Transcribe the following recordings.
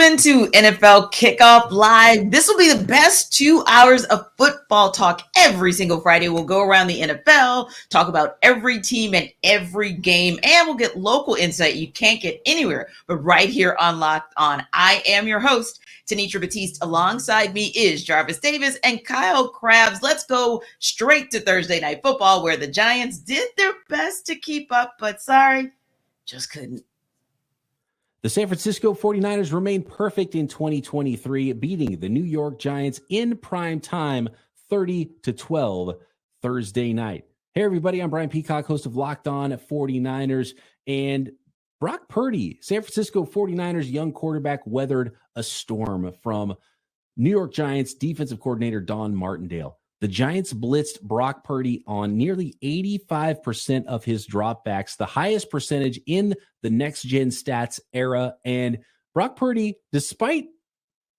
Welcome into NFL Kickoff Live. This will be the best 2 hours of football talk every single Friday. We'll go around the NFL, talk about every team and every game, and we'll get local insight you can't get anywhere but right here on Locked On. I am your host, Tanitra Batiste. Alongside me is Jarvis Davis and Kyle Krabs. Let's go straight to Thursday Night Football, where the Giants did their best to keep up, but sorry, just couldn't. The San Francisco 49ers remain perfect in 2023, beating the New York Giants in prime time 30-12 Thursday night. Hey, everybody, I'm Brian Peacock, host of Locked On 49ers. And Brock Purdy, San Francisco 49ers young quarterback, weathered a storm from New York Giants defensive coordinator Don Martindale. The Giants blitzed Brock Purdy on nearly 85% of his dropbacks, the highest percentage in the next-gen stats era. And Brock Purdy, despite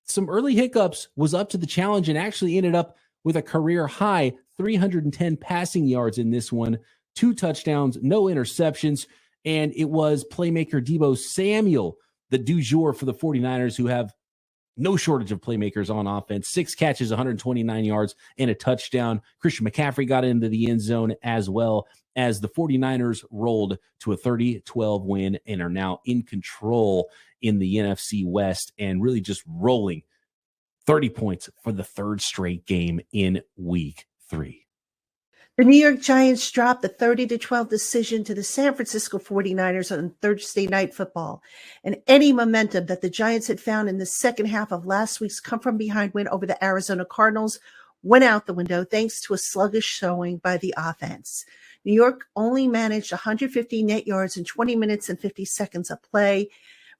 some early hiccups, was up to the challenge and actually ended up with a career-high 310 passing yards in this one, 2 touchdowns, no interceptions, and it was playmaker Deebo Samuel, the du jour for the 49ers, who have no shortage of playmakers on offense. 6 catches, 129 yards, and a touchdown. Christian McCaffrey got into the end zone as well, as the 49ers rolled to a 30-12 win and are now in control in the NFC West and really just rolling 30 points for the third straight game in Week 3. The New York Giants dropped the 30-12 decision to the San Francisco 49ers on Thursday Night Football, and any momentum that the Giants had found in the second half of last week's come-from-behind win over the Arizona Cardinals went out the window thanks to a sluggish showing by the offense. New York only managed 150 net yards in 20 minutes and 50 seconds of play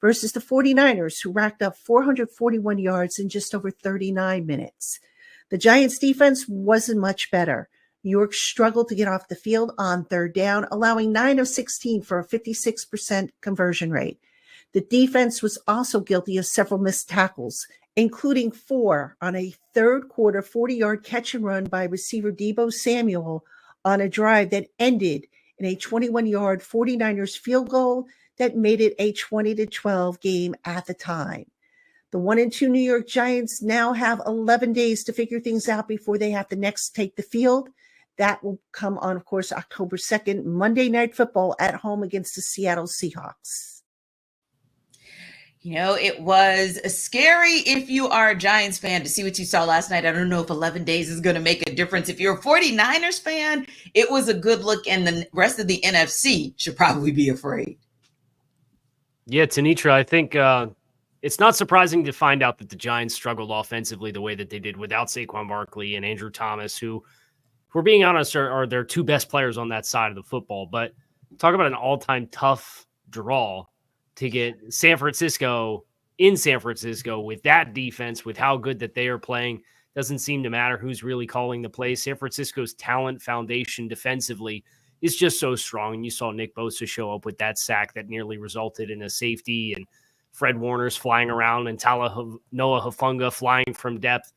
versus the 49ers, who racked up 441 yards in just over 39 minutes. The Giants' defense wasn't much better. New York struggled to get off the field on third down, allowing 9 of 16 for a 56% conversion rate. The defense was also guilty of several missed tackles, including 4 on a third quarter 40-yard catch and run by receiver Deebo Samuel on a drive that ended in a 21-yard 49ers field goal that made it a 20-12 game at the time. The 1-2 New York Giants now have 11 days to figure things out before they have to next take the field. That will come on, of course, October 2nd, Monday Night Football at home against the Seattle Seahawks. You know, it was scary if you are a Giants fan to see what you saw last night. I don't know if 11 days is going to make a difference. If you're a 49ers fan, it was a good look, and the rest of the NFC should probably be afraid. Yeah, Tanitra, I think it's not surprising to find out that the Giants struggled offensively the way that they did without Saquon Barkley and Andrew Thomas, who, if we're being honest, are their 2 best players on that side of the football. But talk about an all-time tough draw to get San Francisco in San Francisco with that defense, with how good that they are playing. Doesn't seem to matter who's really calling the plays. San Francisco's talent foundation defensively is just so strong. And you saw Nick Bosa show up with that sack that nearly resulted in a safety, and Fred Warner's flying around, and Noah Hufanga flying from depth.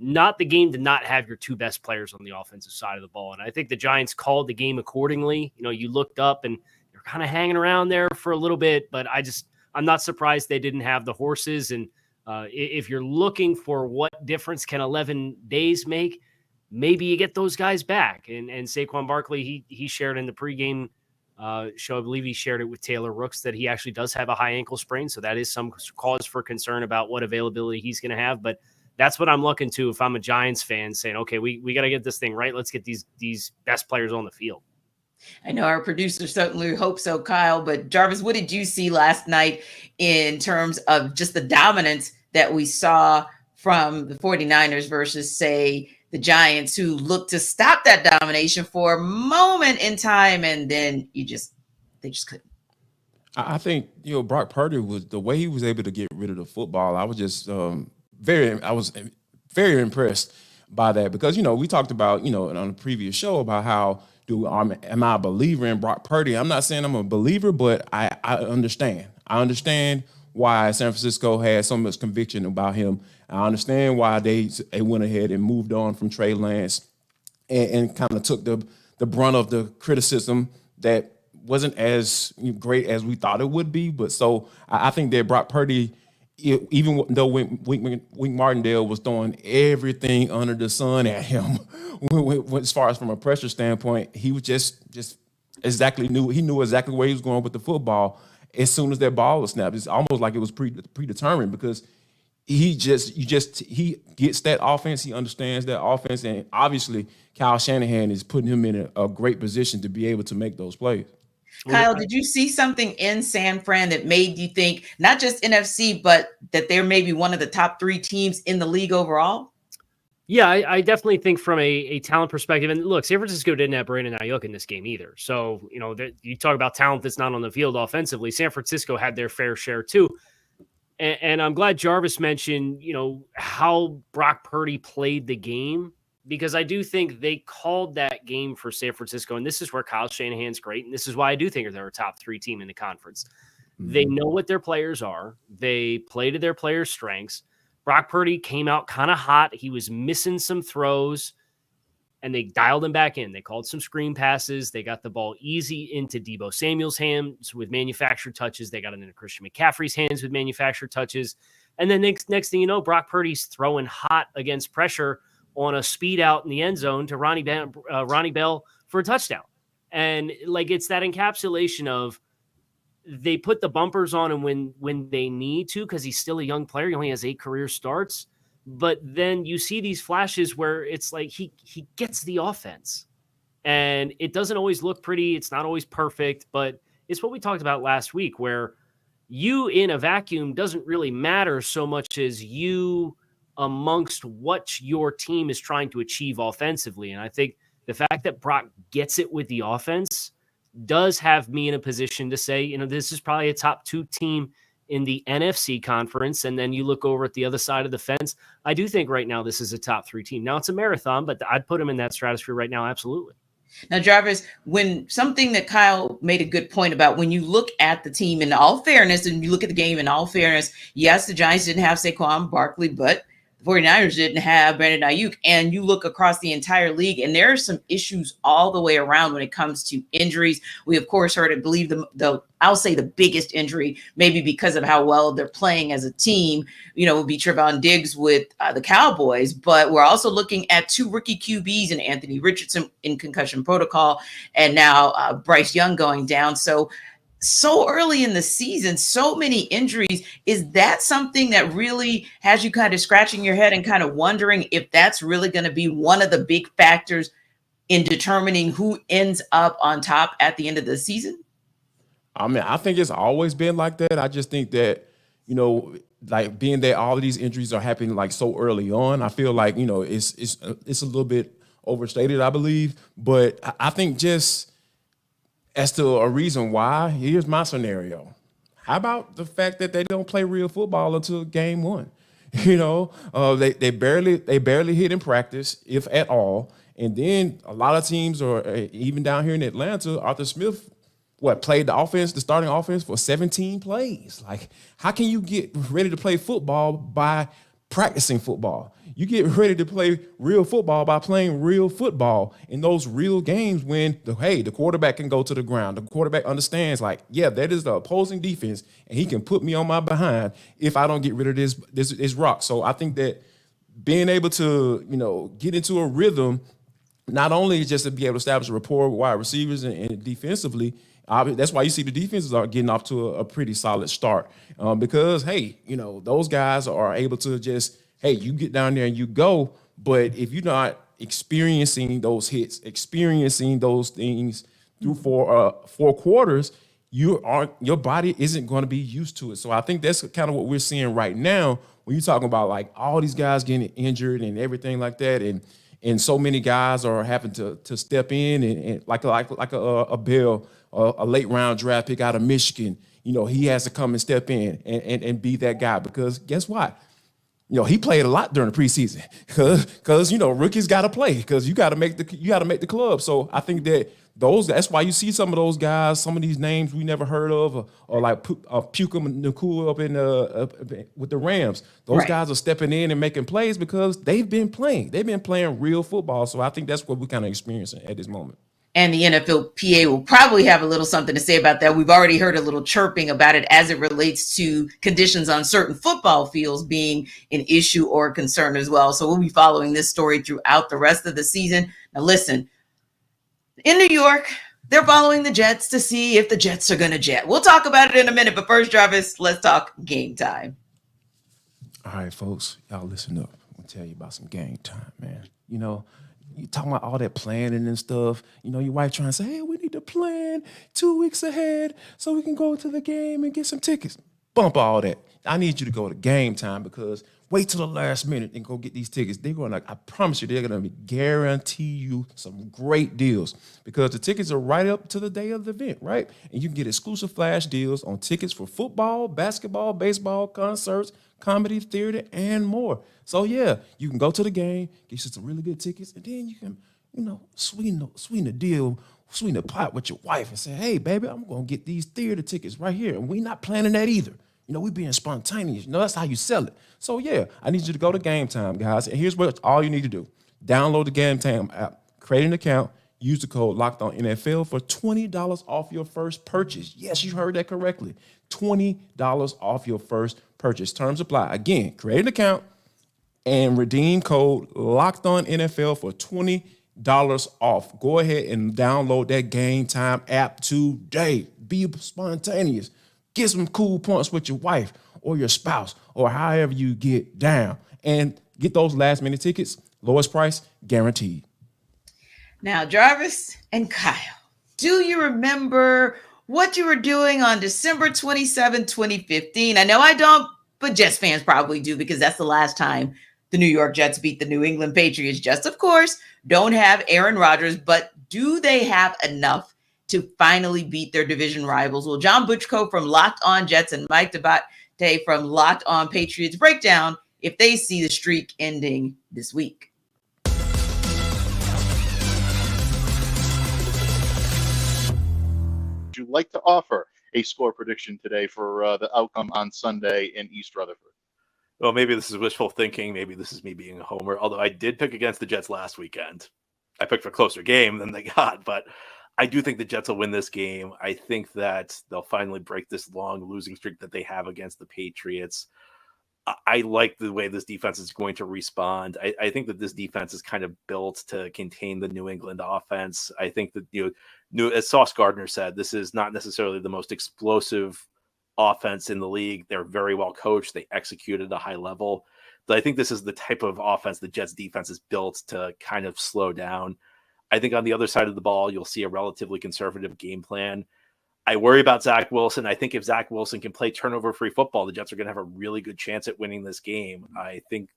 Not the game to not have your 2 best players on the offensive side of the ball. And I think the Giants called the game accordingly. You know, you looked up and you're kind of hanging around there for a little bit, but I'm not surprised they didn't have the horses. And if you're looking for what difference can 11 days make, maybe you get those guys back. And Saquon Barkley, he shared in the pregame show, I believe he shared it with Taylor Rooks, that he actually does have a high ankle sprain. So that is some cause for concern about what availability he's going to have. But that's what I'm looking to if I'm a Giants fan, saying, okay, we got to get this thing right. Let's get these best players on the field. I know our producer certainly hopes so, Kyle, but Jarvis, what did you see last night in terms of just the dominance that we saw from the 49ers versus, say, the Giants, who looked to stop that domination for a moment in time, and then they just couldn't? I think, Brock Purdy, was the way he was able to get rid of the football. I was just very impressed by that, because, we talked about, on a previous show about how am I a believer in Brock Purdy? I'm not saying I'm a believer, but I understand. I understand why San Francisco had so much conviction about him. I understand why they went ahead and moved on from Trey Lance and kind of took the brunt of the criticism that wasn't as great as we thought it would be. But so I think that Brock Purdy even though Wink Martindale was throwing everything under the sun at him, as far as from a pressure standpoint, he was just exactly knew exactly where he was going with the football. As soon as that ball was snapped, it's almost like it was predetermined because he gets that offense. He understands that offense, and obviously Kyle Shanahan is putting him in a great position to be able to make those plays. Kyle, did you see something in San Fran that made you think not just NFC, but that they're maybe one of the top 3 teams in the league overall? Yeah, I definitely think from a talent perspective, and look, San Francisco didn't have Brandon Ayuk in this game either. So, you talk about talent that's not on the field offensively. San Francisco had their fair share too. And I'm glad Jarvis mentioned, how Brock Purdy played the game, because I do think they called that game for San Francisco. And this is where Kyle Shanahan's great. And this is why I do think they're a top 3 team in the conference. Mm-hmm. They know what their players are. They play to their players' strengths. Brock Purdy came out kind of hot. He was missing some throws, and they dialed him back in. They called some screen passes. They got the ball easy into Deebo Samuel's hands with manufactured touches. They got it into Christian McCaffrey's hands with manufactured touches. And then next thing you know, Brock Purdy's throwing hot against pressure on a speed out in the end zone to Ronnie Bell for a touchdown. And it's that encapsulation of they put the bumpers on him when they need to, because he's still a young player. He only has 8 career starts. But then you see these flashes where it's like he gets the offense. And it doesn't always look pretty. It's not always perfect. But it's what we talked about last week, where you in a vacuum doesn't really matter so much as you amongst what your team is trying to achieve offensively. And I think the fact that Brock gets it with the offense does have me in a position to say, this is probably a top 2 team in the NFC conference. And then you look over at the other side of the fence. I do think right now this is a top 3 team. Now it's a marathon, but I'd put them in that stratosphere right now. Absolutely. Now, Jarvis, when something that Kyle made a good point about, when you look at the team in all fairness, and you look at the game in all fairness, yes, the Giants didn't have Saquon Barkley, but 49ers didn't have Brandon Ayuk, and you look across the entire league, and there are some issues all the way around when it comes to injuries. We, of course, heard, I believe, I'll say the biggest injury, maybe because of how well they're playing as a team, would be Trevon Diggs with the Cowboys. But we're also looking at 2 rookie QBs and Anthony Richardson in concussion protocol, and now Bryce Young going down. So early in the season, so many injuries. Is that something that really has you kind of scratching your head and kind of wondering if that's really going to be one of the big factors in determining who ends up on top at the end of the season? I mean, I think it's always been like that. I just think that, being that all of these injuries are happening so early on, I feel like, it's a little bit overstated, I believe. But I think just as to a reason why, here's my scenario. How about the fact that they don't play real football until game 1? They barely hit in practice, if at all. And then a lot of teams, or even down here in Atlanta, Arthur Smith, played the starting offense for 17 plays. How can you get ready to play football by practicing football? You get ready to play real football by playing real football in those real games when the quarterback can go to the ground. The quarterback understands that is the opposing defense, and he can put me on my behind if I don't get rid of this rock. So I think that being able to, get into a rhythm, not only just to be able to establish a rapport with wide receivers and defensively, that's why you see the defenses are getting off to a pretty solid start because, those guys are able to just, you get down there and you go. But if you're not experiencing those hits, experiencing those things through 4 quarters, your body isn't going to be used to it. So I think that's kind of what we're seeing right now when you're talking about all these guys getting injured and everything like that. And so many guys are having to step in and like a Bell, a late round draft pick out of Michigan. He has to come and step in and be that guy because guess what? He played a lot during the preseason because rookies got to play because you got to make the club. So I think that's why you see some of those guys, some of these names we never heard of, or like Puka Nacua up in with the Rams. Those guys are stepping in and making plays because they've been playing. They've been playing real football. So I think that's what we're kind of experiencing at this moment. And the NFLPA will probably have a little something to say about that. We've already heard a little chirping about it as it relates to conditions on certain football fields being an issue or a concern as well. So we'll be following this story throughout the rest of the season. Now, listen, in New York, they're following the Jets to see if the Jets are going to jet. We'll talk about it in a minute. But first, Jarvis, let's talk game time. All right, folks, y'all listen up. I'm going to tell you about some game time, man. You know, you talking about all that planning and stuff. You know, your wife trying to say, hey, we need to plan 2 weeks ahead so we can go to the game and get some tickets. Bump all that. I need you to go to game time because wait till the last minute and go get these tickets. They're going to, I promise you, they're going to guarantee you some great deals because the tickets are right up to the day of the event, right? And you can get exclusive flash deals on tickets for football, basketball, baseball, concerts, comedy, theater, and more. So, yeah, you can go to the game, get you some really good tickets, and then you can, you know, sweeten the deal, sweeten the pot with your wife and say, hey, baby, I'm going to get these theater tickets right here. And we're not planning that either. You know, we being spontaneous. You know, that's how you sell it. So, yeah, I need you to go to Game Time, guys. And here's what all you need to do. Download the Game Time app, create an account, use the code LOCKEDONNFL for $20 off your first purchase. Yes, you heard that correctly. $20 off your first purchase. Terms apply. Again, create an account and redeem code LOCKEDONNFL for $20 off. Go ahead and download that Game Time app today. Be spontaneous. Get some cool points with your wife or your spouse or however you get down. And get those last-minute tickets. Lowest price, guaranteed. Now, Jarvis and Kyle, do you remember what you were doing on December 27, 2015? I know I don't, but Jets fans probably do because that's the last time the New York Jets beat the New England Patriots. Jets, of course, don't have Aaron Rodgers, but do they have enough to finally beat their division rivals? Well, John Butchko from Locked On Jets and Mike Dabate from Locked On Patriots break down if they see the streak ending this week. Would you like to offer a score prediction today for the outcome on Sunday in East Rutherford? Well, maybe this is wishful thinking. Maybe this is me being a homer, although I did pick against the Jets last weekend. I picked for a closer game than they got, but I do think the Jets will win this game. I think that they'll finally break this long losing streak that they have against the Patriots. I like the way this defense is going to respond. I think that this defense is kind of built to contain the New England offense. I think that, as Sauce Gardner said, this is not necessarily the most explosive offense in the league. They're very well coached. They execute at a high level. But I think this is the type of offense the Jets defense is built to kind of slow down. I think on the other side of the ball, you'll see a relatively conservative game plan. I worry about Zach Wilson. I think if Zach Wilson can play turnover-free football, the Jets are going to have a really good chance at winning this game. I think,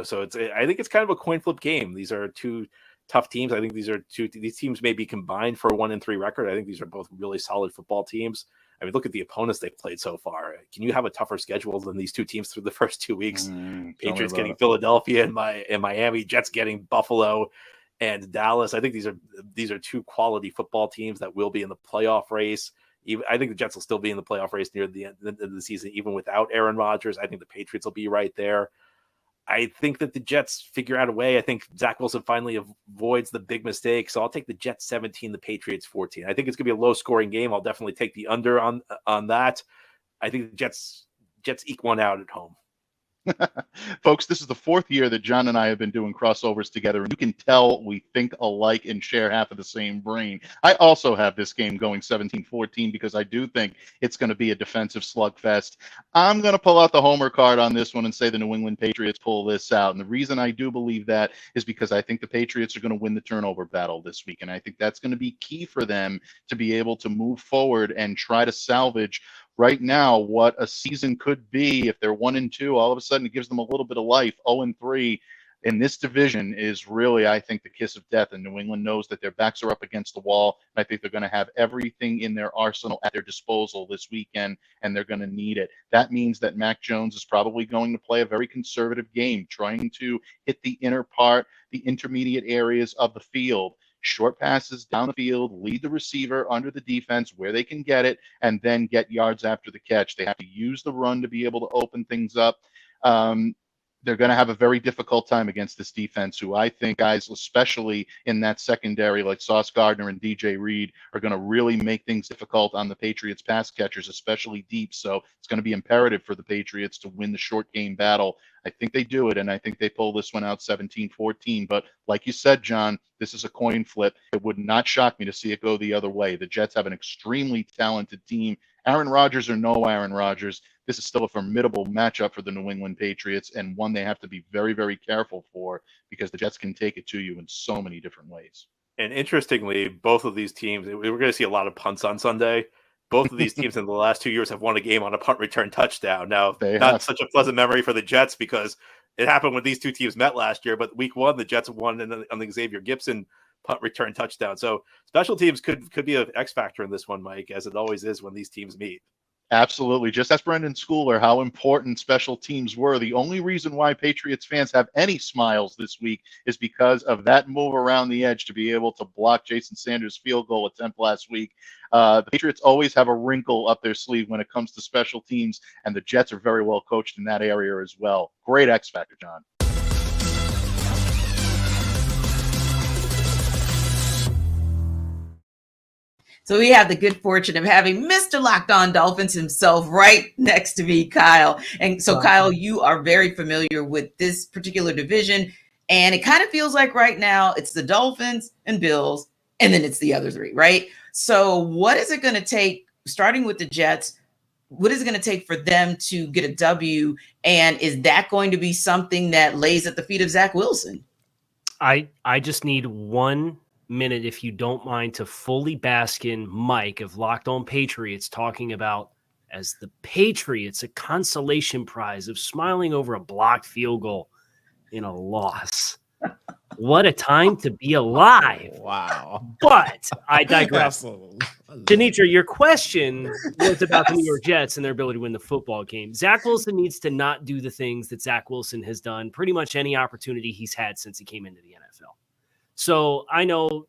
so I think it's kind of a coin flip game. These are two tough teams. I think these teams may be combined for a 1-3 record. I think these are both really solid football teams. I mean, look at the opponents they've played so far. Can you have a tougher schedule than these two teams through the first 2 weeks? Patriots getting Philadelphia and Miami, Jets getting Buffalo and Dallas. I think these are two quality football teams that will be in the playoff race. I think the Jets will still be in the playoff race near the end of the season, even without Aaron Rodgers. I think the Patriots will be right there. I think that the Jets figure out a way. I think Zach Wilson finally avoids the big mistake. So I'll take the Jets 17, the Patriots 14. I think it's going to be a low-scoring game. I'll definitely take the under on that. I think the Jets eke one out at home. Folks, this is the fourth year that John and I have been doing crossovers together, and you can tell we think alike and share half of the same brain. I also have this game going 17-14 because I do think it's going to be a defensive slugfest. I'm going to pull out the homer card on this one and say the New England Patriots pull this out. And the reason I do believe that is because I think the Patriots are going to win the turnover battle this week, and I think that's going to be key for them to be able to move forward and try to salvage right now what a season could be. If they're 1-2, all of a sudden it gives them a little bit of life. 0-3 in this division is really, I think, the kiss of death. And New England knows that their backs are up against the wall. And I think they're going to have everything in their arsenal at their disposal this weekend, and they're going to need it. That means that Mac Jones is probably going to play a very conservative game, trying to hit the inner part, the intermediate areas of the field. Short passes down the field, lead the receiver under the defense where they can get it, and then get yards after the catch. They have to use the run to be able to open things up. they're going to have a very difficult time against this defense, who I think guys, especially in that secondary, like Sauce Gardner and DJ Reed, are going to really make things difficult on the Patriots pass catchers, especially deep. So it's going to be imperative for the Patriots to win the short game battle. I think they do it, and I think they pull this one out 17-14. But like you said, John, this is a coin flip. It would not shock me to see it go the other way. The Jets have an extremely talented team. Aaron Rodgers or no Aaron Rodgers, this is still a formidable matchup for the New England Patriots, and one they have to be very, very careful for, because the Jets can take it to you in so many different ways. And interestingly, both of these teams, we're going to see a lot of punts on Sunday. Both of these teams in the last 2 years have won a game on a punt return touchdown. Now, not such a pleasant memory for the Jets, because it happened when these two teams met last year, but week one, the Jets won on the Xavier Gibson punt return touchdown. So special teams could be an X factor in this one, Mike, as it always is when these teams meet. Absolutely. Just ask Brendan Schooler how important special teams were. The only reason why Patriots fans have any smiles this week is because of that move around the edge to be able to block Jason Sanders' field goal attempt last week. The Patriots always have a wrinkle up their sleeve when it comes to special teams, and the Jets are very well coached in that area as well. Great X factor, John. So we have the good fortune of having Mr. Locked On Dolphins himself right next to me, Kyle. And so, Kyle, you are very familiar with this particular division, and it kind of feels like right now it's the Dolphins and Bills, and then it's the other three, right? So what is it going to take, starting with the Jets, what is it going to take for them to get a W, and is that going to be something that lays at the feet of Zach Wilson? I just need 1 minute, if you don't mind, to fully bask in Mike of Locked On Patriots talking about, as the Patriots, a consolation prize of smiling over a blocked field goal in a loss. What a time to be alive. Wow. But I digress. Absolutely. Denitra, your question was about the New York Jets and their ability to win the football game. Zach Wilson needs to not do the things that Zach Wilson has done pretty much any opportunity he's had since he came into the NFL. So I know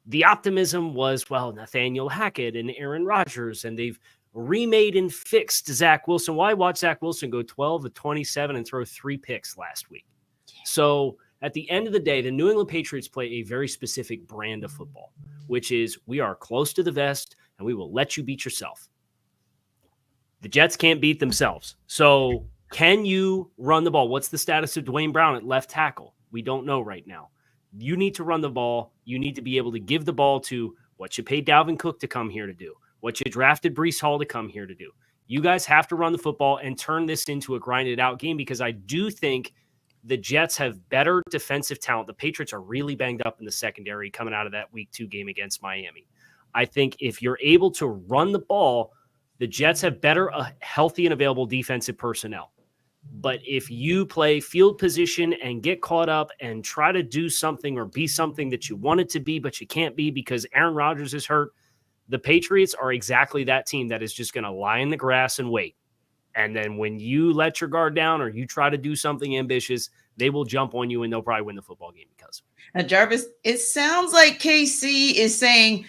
the optimism was, well, Nathaniel Hackett and Aaron Rodgers, and they've remade and fixed Zach Wilson. Why watch Zach Wilson go 12 of 27 and throw 3 picks last week? So at the end of the day, the New England Patriots play a very specific brand of football, which is we are close to the vest and we will let you beat yourself. The Jets can't beat themselves. So can you run the ball? What's the status of Dwayne Brown at left tackle? We don't know right now. You need to run the ball. You need to be able to give the ball to what you paid Dalvin Cook to come here to do, what you drafted Breece Hall to come here to do. You guys have to run the football and turn this into a grinded out game, because I do think the Jets have better defensive talent. The Patriots are really banged up in the secondary coming out of that week 2 game against Miami. I think if you're able to run the ball, the Jets have better healthy and available defensive personnel. But if you play field position and get caught up and try to do something or be something that you want it to be, but you can't be because Aaron Rodgers is hurt, the Patriots are exactly that team that is just going to lie in the grass and wait. And then when you let your guard down or you try to do something ambitious, they will jump on you and they'll probably win the football game because. Now, Jarvis, it sounds like KC is saying,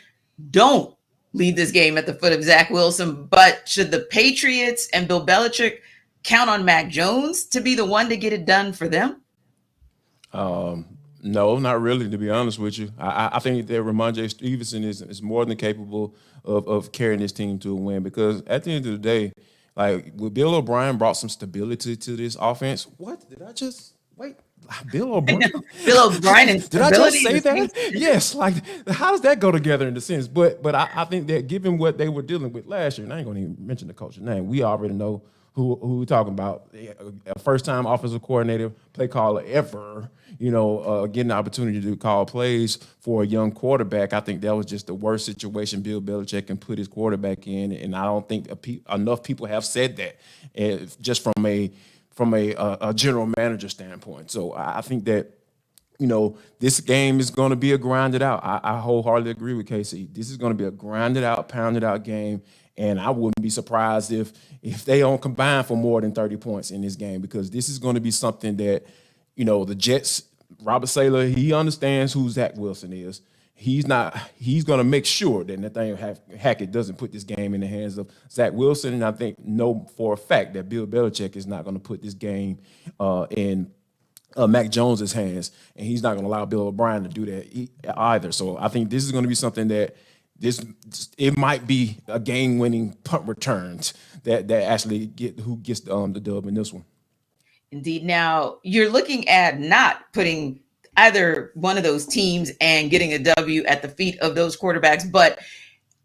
don't leave this game at the foot of Zach Wilson, but should the Patriots and Bill Belichick count on Mac Jones to be the one to get it done for them? No, not really, to be honest with you. I think that Ramondre Stevenson is more than capable of carrying this team to a win, because at the end of the day, like, Bill O'Brien brought some stability to this offense. What? Did I just – wait, Bill O'Brien? Bill O'Brien and did I just say that? Yes. Like, how does that go together in the sense? But I think that given what they were dealing with last year, and I ain't going to even mention the coach's name, we already know who we're talking about. A first-time offensive coordinator, play caller ever, getting the opportunity to call plays for a young quarterback. I think that was just the worst situation Bill Belichick can put his quarterback in, and I don't think enough people have said that, just from a general manager standpoint. So I think that, this game is going to be a grinded out. I wholeheartedly agree with Casey. This is going to be a grinded out, pounded out game. And I wouldn't be surprised if they don't combine for more than 30 points in this game, because this is going to be something that, the Jets, Robert Saleh, he understands who Zach Wilson is. he's going to make sure that Nathaniel Hackett doesn't put this game in the hands of Zach Wilson. And I think know for a fact that Bill Belichick is not going to put this game in Mac Jones's hands, and he's not going to allow Bill O'Brien to do that either. So I think this is going to be something that it might be a game-winning punt returns that actually who gets the dub in this one. Indeed. Now you're looking at not putting either one of those teams and getting a W at the feet of those quarterbacks. But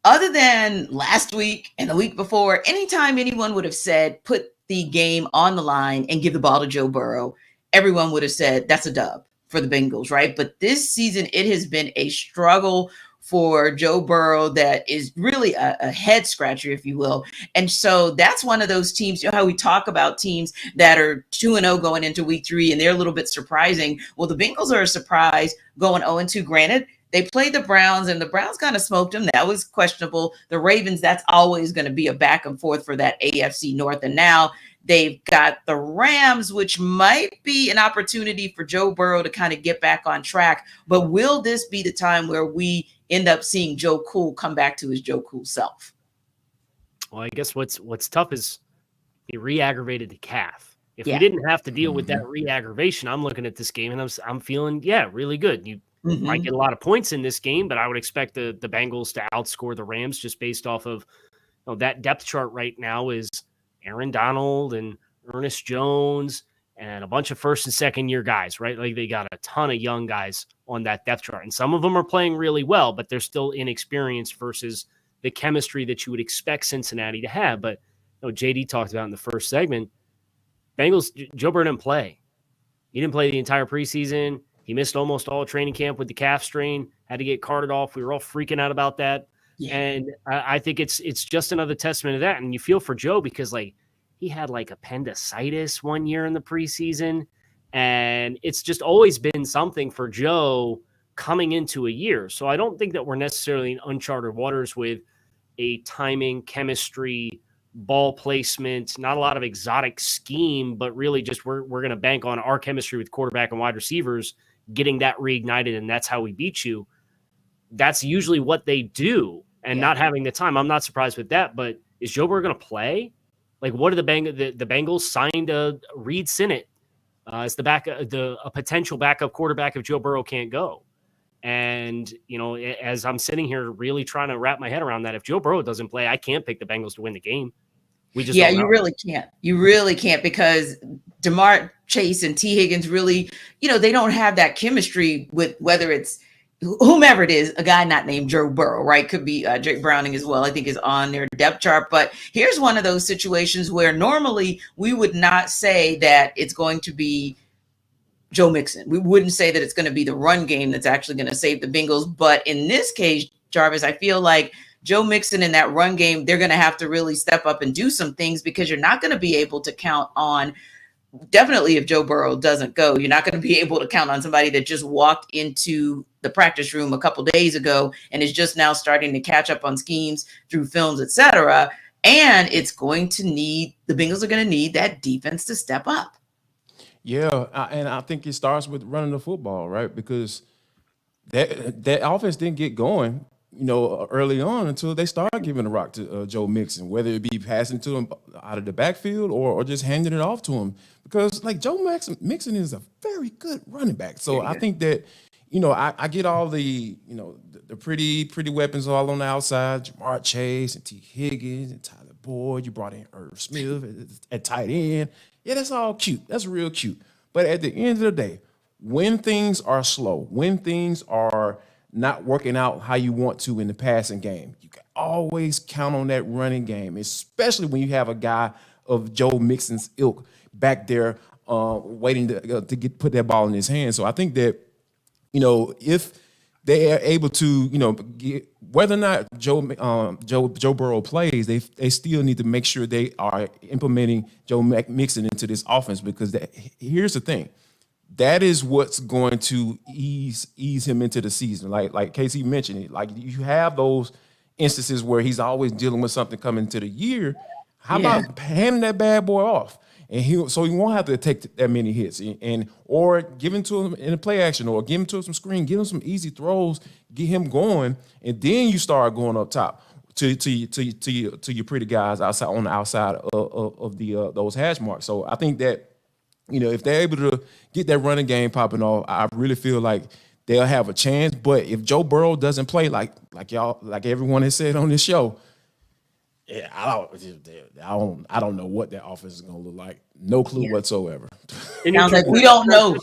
other than last week and the week before, anytime anyone would have said, put the game on the line and give the ball to Joe Burrow, everyone would have said that's a dub for the Bengals, right? But this season, it has been a struggle for Joe Burrow that is really a head scratcher, if you will. And so that's one of those teams, you know how we talk about teams that are 2-0 going into week 3, and they're a little bit surprising. Well, the Bengals are a surprise going 0-2. Granted, they played the Browns, and the Browns kind of smoked them. That was questionable. The Ravens, that's always going to be a back and forth for that AFC North. And now they've got the Rams, which might be an opportunity for Joe Burrow to kind of get back on track. But will this be the time where we end up seeing Joe Cool come back to his Joe Cool self? Well, I guess what's tough is he re-aggravated the calf. If we didn't have to deal with that re-aggravation, I'm looking at this game and I'm feeling, really good. You might get a lot of points in this game, but I would expect the Bengals to outscore the Rams just based off of that depth chart right now is Aaron Donald and Ernest Jones and a bunch of first and second year guys, right? Like they got a ton of young guys on that depth chart. And some of them are playing really well, but they're still inexperienced versus the chemistry that you would expect Cincinnati to have. But JD talked about in the first segment, Bengals, Joe Burrow didn't play. He didn't play the entire preseason. He missed almost all training camp with the calf strain, had to get carted off. We were all freaking out about that. Yeah. And I think it's just another testament to that. And you feel for Joe because he had appendicitis one year in the preseason. And it's just always been something for Joe coming into a year. So I don't think that we're necessarily in uncharted waters with a timing, chemistry, ball placement, not a lot of exotic scheme, but really just we're going to bank on our chemistry with quarterback and wide receivers, getting that reignited, and that's how we beat you. That's usually what they do, and not having the time. I'm not surprised with that, but is Joe Burrow going to play? What are the Bengals signed Reed Sinnett as a potential backup quarterback if Joe Burrow can't go. And, as I'm sitting here really trying to wrap my head around that, if Joe Burrow doesn't play, I can't pick the Bengals to win the game. We just don't know. You really can't. You really can't because DeMar Chase and T. Higgins really, they don't have that chemistry with whether it's whomever it is, a guy not named Joe Burrow, right? Could be Jake Browning as well, I think is on their depth chart. But here's one of those situations where normally we would not say that it's going to be Joe Mixon. We wouldn't say that it's going to be the run game that's actually going to save the Bengals. But in this case, Jarvis, I feel like Joe Mixon in that run game, they're going to have to really step up and do some things because you're not going to be able to count on, definitely if Joe Burrow doesn't go, you're not going to be able to count on somebody that just walked into the practice room a couple days ago and is just now starting to catch up on schemes through films, etc. And it's going to need, the Bengals are going to need that defense to step up. Yeah, and I think it starts with running the football, right? Because that offense didn't get going, early on until they started giving the rock to Joe Mixon, whether it be passing to him out of the backfield or just handing it off to him. Because Joe Mixon is a very good running back. So I think that, I get all the, the pretty weapons all on the outside, Jamar Chase and T. Higgins and Tyler Boyd. You brought in Irv Smith at tight end. Yeah, that's all cute. That's real cute. But at the end of the day, when things are slow, when things are not working out how you want to in the passing game, you can always count on that running game, especially when you have a guy of Joe Mixon's ilk back there waiting to put that ball in his hand. So I think that, if they are able to, get, whether or not Joe Burrow plays, they still need to make sure they are implementing Joe Mixon into this offense because here's the thing. That is what's going to ease him into the season. Like Casey mentioned, you have those instances where he's always dealing with something coming into the year. How about handing that bad boy off? and he won't have to take that many hits, and or give him to him in a play action, or give him to him some screen, give him some easy throws, get him going, and then you start going up top to your pretty guys outside on the outside of the those hash marks. So I think that, you know, if they're able to get that running game popping off, I really feel like they'll have a chance. But if Joe Burrow doesn't play like everyone has said on this show, yeah, I don't know what that offense is going to look like. No clue whatsoever. Sounds like we don't know.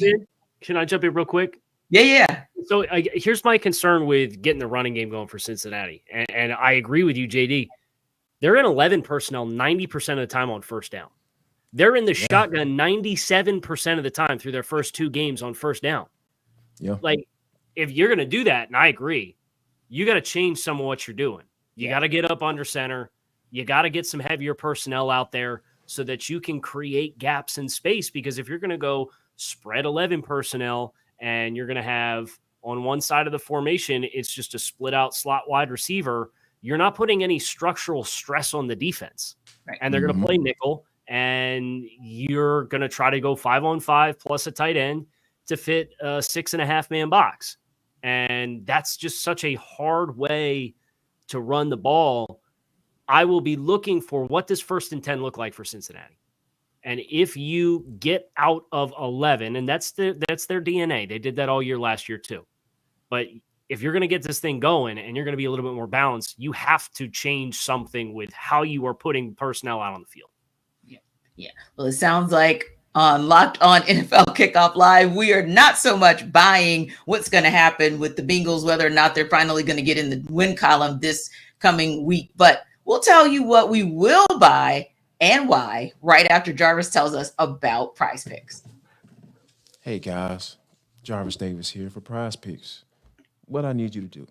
Can I jump in real quick? Yeah. So here's my concern with getting the running game going for Cincinnati. And I agree with you, JD. They're in 11 personnel 90% of the time on first down. They're in the shotgun 97% of the time through their first 2 games on first down. Yeah. Like, if you're going to do that, and I agree, you got to change some of what you're doing. You got to get up under center. You got to get some heavier personnel out there so that you can create gaps in space. Because if you're going to go spread 11 personnel and you're going to have on one side of the formation, it's just a split out slot wide receiver, you're not putting any structural stress on the defense. Right. And they're going to play nickel, and you're going to try to go 5-on-5 plus a tight end to fit a 6.5 man box. And that's just such a hard way to run the ball. I will be looking for what does 1st and 10 look like for Cincinnati. And if you get out of 11, and that's their DNA. They did that all year last year too. But if you're going to get this thing going and you're going to be a little bit more balanced, you have to change something with how you are putting personnel out on the field. Yeah. Well, it sounds like on Locked On NFL Kickoff Live, we are not so much buying what's going to happen with the Bengals, whether or not they're finally going to get in the win column this coming week. But we'll tell you what we will buy and why right after Jarvis tells us about Prize Picks. Hey guys, Jarvis Davis here for Prize Picks. What I need you to do,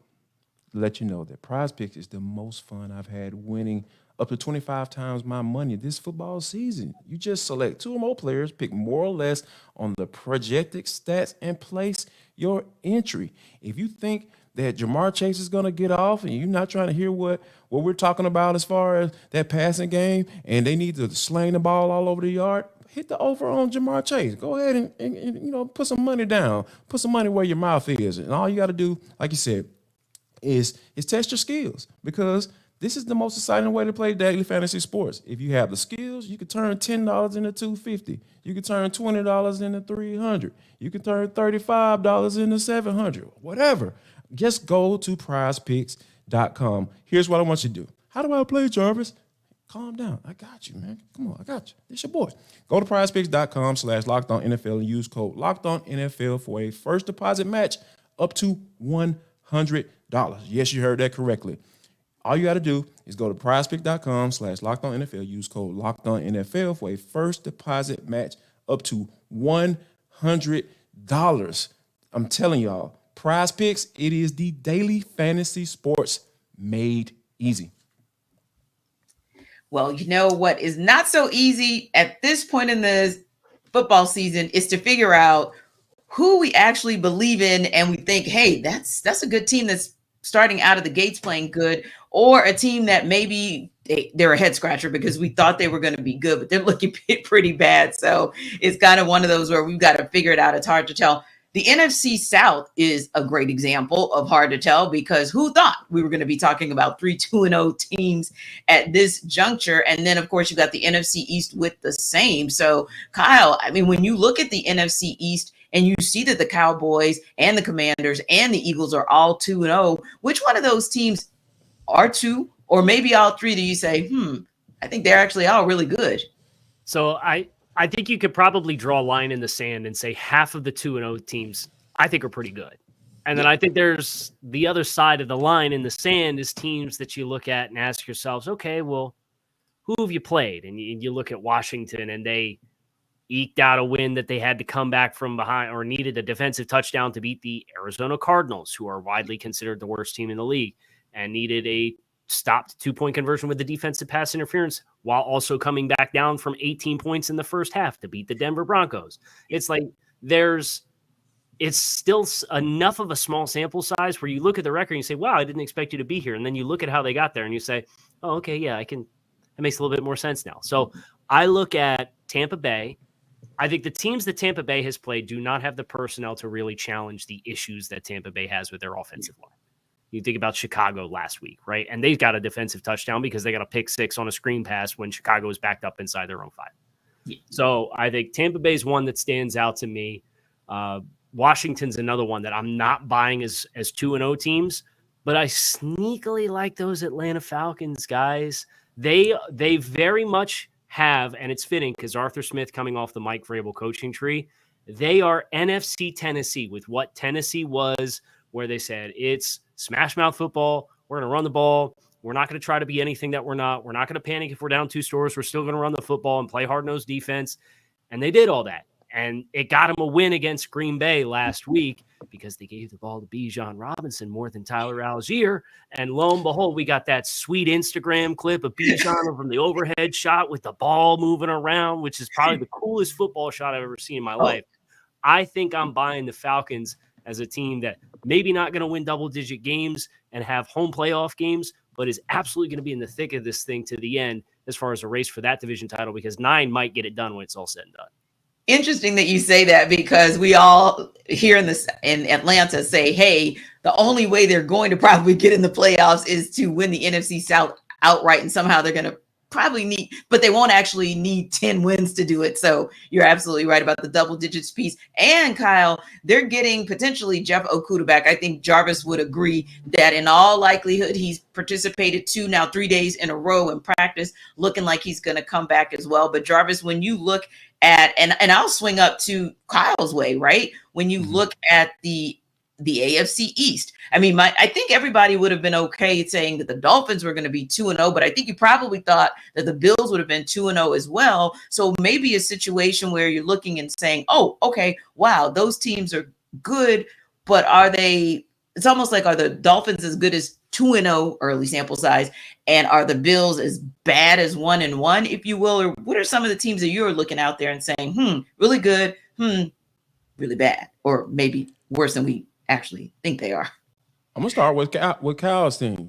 let you know that Prize Picks is the most fun I've had winning up to 25 times my money this football season. You just select 2 or more players, pick more or less on the projected stats, and place your entry. If you think that Jamar Chase is going to get off and you're not trying to hear what we're talking about as far as that passing game and they need to sling the ball all over the yard, hit the over on Jamar Chase. Go ahead and you know, put some money down. Put some money where your mouth is. And all you got to do, like you said, is test your skills, because this is the most exciting way to play daily fantasy sports. If you have the skills, you can turn $10 into $250. You can turn $20 into $300. You can turn $35 into $700. Whatever. Just go to prizepicks.com. Here's what I want you to do. How do I play, Jarvis? Calm down. I got you, man. Come on, I got you. It's your boy. Go to prizepicks.com/LockedOnNFL and use code LockedOnNFL for a first deposit match up to $100. Yes, you heard that correctly. All you got to do is go to prizepicks.com/LockedOnNFL. Use code LockedOnNFL for a first deposit match up to $100. I'm telling y'all, Prize Picks, it is the daily fantasy sports made easy. Well, you know what is not so easy at this point in the football season is to figure out who we actually believe in and we think, hey, that's a good team that's starting out of the gates playing good, or a team that maybe they're a head scratcher because we thought they were going to be good, but they're looking pretty bad. So it's kind of one of those where we've got to figure it out. It's hard to tell. The NFC South is a great example of hard to tell, because who thought we were going to be talking about 3-2-0 teams at this juncture? And then, of course, you got the NFC East with the same. So, Kyle, I mean, when you look at the NFC East and you see that the Cowboys and the Commanders and the Eagles are all 2-0, which one of those teams are 2, or maybe all 3 do you say, I think they're actually all really good? So I think you could probably draw a line in the sand and say half of the 2-0 teams I think are pretty good. And then I think there's the other side of the line in the sand is teams that you look at and ask yourselves, okay, well, who have you played? And you look at Washington, and they eked out a win that they had to come back from behind, or needed a defensive touchdown to beat the Arizona Cardinals, who are widely considered the worst team in the league, and needed a stopped 2-point conversion with the defensive pass interference while also coming back down from 18 points in the first half to beat the Denver Broncos. It's like it's still enough of a small sample size where you look at the record and you say, wow, I didn't expect you to be here. And then you look at how they got there and you say, oh, okay, yeah, it makes a little bit more sense now. So I look at Tampa Bay. I think the teams that Tampa Bay has played do not have the personnel to really challenge the issues that Tampa Bay has with their offensive line. You think about Chicago last week, right? And they got a defensive touchdown because they got a pick six on a screen pass when Chicago was backed up inside their own 5. Yeah. So I think Tampa Bay is one that stands out to me. Washington's another one that I'm not buying as 2-0 teams, but I sneakily like those Atlanta Falcons, guys. They very much have, and it's fitting because Arthur Smith coming off the Mike Vrabel coaching tree, they are NFC Tennessee with what Tennessee was, where they said it's smash mouth football. We're going to run the ball. We're not going to try to be anything that we're not. We're not going to panic if we're down 2 scores. We're still going to run the football and play hard-nosed defense. And they did all that. And it got them a win against Green Bay last week because they gave the ball to Bijan Robinson more than Tyler Algier. And lo and behold, we got that sweet Instagram clip of Bijan from the overhead shot with the ball moving around, which is probably the coolest football shot I've ever seen in my life. I think I'm buying the Falcons as a team that maybe not going to win double-digit games and have home playoff games, but is absolutely going to be in the thick of this thing to the end as far as a race for that division title, because 9 might get it done when it's all said and done. Interesting that you say that, because we all here in Atlanta say, hey, the only way they're going to probably get in the playoffs is to win the NFC South outright, and somehow they're going to probably need, but they won't actually need 10 wins to do it. So you're absolutely right about the double digits piece. And Kyle, they're getting potentially Jeff Okudah back. I think Jarvis would agree that in all likelihood, he's participated 3 days in a row in practice, looking like he's going to come back as well. But Jarvis, when you look at, and I'll swing up to Kyle's way, right? When you look at the AFC East, I mean, I think everybody would have been okay saying that the Dolphins were going to be 2-0, but I think you probably thought that the Bills would have been 2-0 as well. So maybe a situation where you're looking and saying, oh, okay, wow, those teams are good, but are they, it's almost like, are the Dolphins as good as 2-0 early sample size, and are the Bills as bad as 1-1, if you will? Or what are some of the teams that you're looking out there and saying, really good, really bad, or maybe worse than we actually think they are? I'm gonna start with Kyle's team.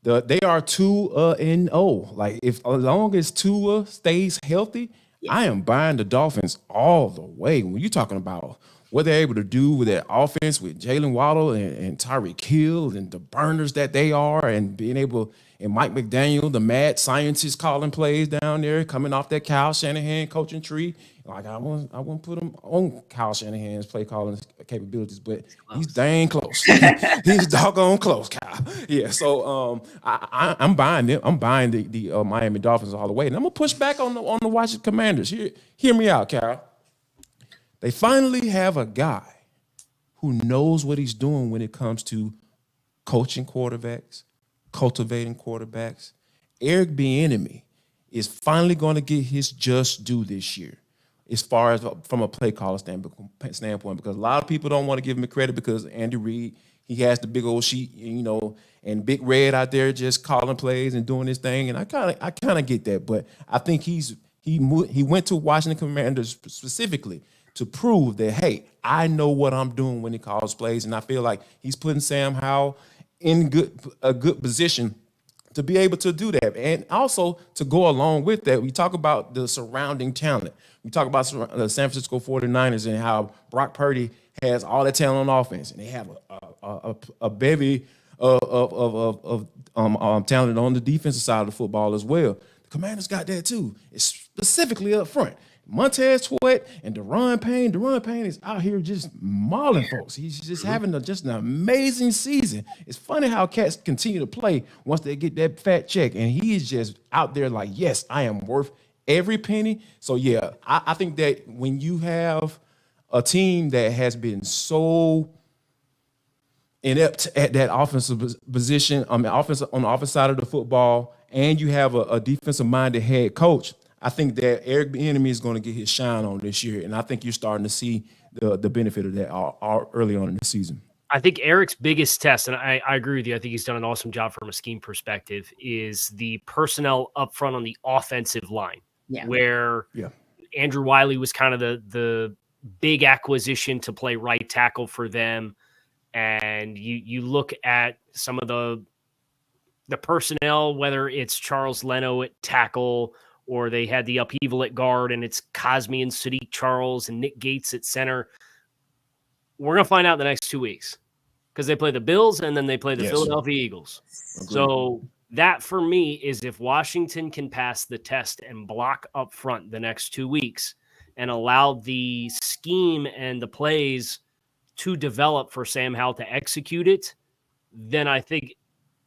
They are 2-0. Like, as long as Tua stays healthy, I am buying the Dolphins all the way. When you're talking about what they're able to do with that offense with Jalen Waddle and Tyreek Hill and the burners that they are, and being able, and Mike McDaniel, the mad scientist calling plays down there, coming off that Kyle Shanahan coaching tree. Like, I won't put him on Kyle Shanahan's play calling capabilities, but he's dang close. He's doggone close, Kyle. Yeah, so I'm buying them. I'm buying the Miami Dolphins all the way, and I'm gonna push back on the Washington Commanders. Hear me out, Kyle. They finally have a guy who knows what he's doing when it comes to coaching quarterbacks, cultivating quarterbacks. Eric Bieniemy is finally going to get his just due this year, as far as from a play caller standpoint, because a lot of people don't want to give him credit because Andy Reid, he has the big old sheet, and Big Red out there just calling plays and doing his thing, and I kind of get that, but I think he went to Washington Commanders specifically to prove that, hey, I know what I'm doing when he calls plays, and I feel like he's putting Sam Howell in a good position to be able to do that. And also, to go along with that, we talk about the surrounding talent. We talk about the San Francisco 49ers and how Brock Purdy has all that talent on offense, and they have a bevy of talent on the defensive side of the football as well. The Commanders got that too. It's specifically up front. Montez Sweat and Deron Payne. Deron Payne is out here just mauling folks. He's just having an amazing season. It's funny how cats continue to play once they get that fat check, and he is just out there like, yes, I am worth every penny. So, yeah, I think that when you have a team that has been so inept at that offensive position, on the offensive side of the football, and you have a defensive-minded head coach, I think that Eric Bieniemy is going to get his shine on this year, and I think you're starting to see the benefit of that early on in the season. I think Eric's biggest test, and I agree with you, I think he's done an awesome job from a scheme perspective, is the personnel up front on the offensive line, where Andrew Wiley was kind of the big acquisition to play right tackle for them, and you look at some of the personnel, whether it's Charles Leno at tackle or they had the upheaval at guard and it's Cosme and Sadiq Charles and Nick Gates at center. We're going to find out in the next 2 weeks because they play the Bills and then they play the Philadelphia Eagles. Agreed. So that for me is if Washington can pass the test and block up front the next 2 weeks and allow the scheme and the plays to develop for Sam Howell to execute it, then I think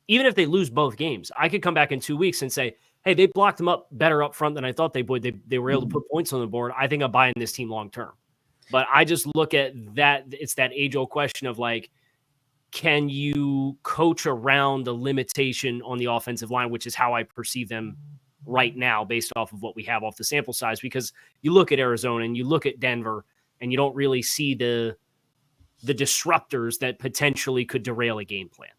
even if they lose both games, I could come back in 2 weeks and say, hey, they blocked them up better up front than I thought they would. They were able to put points on the board. I think I'm buying this team long term. But I just look at that. It's that age-old question of like, can you coach around the limitation on the offensive line, which is how I perceive them right now based off of what we have off the sample size. Because you look at Arizona and you look at Denver and you don't really see the disruptors that potentially could derail a game plan.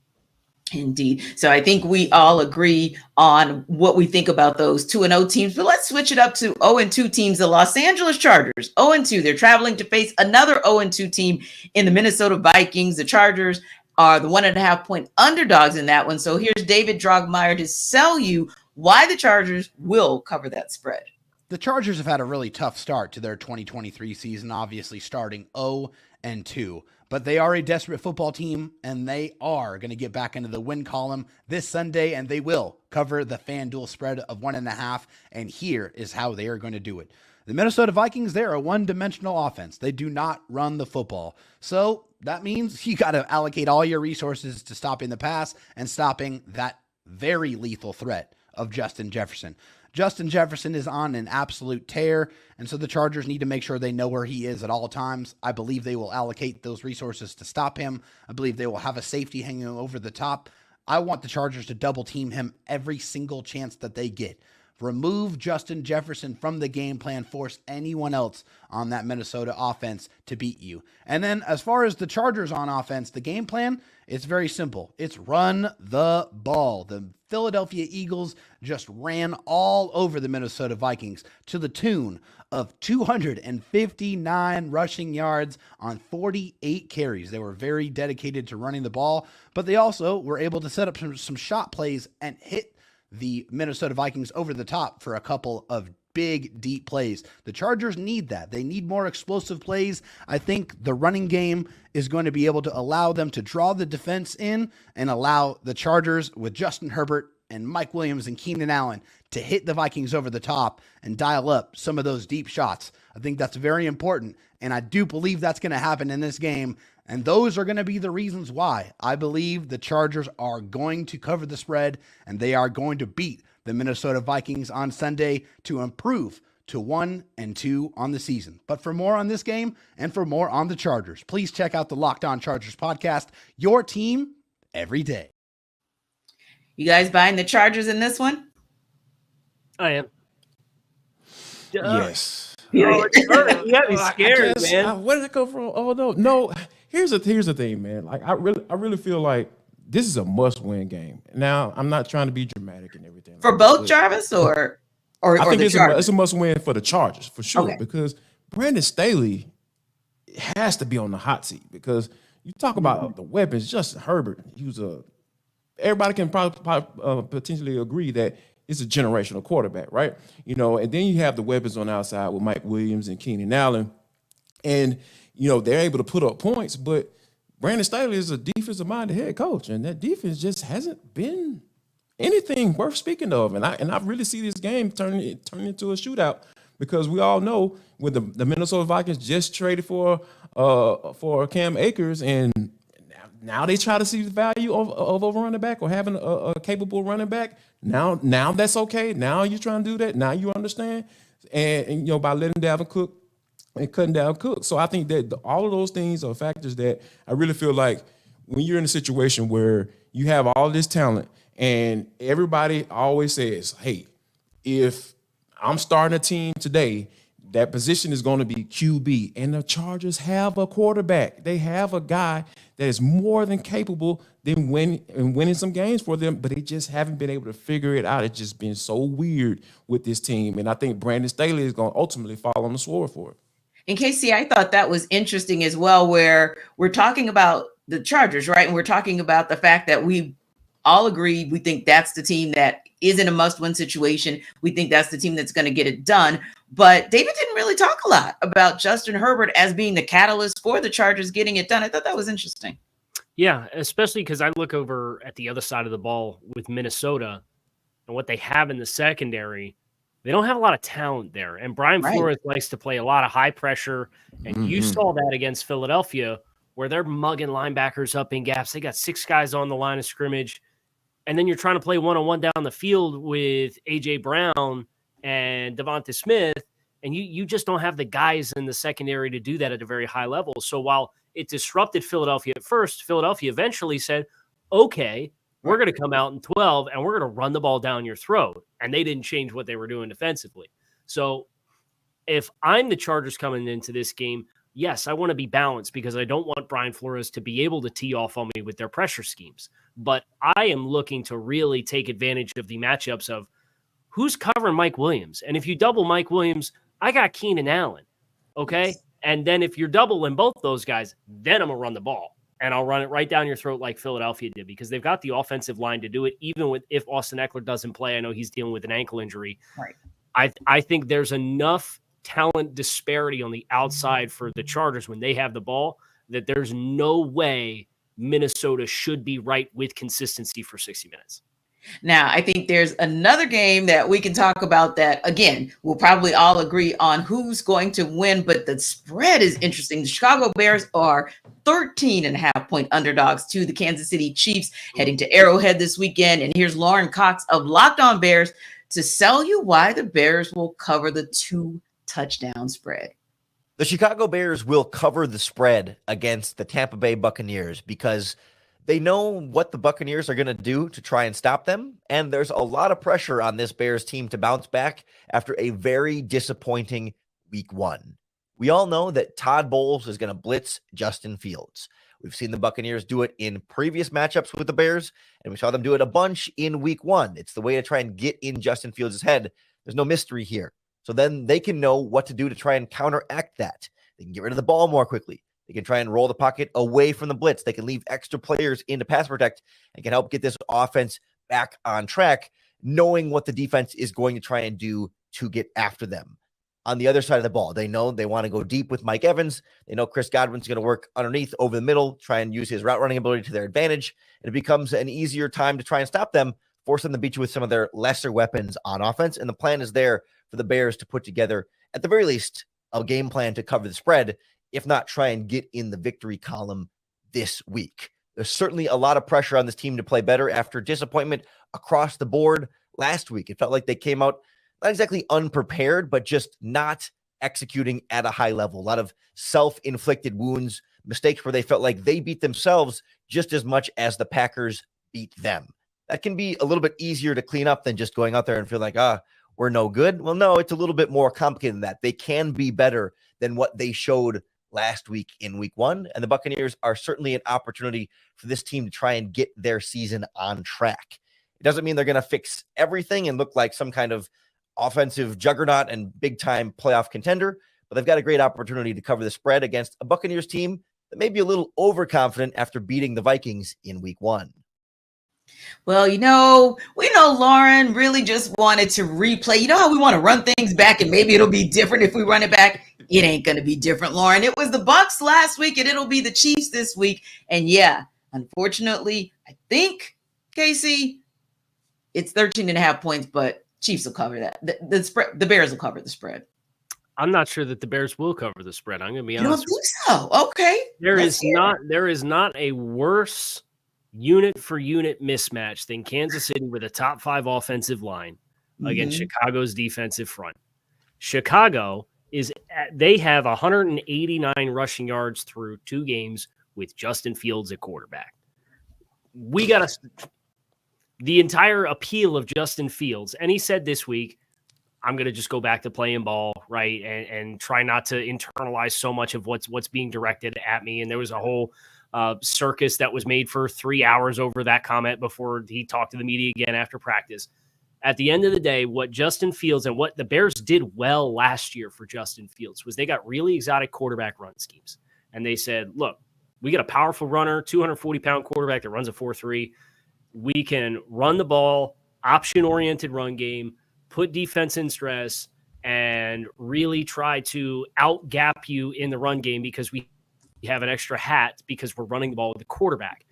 Indeed. So I think we all agree on what we think about those 2-0 teams, but let's switch it up to 0-2 teams. The Los Angeles Chargers, 0-2. They're traveling to face another 0-2 team in the Minnesota Vikings. The Chargers are the 1.5 point underdogs in that one. So here's David Drogmeyer to sell you why the Chargers will cover that spread. The Chargers have had a really tough start to their 2023 season, obviously starting 0-2. But they are a desperate football team, and they are going to get back into the win column this Sunday, and they will cover the FanDuel spread of 1.5, and here is how they are going to do it. The Minnesota Vikings, they're a one-dimensional offense. They do not run the football. So that means you got to allocate all your resources to stopping the pass and stopping that very lethal threat of Justin Jefferson. Justin Jefferson is on an absolute tear, and so the Chargers need to make sure they know where he is at all times. I believe they will allocate those resources to stop him. I believe they will have a safety hanging over the top. I want the Chargers to double team him every single chance that they get. Remove Justin Jefferson from the game plan, force anyone else on that Minnesota offense to beat you. And then as far as the Chargers on offense, the game plan, it's very simple. It's run the ball. The Philadelphia Eagles just ran all over the Minnesota Vikings to the tune of 259 rushing yards on 48 carries. They were very dedicated to running the ball, but they also were able to set up some shot plays and hit the Minnesota Vikings over the top for a couple of big, deep plays. The Chargers need that. They need more explosive plays. I think the running game is going to be able to allow them to draw the defense in and allow the Chargers with Justin Herbert and Mike Williams and Keenan Allen to hit the Vikings over the top and dial up some of those deep shots. I think that's very important, and I do believe that's going to happen in this game. And those are going to be the reasons why I believe the Chargers are going to cover the spread and they are going to beat the Minnesota Vikings on Sunday to improve to 1-2 on the season. But for more on this game and for more on the Chargers, please check out the Locked On Chargers podcast, your team every day. You guys buying the Chargers in this one? I am. Yes. You got me scared, man. Where did it go from? Oh no. Here's the thing, man. Like I really feel like this is a must-win game. Now, I'm not trying to be dramatic and everything. For both Jarvis or I think it's a must-win for the Chargers for sure. Okay. Because Brandon Staley has to be on the hot seat because you talk about the weapons. Justin Herbert, everybody can probably potentially agree that it's a generational quarterback, right? You know, and then you have the weapons on the outside with Mike Williams and Keenan Allen, and they're able to put up points, but Brandon Staley is a defensive-minded head coach, and that defense just hasn't been anything worth speaking of. And I really see this game turning into a shootout because we all know when the Minnesota Vikings just traded for Cam Akers, and now they try to see the value of a running back or having a capable running back. Now that's okay. Now you're trying to do that. Now you understand, and by letting Dalvin Cook and cutting down Cook. So I think that all of those things are factors that I really feel like when you're in a situation where you have all this talent and everybody always says, hey, if I'm starting a team today, that position is going to be QB. And the Chargers have a quarterback. They have a guy that is more than capable than winning some games for them, but they just haven't been able to figure it out. It's just been so weird with this team. And I think Brandon Staley is going to ultimately fall on the sword for it. And Casey, I thought that was interesting as well, where we're talking about the Chargers, right? And we're talking about the fact that we all agreed. We think that's the team that is in a must-win situation. We think that's the team that's going to get it done. But David didn't really talk a lot about Justin Herbert as being the catalyst for the Chargers getting it done. I thought that was interesting. Yeah, especially because I look over at the other side of the ball with Minnesota and what they have in the secondary. They don't have a lot of talent there. And Brian Flores likes to play a lot of high pressure. And you saw that against Philadelphia, where they're mugging linebackers up in gaps. They got 6 guys on the line of scrimmage. And then you're trying to play one-on-one down the field with A.J. Brown and Devonta Smith, and you just don't have the guys in the secondary to do that at a very high level. So while it disrupted Philadelphia at first, Philadelphia eventually said, okay, we're going to come out in 12, and we're going to run the ball down your throat. And they didn't change what they were doing defensively. So if I'm the Chargers coming into this game, yes, I want to be balanced because I don't want Brian Flores to be able to tee off on me with their pressure schemes. But I am looking to really take advantage of the matchups of who's covering Mike Williams. And if you double Mike Williams, I got Keenan Allen, okay? Yes. And then if you're doubling both those guys, then I'm going to run the ball. And I'll run it right down your throat like Philadelphia did because they've got the offensive line to do it, even if Austin Eckler doesn't play. I know he's dealing with an ankle injury. Right. I think there's enough talent disparity on the outside for the Chargers when they have the ball that there's no way Minnesota should be right with consistency for 60 minutes. Now, I think there's another game that we can talk about that, again, we'll probably all agree on who's going to win, but the spread is interesting. The Chicago Bears are 13.5-point underdogs to the Kansas City Chiefs heading to Arrowhead this weekend. And here's Lauren Cox of Locked On Bears to sell you why the Bears will cover the 2-touchdown spread. The Chicago Bears will cover the spread against the Tampa Bay Buccaneers because they know what the Buccaneers are going to do to try and stop them, and there's a lot of pressure on this Bears team to bounce back after a very disappointing week 1. We all know that Todd Bowles is going to blitz Justin Fields. We've seen the Buccaneers do it in previous matchups with the Bears, and we saw them do it a bunch in week 1. It's the way to try and get in Justin Fields' head. There's no mystery here. So then they can know what to do to try and counteract that. They can get rid of the ball more quickly. They can try and roll the pocket away from the blitz. They can leave extra players in to pass protect and can help get this offense back on track, knowing what the defense is going to try and do to get after them. On the other side of the ball, they know they want to go deep with Mike Evans. They know Chris Godwin's going to work underneath over the middle, try and use his route running ability to their advantage. And it becomes an easier time to try and stop them, force them to beat you with some of their lesser weapons on offense. And the plan is there for the Bears to put together, at the very least, a game plan to cover the spread, if not try and get in the victory column this week. There's certainly a lot of pressure on this team to play better after disappointment across the board last week. It felt like they came out not exactly unprepared, but just not executing at a high level. A lot of self-inflicted wounds, mistakes where they felt like they beat themselves just as much as the Packers beat them. That can be a little bit easier to clean up than just going out there and feel like, we're no good. Well, no, it's a little bit more complicated than that. They can be better than what they showed last week in week 1. And the Buccaneers are certainly an opportunity for this team to try and get their season on track. It doesn't mean they're going to fix everything and look like some kind of offensive juggernaut and big time playoff contender, but they've got a great opportunity to cover the spread against a Buccaneers team that may be a little overconfident after beating the Vikings in week 1. Well, we know Lauren really just wanted to replay. You know how we want to run things back and maybe it'll be different if we run it back? It ain't going to be different, Lauren. It was the Bucs last week and it'll be the Chiefs this week. And yeah, unfortunately, I think, Casey, it's 13.5 points, but Chiefs will cover that. The spread, the Bears will cover the spread. I'm not sure that the Bears will cover the spread. I'm going to be honest. You don't think so? Okay. There is not a worse unit for unit mismatch than Kansas City with a top 5 offensive line against Chicago's defensive front. Chicago they have 189 rushing yards through 2 games with Justin Fields at quarterback. The entire appeal of Justin Fields, and he said this week, I'm going to just go back to playing ball, right, and try not to internalize so much of what's being directed at me. And there was a whole circus that was made for 3 hours over that comment before he talked to the media again after practice. At the end of the day, what Justin Fields and what the Bears did well last year for Justin Fields was they got really exotic quarterback run schemes. And they said, look, we got a powerful runner, 240-pound quarterback that runs a 4.3. we can run the ball, option-oriented run game, put defense in stress, and really try to out-gap you in the run game because we have an extra hat because we're running the ball with the quarterback.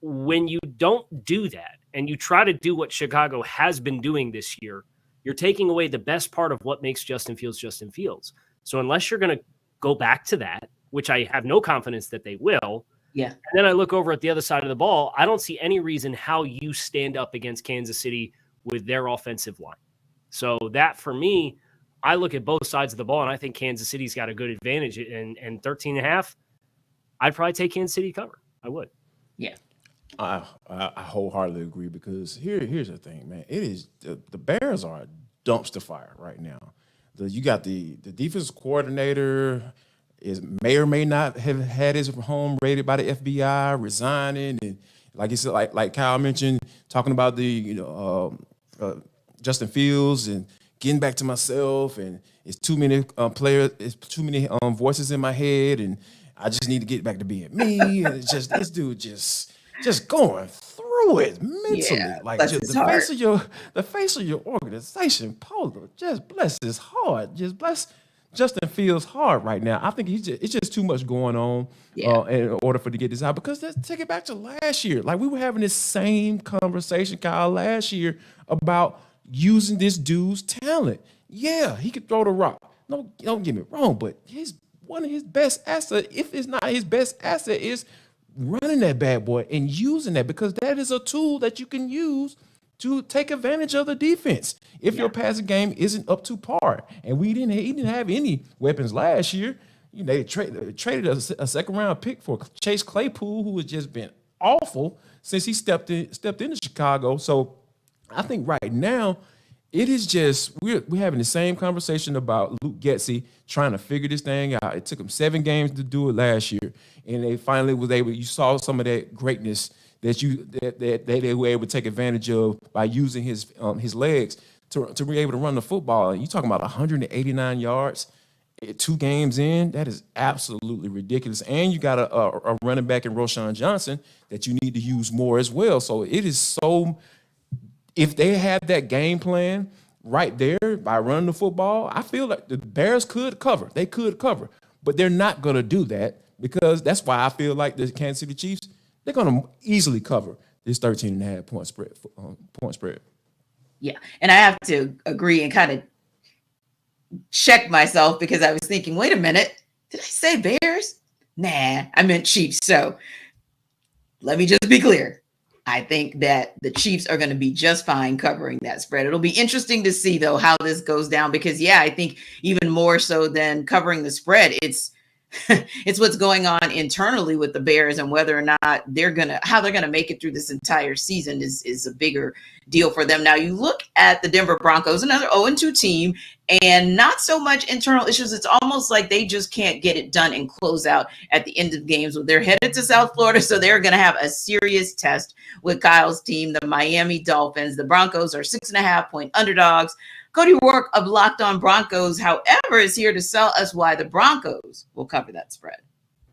When you don't do that and you try to do what Chicago has been doing this year, you're taking away the best part of what makes Justin Fields Justin Fields. So unless you're going to go back to that, which I have no confidence that they will, Yeah. and then I look over at the other side of the ball, I don't see any reason how you stand up against Kansas City with their offensive line. So that, for me, I look at both sides of the ball, and I think Kansas City's got a good advantage. And 13.5, I'd probably take Kansas City cover. I would. Yeah. I wholeheartedly agree because here's the thing, man. It is the Bears are a dumpster fire right now. You got the defensive coordinator may or may not have had his home raided by the FBI, resigning, and like you said, like Kyle mentioned, talking about the Justin Fields and getting back to myself, and it's too many players, it's too many voices in my head, and I just need to get back to being me. And it's just this dude just going through it mentally, Yeah, like bless just his the face of your organization, Polo. Just bless his heart. Just bless Justin Fields' heart right now. I think it's just too much going on in order for to get this out. Because let's take it back to last year. Like we were having this same conversation, Kyle, last year about using this dude's talent. Yeah, he could throw the rock. No, don't get me wrong, but one of his best assets, if it's not his best asset, is running that bad boy and using that, because that is a tool that you can use to take advantage of the defense if your passing game isn't up to par. And he didn't have any weapons last year. You know, they traded a second round pick for Chase Claypool, who has just been awful since he stepped into Chicago. So I think right now it is just we're having the same conversation about Luke Getsy trying to figure this thing out. It took him 7 games to do it last year, and they finally was able. You saw some of that greatness that they were able to take advantage of by using his legs to be able to run the football. And you talking about 189 yards 2 games in? That is absolutely ridiculous. And you got a running back in Roschon Johnson that you need to use more as well. So it is so. If they had that game plan right there by running the football, I feel like the Bears could cover. They could cover, but they're not going to do that, because that's why I feel like the Kansas City Chiefs, they're going to easily cover this 13.5 point spread. Yeah. And I have to agree and kind of check myself, because I was thinking, wait a minute, did I say Bears? Nah, I meant Chiefs. So let me just be clear. I think that the Chiefs are going to be just fine covering that spread. It'll be interesting to see, though, how this goes down, because, I think even more so than covering the spread, it's what's going on internally with the Bears, and whether or not how they're gonna make it through this entire season is a bigger deal for them. Now you look at the Denver Broncos, another 0-2 team, and not so much internal issues. It's almost like they just can't get it done and close out at the end of games. They're headed to South Florida, so they're going to have a serious test with Kyle's team, the Miami Dolphins. The Broncos are 6.5 point underdogs. Cody Rourke of Locked On Broncos, however, is here to tell us why the Broncos will cover that spread.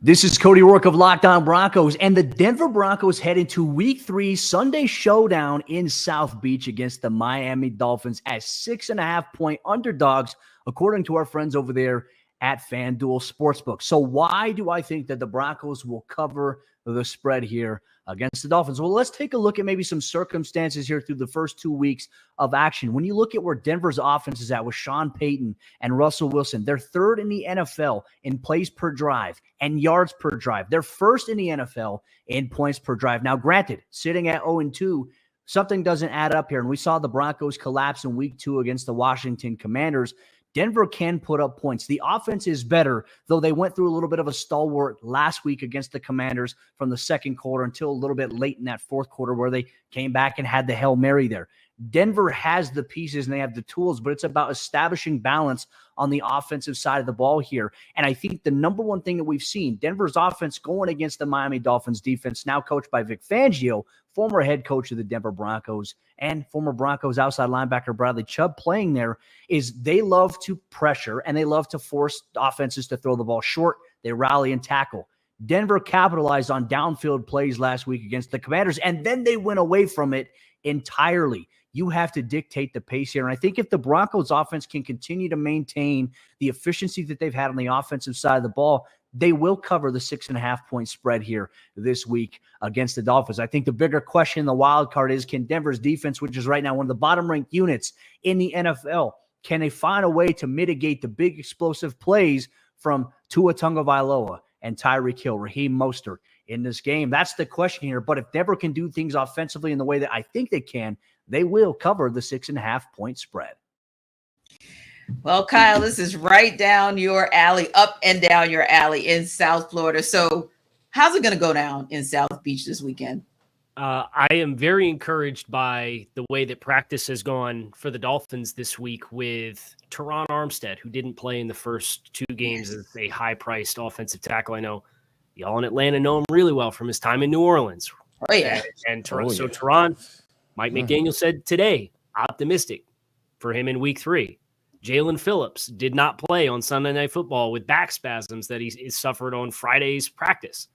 This is Cody Rourke of Locked On Broncos, and the Denver Broncos head into Week 3 Sunday showdown in South Beach against the Miami Dolphins as 6.5 point underdogs, according to our friends over there at FanDuel Sportsbook. So why do I think that the Broncos will cover the spread here against the Dolphins? Well, let's take a look at maybe some circumstances here through the first 2 weeks of action. When you look at where Denver's offense is at with Sean Payton and Russell Wilson, they're 3rd in the NFL in plays per drive and yards per drive. They're 1st in the NFL in points per drive. Now, granted, sitting at 0-2, something doesn't add up here. And we saw the Broncos collapse in Week 2 against the Washington Commanders. Denver can put up points. The offense is better, though they went through a little bit of a stalwart last week against the Commanders from the second quarter until a little bit late in that fourth quarter, where they came back and had the Hail Mary there. Denver has the pieces and they have the tools, but it's about establishing balance on the offensive side of the ball here. And I think the number one thing that we've seen, Denver's offense going against the Miami Dolphins defense, now coached by Vic Fangio, former head coach of the Denver Broncos, and former Broncos outside linebacker Bradley Chubb playing there, is they love to pressure and they love to force offenses to throw the ball short. They rally and tackle. Denver capitalized on downfield plays last week against the Commanders, and then they went away from it entirely. You have to dictate the pace here. And I think if the Broncos offense can continue to maintain the efficiency that they've had on the offensive side of the ball, they will cover the 6.5-point spread here this week against the Dolphins. I think the bigger question in the wild card is, can Denver's defense, which is right now one of the bottom-ranked units in the NFL, can they find a way to mitigate the big explosive plays from Tua Tagovailoa and Tyreek Hill, Raheem Mostert in this game? That's the question here. But if Denver can do things offensively in the way that I think they can, they will cover the 6.5-point spread. Well, Kyle, this is right down your alley, up and down your alley in South Florida. So how's it going to go down in South Beach this weekend? I am very encouraged by the way that practice has gone for the Dolphins this week with Teron Armstead, who didn't play in the first 2 games as a high-priced offensive tackle. I know y'all in Atlanta know him really well from his time in New Orleans. Oh, yeah. So Teron, Mike McDaniel said today, optimistic for him in week 3. Jalen Phillips did not play on Sunday Night Football with back spasms that he suffered on Friday's practice.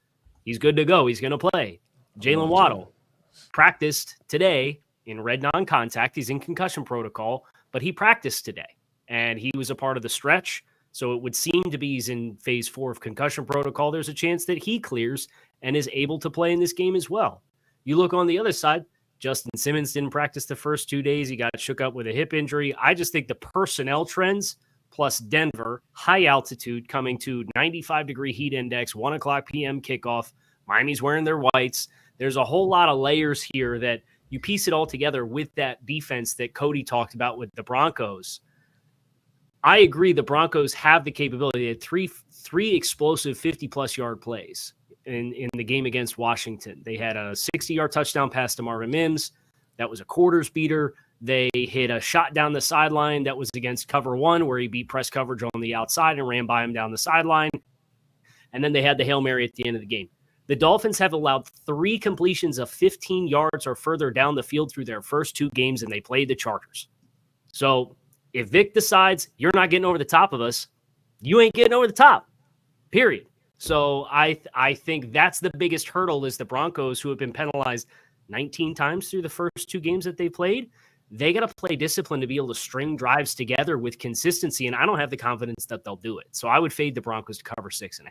He's good to go. He's going to play. Jalen Waddle practiced today in red non-contact. He's in concussion protocol, but he practiced today, and he was a part of the stretch. So it would seem to be he's in phase 4 of concussion protocol. There's a chance that he clears and is able to play in this game as well. You look on the other side, Justin Simmons didn't practice the first 2 days. He got shook up with a hip injury. I just think the personnel trends plus Denver, high altitude coming to 95-degree heat index, 1 o'clock p.m. kickoff. Miami's wearing their whites. There's a whole lot of layers here that you piece it all together with that defense that Cody talked about with the Broncos. I agree the Broncos have the capability. They had three explosive 50-plus yard plays in the game against Washington. They had a 60-yard touchdown pass to Marvin Mims. That was a quarters beater. They hit a shot down the sideline that was against cover 1 where he beat press coverage on the outside and ran by him down the sideline. And then they had the Hail Mary at the end of the game. The Dolphins have allowed 3 completions of 15 yards or further down the field through their first 2 games, and they played the Chargers. So if Vic decides you're not getting over the top of us, you ain't getting over the top, period. So I think that's the biggest hurdle is the Broncos, who have been penalized 19 times through the first 2 games that they played. They got to play discipline to be able to string drives together with consistency, and I don't have the confidence that they'll do it. So I would fade the Broncos to cover 6.5.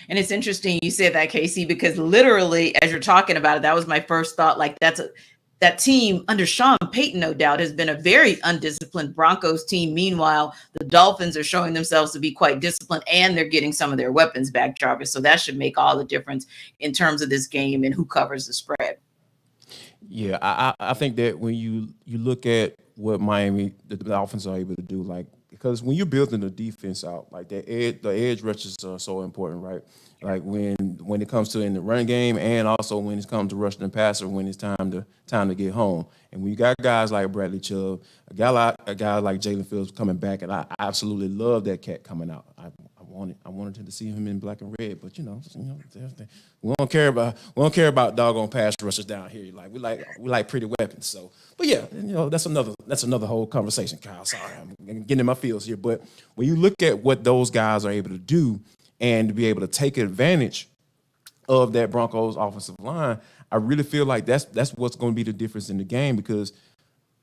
And it's interesting you said that, Casey, because literally as you're talking about it, that was my first thought. Like that team under Sean Payton, no doubt, has been a very undisciplined Broncos team. Meanwhile, the Dolphins are showing themselves to be quite disciplined, and they're getting some of their weapons back, Jarvis. So that should make all the difference in terms of this game and who covers the spread. Yeah, I think that when you look at what Miami, the Dolphins are able to do, like, because when you're building the defense out, like the edge rushes are so important, right? Like when it comes to in the running game, and also when it comes to rushing the passer, when it's time to get home. And when you got guys like Bradley Chubb, a guy like Jalen Phillips coming back, and I absolutely love that cat coming out. I wanted to see him in black and red, but we don't care about doggone pass rushers down here. We like pretty weapons. So, but yeah, that's another whole conversation, Kyle. Sorry, I'm getting in my feels here. But when you look at what those guys are able to do and to be able to take advantage of that Broncos offensive line, I really feel like that's what's going to be the difference in the game, because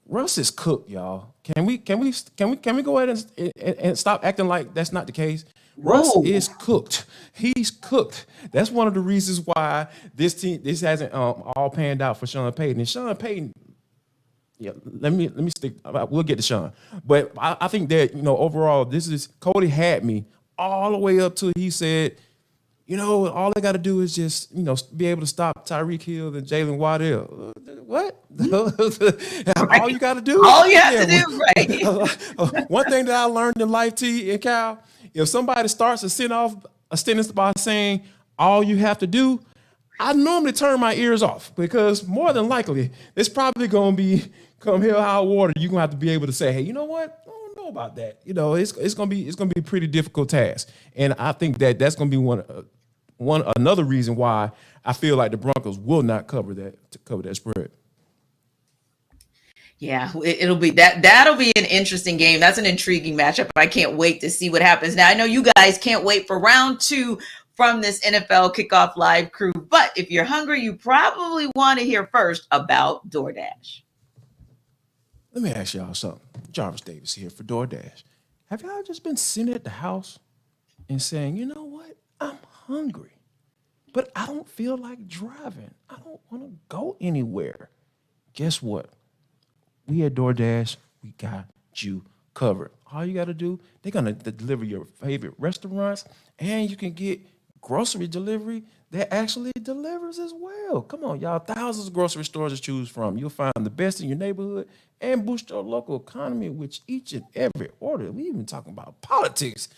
Russ is cooked, y'all. Can we go ahead and stop acting like that's not the case? Russ is cooked. He's cooked. That's one of the reasons why this hasn't all panned out for Sean Payton. And Sean Payton, yeah, let me stick. We'll get to Sean, but I think that overall, Cody had me all the way up to he said, all they got to do is just be able to stop Tyreek Hill and Jalen Waddell. What? All you got to do? All you have to do, right? One thing that I learned in life, T and Cal, if somebody starts to send off a sentence by saying all you have to do, I normally turn my ears off, because more than likely it's probably going to be come hell high water. You're going to have to be able to say, hey, you know what? I don't know about that. It's going to be a pretty difficult task, and I think that's going to be another reason why I feel like the Broncos will not cover that spread. Yeah, it'll be that'll be an interesting game. That's an intriguing matchup. I can't wait to see what happens. Now, I know you guys can't wait for round 2 from this NFL Kickoff Live crew. But if you're hungry, you probably want to hear first about DoorDash. Let me ask y'all something. Jarvis Davis here for DoorDash. Have y'all just been sitting at the house and saying, you know what? I'm hungry, but I don't feel like driving. I don't want to go anywhere. Guess what? We at DoorDash, we got you covered. All you got to do, they're going to deliver your favorite restaurants, and you can get grocery delivery that actually delivers as well. Come on, y'all. Thousands of grocery stores to choose from. You'll find the best in your neighborhood and boost your local economy with each and every order. We even talking about politics,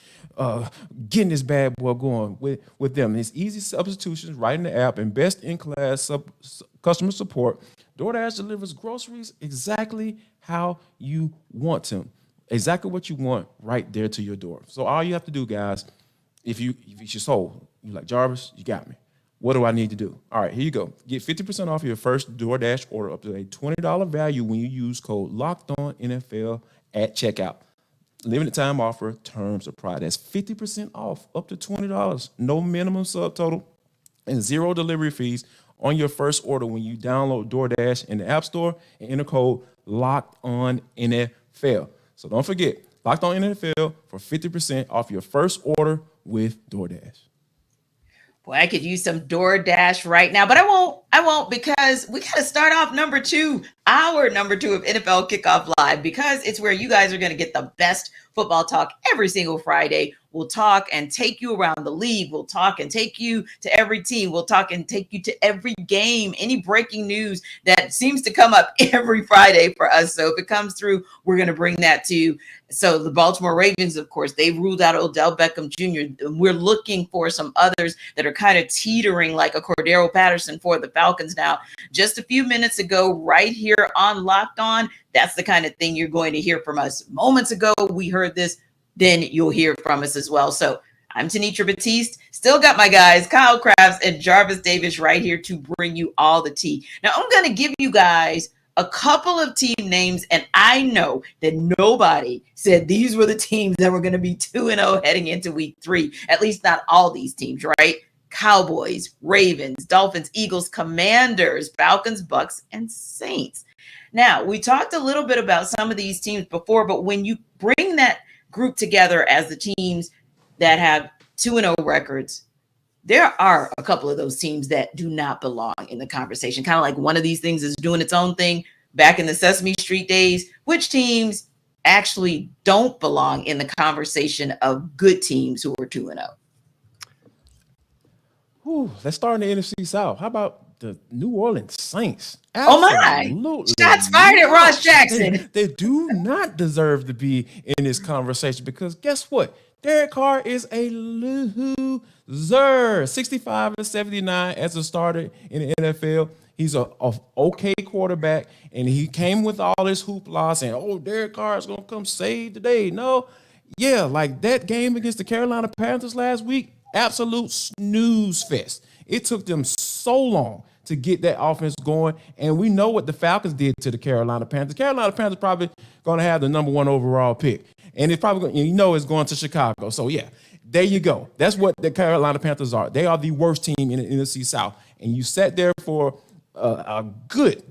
getting this bad boy going with them. It's easy substitutions right in the app and best-in-class customer support. DoorDash delivers groceries exactly how you want them. Exactly what you want right there to your door. So all you have to do, guys, if it's your soul, you're like, Jarvis, you got me. What do I need to do? All right, here you go. Get 50% off your first DoorDash order up to a $20 value when you use code LOCKEDONNFL at checkout. Limited time offer, terms apply. That's 50% off, up to $20. No minimum subtotal and zero delivery fees on your first order when you download DoorDash in the App Store and enter code LOCKEDONNFL. So don't forget, Locked On NFL for 50% off your first order with DoorDash. Boy, I could use some DoorDash right now, but I won't because we got to start off our number two of NFL Kickoff Live, because it's where you guys are going to get the best football talk every single Friday. We'll talk and take you around the league. We'll talk and take you to every team. We'll talk and take you to every game, any breaking news that seems to come up every Friday for us. So if it comes through, we're going to bring that to you. So the Baltimore Ravens, of course, they've ruled out Odell Beckham Jr. We're looking for some others that are kind of teetering like a Cordero Patterson for the Falcons now. Just a few minutes ago, right here on Locked On, that's the kind of thing you're going to hear from us. Moments ago, we heard this. Then you'll hear from us as well. So I'm Tanitra Batiste. Still got my guys, Kyle Krabs and Jarvis Davis, right here to bring you all the tea. Now, I'm going to give you guys a couple of team names, and I know that nobody said these were the teams that were going to be 2-0 heading into week 3. At least not all these teams, right? Cowboys, Ravens, Dolphins, Eagles, Commanders, Falcons, Bucs, and Saints. Now, we talked a little bit about some of these teams before, but when you bring that group together as the teams that have 2-0 records, there are a couple of those teams that do not belong in the conversation. Kind of like one of these things is doing its own thing back in the Sesame Street days. Which teams actually don't belong in the conversation of good teams who are 2-0? Let's start in the NFC South. How about the New Orleans Saints? Absolutely. Oh my! Shots fired at Ross Jackson. They do not deserve to be in this conversation because guess what? Derek Carr is a loser. 65-79 as a starter in the NFL. He's a okay quarterback, and he came with all this hoopla saying, "Oh, Derek Carr is gonna come save the day." No, yeah, like that game against the Carolina Panthers last week, absolute snooze fest. It took them so long to get that offense going, and we know what the Falcons did to the Carolina Panthers. Carolina Panthers probably going to have the number 1 overall pick, and it's probably it's going to Chicago. So yeah, there you go. That's what the Carolina Panthers are. They are the worst team in the NFC South, and you sat there for a good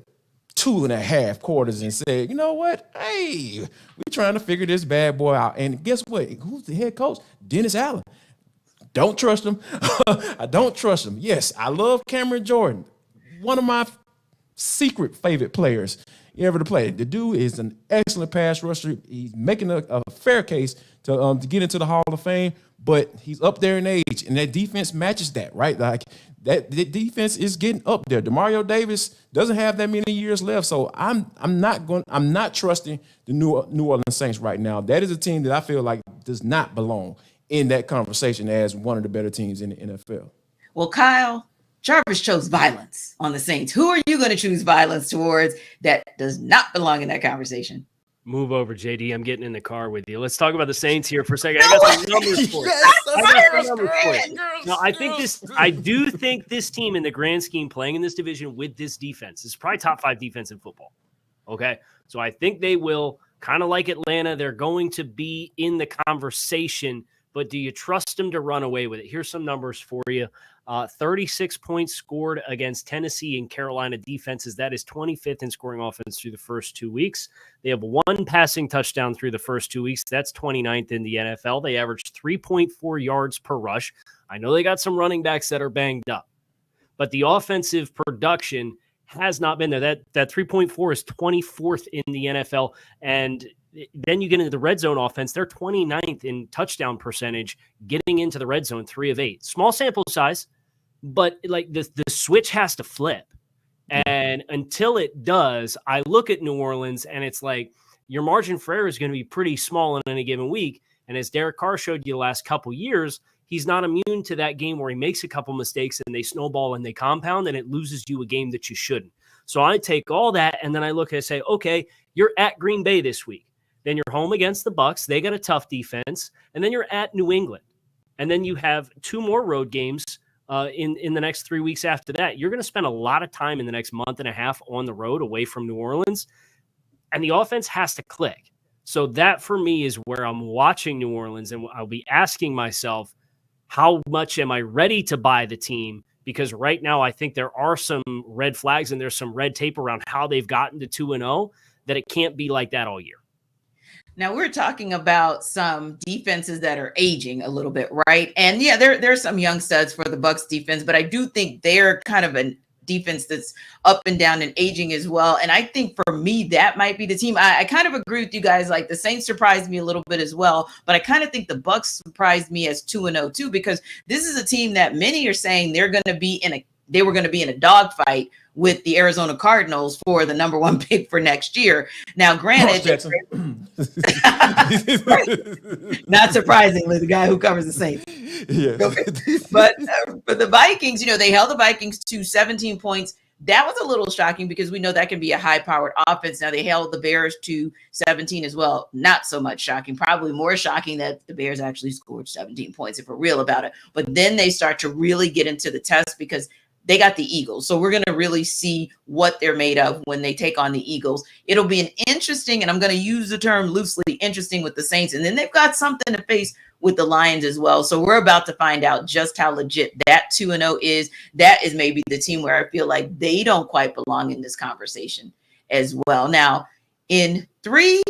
2.5 quarters and said, you know what? Hey, we're trying to figure this bad boy out. And guess what? Who's the head coach? Dennis Allen. Don't trust him. I don't trust him. Yes, I love Cameron Jordan. One of my secret favorite players ever to play. The dude is an excellent pass rusher. He's making a fair case to get into the Hall of Fame, but he's up there in age, and that defense matches that, right? Like that the defense is getting up there. DeMario Davis doesn't have that many years left, so I'm not trusting the New Orleans Saints right now. That is a team that I feel like does not belong in that conversation as one of the better teams in the NFL. Well, Kyle, Jarvis chose violence on the Saints. Who are you going to choose violence towards that does not belong in that conversation? Move over, JD. I'm getting in the car with you. Let's talk about the Saints here for a second. I got some numbers for you. No, I do think this team in the grand scheme playing in this division with this defense is probably top 5 defense in football. Okay. So I think they will, kind of like Atlanta, they're going to be in the conversation but do you trust them to run away with it? Here's some numbers for you. 36 points scored against Tennessee and Carolina defenses. That is 25th in scoring offense through the first 2 weeks. They have 1 passing touchdown through the first 2 weeks. That's 29th in the NFL. They averaged 3.4 yards per rush. I know they got some running backs that are banged up, but the offensive production has not been there. That 3.4 is 24th in the NFL. And then you get into the red zone offense. They're 29th in touchdown percentage, getting into the red zone, 3 of 8. Small sample size, but like the switch has to flip. And until it does, I look at New Orleans and it's like your margin for error is going to be pretty small in any given week. And as Derek Carr showed you the last couple years, he's not immune to that game where he makes a couple mistakes and they snowball and they compound and it loses you a game that you shouldn't. So I take all that and then I look and say, okay, you're at Green Bay this week. Then you're home against the Bucs. They got a tough defense. And then you're at New England. And then you have 2 more road games in the next 3 weeks after that. You're going to spend a lot of time in the next month and a half on the road away from New Orleans. And the offense has to click. So that for me is where I'm watching New Orleans and I'll be asking myself, how much am I ready to buy the team? Because right now I think there are some red flags and there's some red tape around how they've gotten to 2-0 that it can't be like that all year. Now we're talking about some defenses that are aging a little bit, right? And yeah, there's some young studs for the Bucs defense, but I do think they're kind of a defense that's up and down and aging as well. And I think for me, that might be the team. I kind of agree with you guys. Like the Saints surprised me a little bit as well, but I kind of think the Bucs surprised me as 2-0 too, because this is a team that many are saying they were going to be in a dogfight with the Arizona Cardinals for the number 1 pick for next year. Now, granted, not surprisingly, the guy who covers the Saints. Yeah. But the Vikings, they held the Vikings to 17 points. That was a little shocking because we know that can be a high-powered offense. Now, they held the Bears to 17 as well. Not so much shocking. Probably more shocking that the Bears actually scored 17 points, if we're real about it. But then they start to really get into the test because they got the Eagles. So we're going to really see what they're made of when they take on the Eagles. It'll be an interesting, and I'm going to use the term loosely, interesting with the Saints. And then they've got something to face with the Lions as well. So we're about to find out just how legit that 2-0 is. That is maybe the team where I feel like they don't quite belong in this conversation as well. Now, in 3,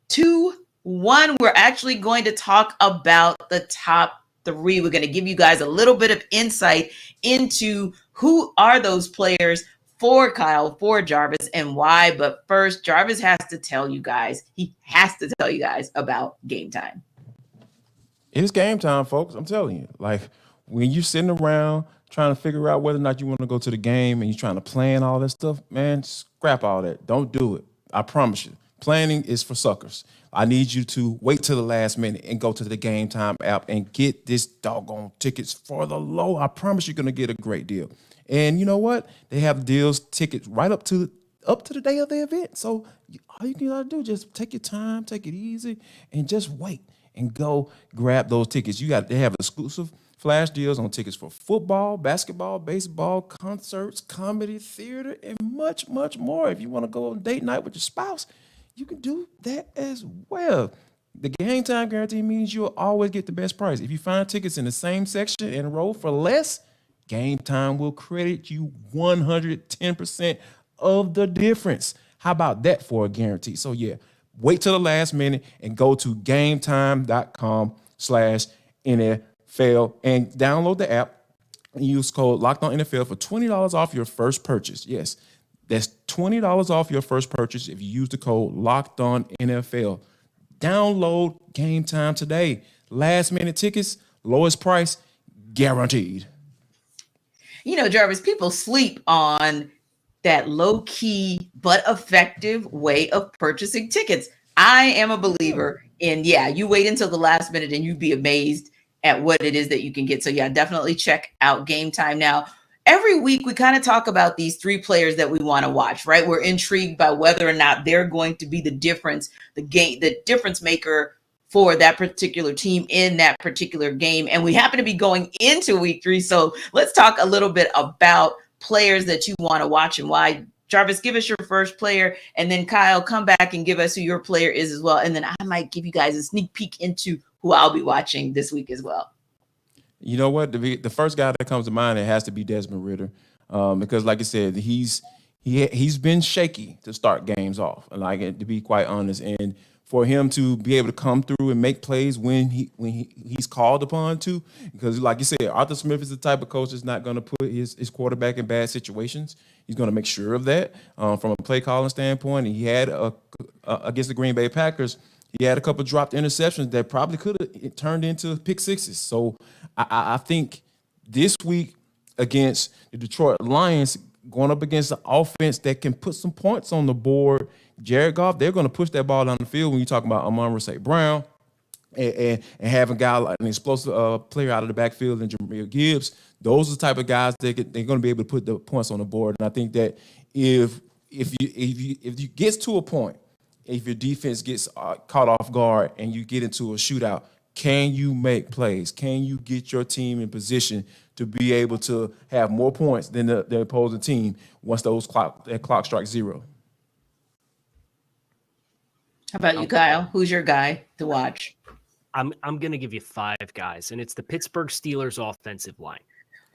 2, 1, we're actually going to talk about the top 3. We're going to give you guys a little bit of insight into who are those players for Kyle, for Jarvis, and why. But first, Jarvis has to tell you guys, about Game Time. It's game time, folks. I'm telling you. Like, when you're sitting around trying to figure out whether or not you want to go to the game and you're trying to plan all that stuff, man, scrap all that. Don't do it. I promise you. Planning is for suckers. I need you to wait till the last minute and go to the Game Time app and get this doggone tickets for the low. I promise you're going to get a great deal. And you know what? They have deals, tickets right up to the day of the event. So all you got to do is just take your time, take it easy, and just wait and go grab those tickets. They have exclusive flash deals on tickets for football, basketball, baseball, concerts, comedy, theater, and much, much more. If you want to go on date night with your spouse, you can do that as well. The Game Time guarantee means you'll always get the best price. If you find tickets in the same section and row for less, Game Time will credit you 110% of the difference. How about that for a guarantee? So yeah, wait till the last minute and go to gametime.com/NFL and download the app and use code LOCKEDONNFL for $20 off your first purchase. Yes, that's $20 off your first purchase if you use the code LOCKEDONNFL. Download Game Time today. Last minute tickets, lowest price, guaranteed. Jarvis, people sleep on that low-key but effective way of purchasing tickets. I am a believer in, you wait until the last minute and you'd be amazed at what it is that you can get. So definitely check out Game Time. Now, every week we kind of talk about these 3 players that we want to watch, right? We're intrigued by whether or not they're going to be the difference maker for that particular team in that particular game. And we happen to be going into week 3. So let's talk a little bit about players that you want to watch and why. Jarvis, give us your first player, and then Kyle, come back and give us who your player is as well. And then I might give you guys a sneak peek into who I'll be watching this week as well. You know what? The first guy that comes to mind, it has to be Desmond Ridder, because, like I said, he's been shaky to start games off. Like, to be quite honest, and for him to be able to come through and make plays when he's called upon to, because, like you said, Arthur Smith is the type of coach that's not going to put his quarterback in bad situations. He's going to make sure of that from a play calling standpoint. And he had against the Green Bay Packers, he had a couple dropped interceptions that probably could have turned into pick sixes. So I think this week against the Detroit Lions, going up against the offense that can put some points on the board, Jared Goff, they're going to push that ball down the field when you talk about Amon-Ra St. Brown and having a guy like an explosive player out of the backfield and Jahmyr Gibbs. Those are the type of guys they're going to be able to put the points on the board. And I think that if you get to a point, if your defense gets caught off guard and you get into a shootout, can you make plays? Can you get your team in position to be able to have more points than the opposing team once that clock strikes zero? How about you, Kyle? Who's your guy to watch? I'm going to give you 5 guys, and it's the Pittsburgh Steelers offensive line.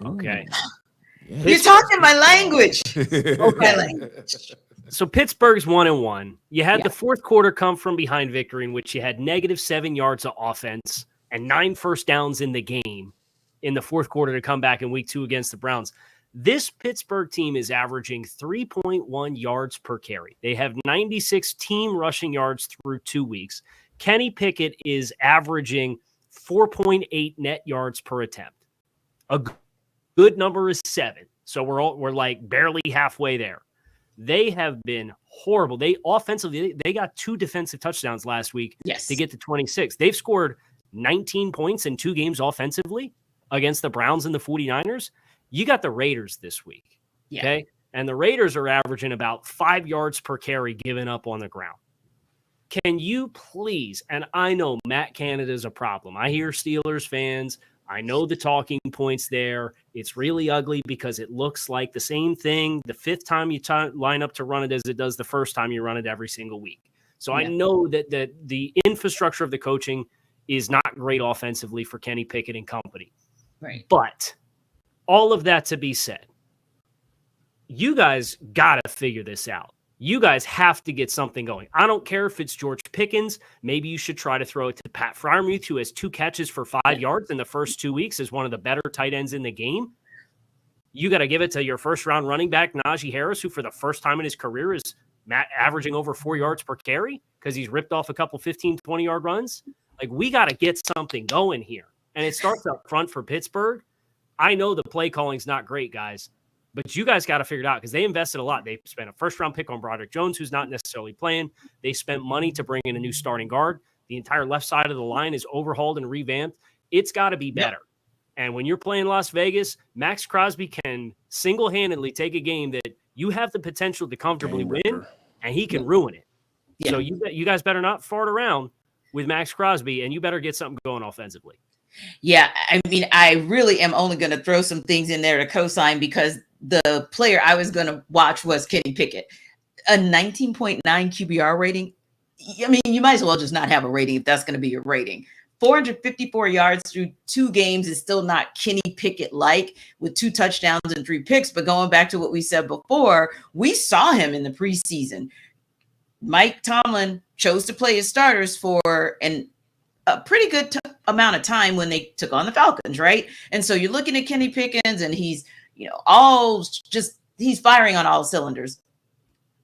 Okay. You're talking my language. Okay, language. So Pittsburgh's 1-1. You had the fourth quarter come from behind victory in which you had -7 yards of offense and 9 first downs in the game in the fourth quarter to come back in week 2 against the Browns. This Pittsburgh team is averaging 3.1 yards per carry. They have 96 team rushing yards through 2 weeks. Kenny Pickett is averaging 4.8 net yards per attempt. A good number is 7. So we're like barely halfway there. They have been horrible. They offensively, they got 2 defensive touchdowns last week to get to 26. They've scored 19 points in 2 games offensively against the Browns and the 49ers. You got the Raiders this week. Okay. And the Raiders are averaging about 5 yards per carry given up on the ground. Can you please, and I know Matt Canada is a problem. I hear Steelers fans. I know the talking points there. It's really ugly because it looks like the same thing the 5th time you line up to run it as it does the first time you run it every single week. So I know that the infrastructure of the coaching is not great offensively for Kenny Pickett and company. Right. But all of that to be said, you guys got to figure this out. You guys have to get something going. I don't care if it's George Pickens. Maybe you should try to throw it to Pat Freiermuth, who has 2 catches for 5 yards in the first 2 weeks, is one of the better tight ends in the game. You got to give it to your first-round running back, Najee Harris, who for the first time in his career is averaging over 4 yards per carry because he's ripped off a couple 15, 20-yard runs. Like, we got to get something going here. And it starts up front for Pittsburgh. I know the play calling's not great, guys. But you guys got to figure it out because they invested a lot. They spent a first-round pick on Broderick Jones, who's not necessarily playing. They spent money to bring in a new starting guard. The entire left side of the line is overhauled and revamped. It's got to be better. And when you're playing Las Vegas, Max Crosby can single-handedly take a game that you have the potential to comfortably win, and he can ruin it. So you guys better not fart around with Max Crosby, and you better get something going offensively. Yeah, I mean, I really am only going to throw some things in there to co-sign because the player I was going to watch was Kenny Pickett. A 19.9 QBR rating. I mean, you might as well just not have a rating if that's going to be your rating. 454 yards through 2 games is still not Kenny Pickett-like with 2 touchdowns and 3 picks. But going back to what we said before, we saw him in the preseason. Mike Tomlin chose to play his starters for a pretty good amount of time when they took on the Falcons, right? And so you're looking at Kenny Pickens and he's, he's firing on all cylinders.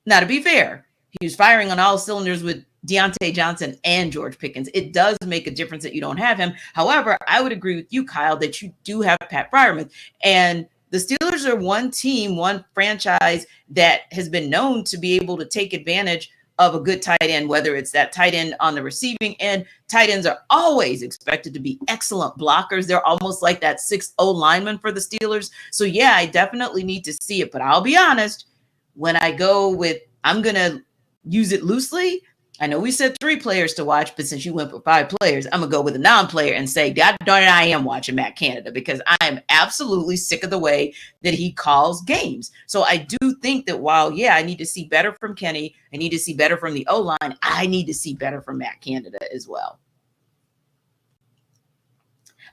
Now, to be fair, he was firing on all cylinders with Deontay Johnson and George Pickens. It does make a difference that you don't have him. However, I would agree with you, Kyle, that you do have Pat Freiermuth. And the Steelers are one team, one franchise that has been known to be able to take advantage of a good tight end, whether it's that tight end on the receiving end. Tight ends are always expected to be excellent blockers. They're almost like that 6'0 lineman for the Steelers. So, yeah, I definitely need to see it. But I'll be honest, when I go with I'm going to use it loosely, I know we said 3 players to watch, but since you went for 5 players, I'm going to go with a non-player and say, God darn it, I am watching Matt Canada because I am absolutely sick of the way that he calls games. So I do think that while, I need to see better from Kenny, I need to see better from the O-line, I need to see better from Matt Canada as well.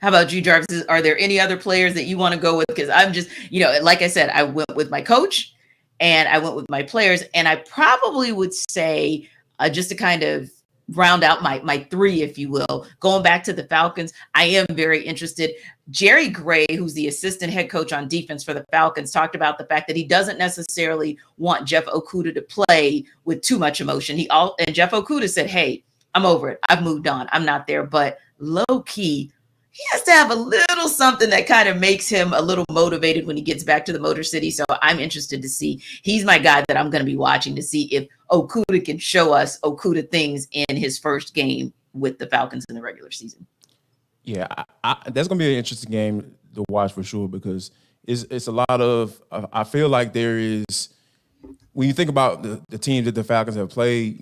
How about you, Jarvis? Are there any other players that you want to go with? Because I'm just, like I said, I went with my coach and I went with my players. And I probably would say, just to kind of round out my three, if you will, going back to the Falcons, I am very interested. Jerry Gray, who's the assistant head coach on defense for the Falcons, talked about the fact that he doesn't necessarily want Jeff Okudah to play with too much emotion. And Jeff Okudah said, hey, I'm over it. I've moved on. I'm not there. But low key, he has to have a little something that kind of makes him a little motivated when he gets back to the Motor City. So I'm interested to see. He's my guy that I'm going to be watching to see if Okudah can show us Okudah things in his first game with the Falcons in the regular season. Yeah, that's going to be an interesting game to watch for sure, because it's a lot of – I feel like there is – when you think about the teams that the Falcons have played,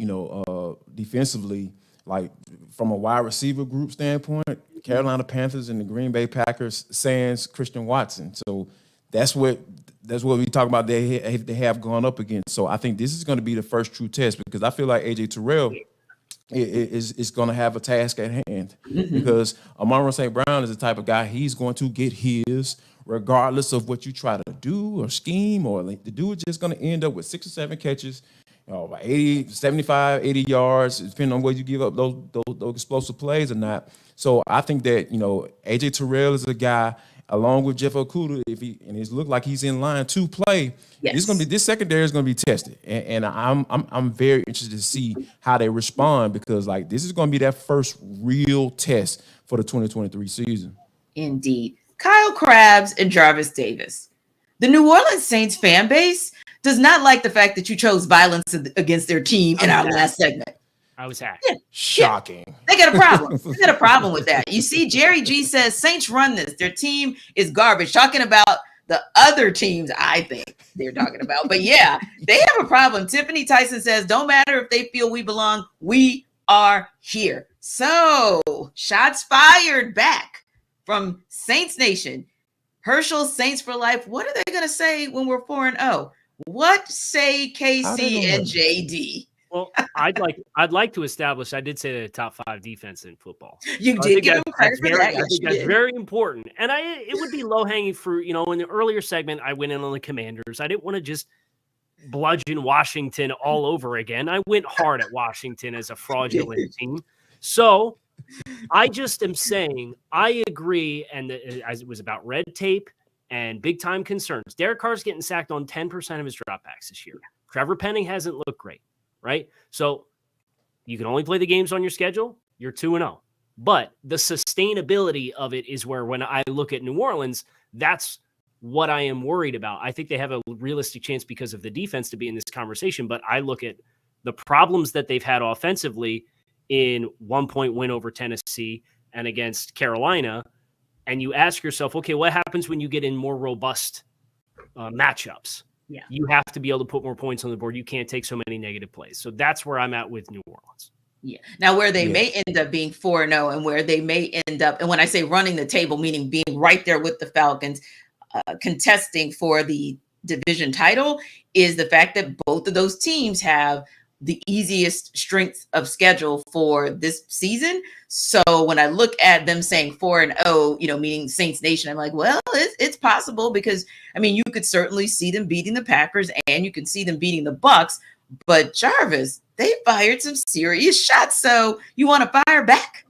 defensively, like from a wide receiver group standpoint, Carolina Panthers and the Green Bay Packers, sans Christian Watson. So that's what we talk about. They have gone up against. So I think this is going to be the first true test, because I feel like AJ Terrell is going to have a task at hand, because Amon-Ra St. Brown is the type of guy, he's going to get his regardless of what you try to do or scheme, or like, the dude is just going to end up with 6 or 7 catches, 75, 80 yards, depending on whether you give up those explosive plays or not. So I think that, AJ Terrell is a guy, along with Jeff Okudah, and it looked like he's in line to play. Yes. This secondary is going to be tested, and I'm very interested to see how they respond, because like this is going to be that first real test for the 2023 season. Indeed. Kyle Krabs and Jarvis Davis. The New Orleans Saints fan base does not like the fact that you chose violence against their team in our last segment. I was hacked. Yeah. Shocking. Yeah. They got a problem. They got a problem with that. You see, Jerry G says Saints run this. Their team is garbage. Talking about the other teams, I think they're talking about. But yeah, they have a problem. Tiffany Tyson says, don't matter if they feel we belong. We are here. So shots fired back from Saints Nation. Herschel, Saints for life. What are they going to say when we're 4-0? What say KC and JD? Well, I'd like to establish. I did say they're the top 5 defense in football. You did give them credit for that. I think that's very important, and it would be low hanging fruit. In the earlier segment, I went in on the Commanders. I didn't want to just bludgeon Washington all over again. I went hard at Washington as a fraudulent team. So I just am saying I agree, and as it was about red tape and big time concerns. Derek Carr's getting sacked on 10% of his dropbacks this year. Trevor Penning hasn't looked great. Right? So you can only play the games on your schedule. You're 2-0. But the sustainability of it is where, when I look at New Orleans, that's what I am worried about. I think they have a realistic chance because of the defense to be in this conversation. But I look at the problems that they've had offensively in 1-point win over Tennessee and against Carolina. And you ask yourself, okay, what happens when you get in more robust matchups? Yeah. You have to be able to put more points on the board. You can't take so many negative plays. So that's where I'm at with New Orleans. Yeah. Now, where they may end up being 4-0 and where they may end up, and when I say running the table, meaning being right there with the Falcons, contesting for the division title, is the fact that both of those teams have the easiest strength of schedule for this season. So when I look at them saying 4-0, meaning Saints Nation, I'm like, well, it's possible, because you could certainly see them beating the Packers and you can see them beating the Bucs, but Jarvis, they fired some serious shots. So you want to fire back?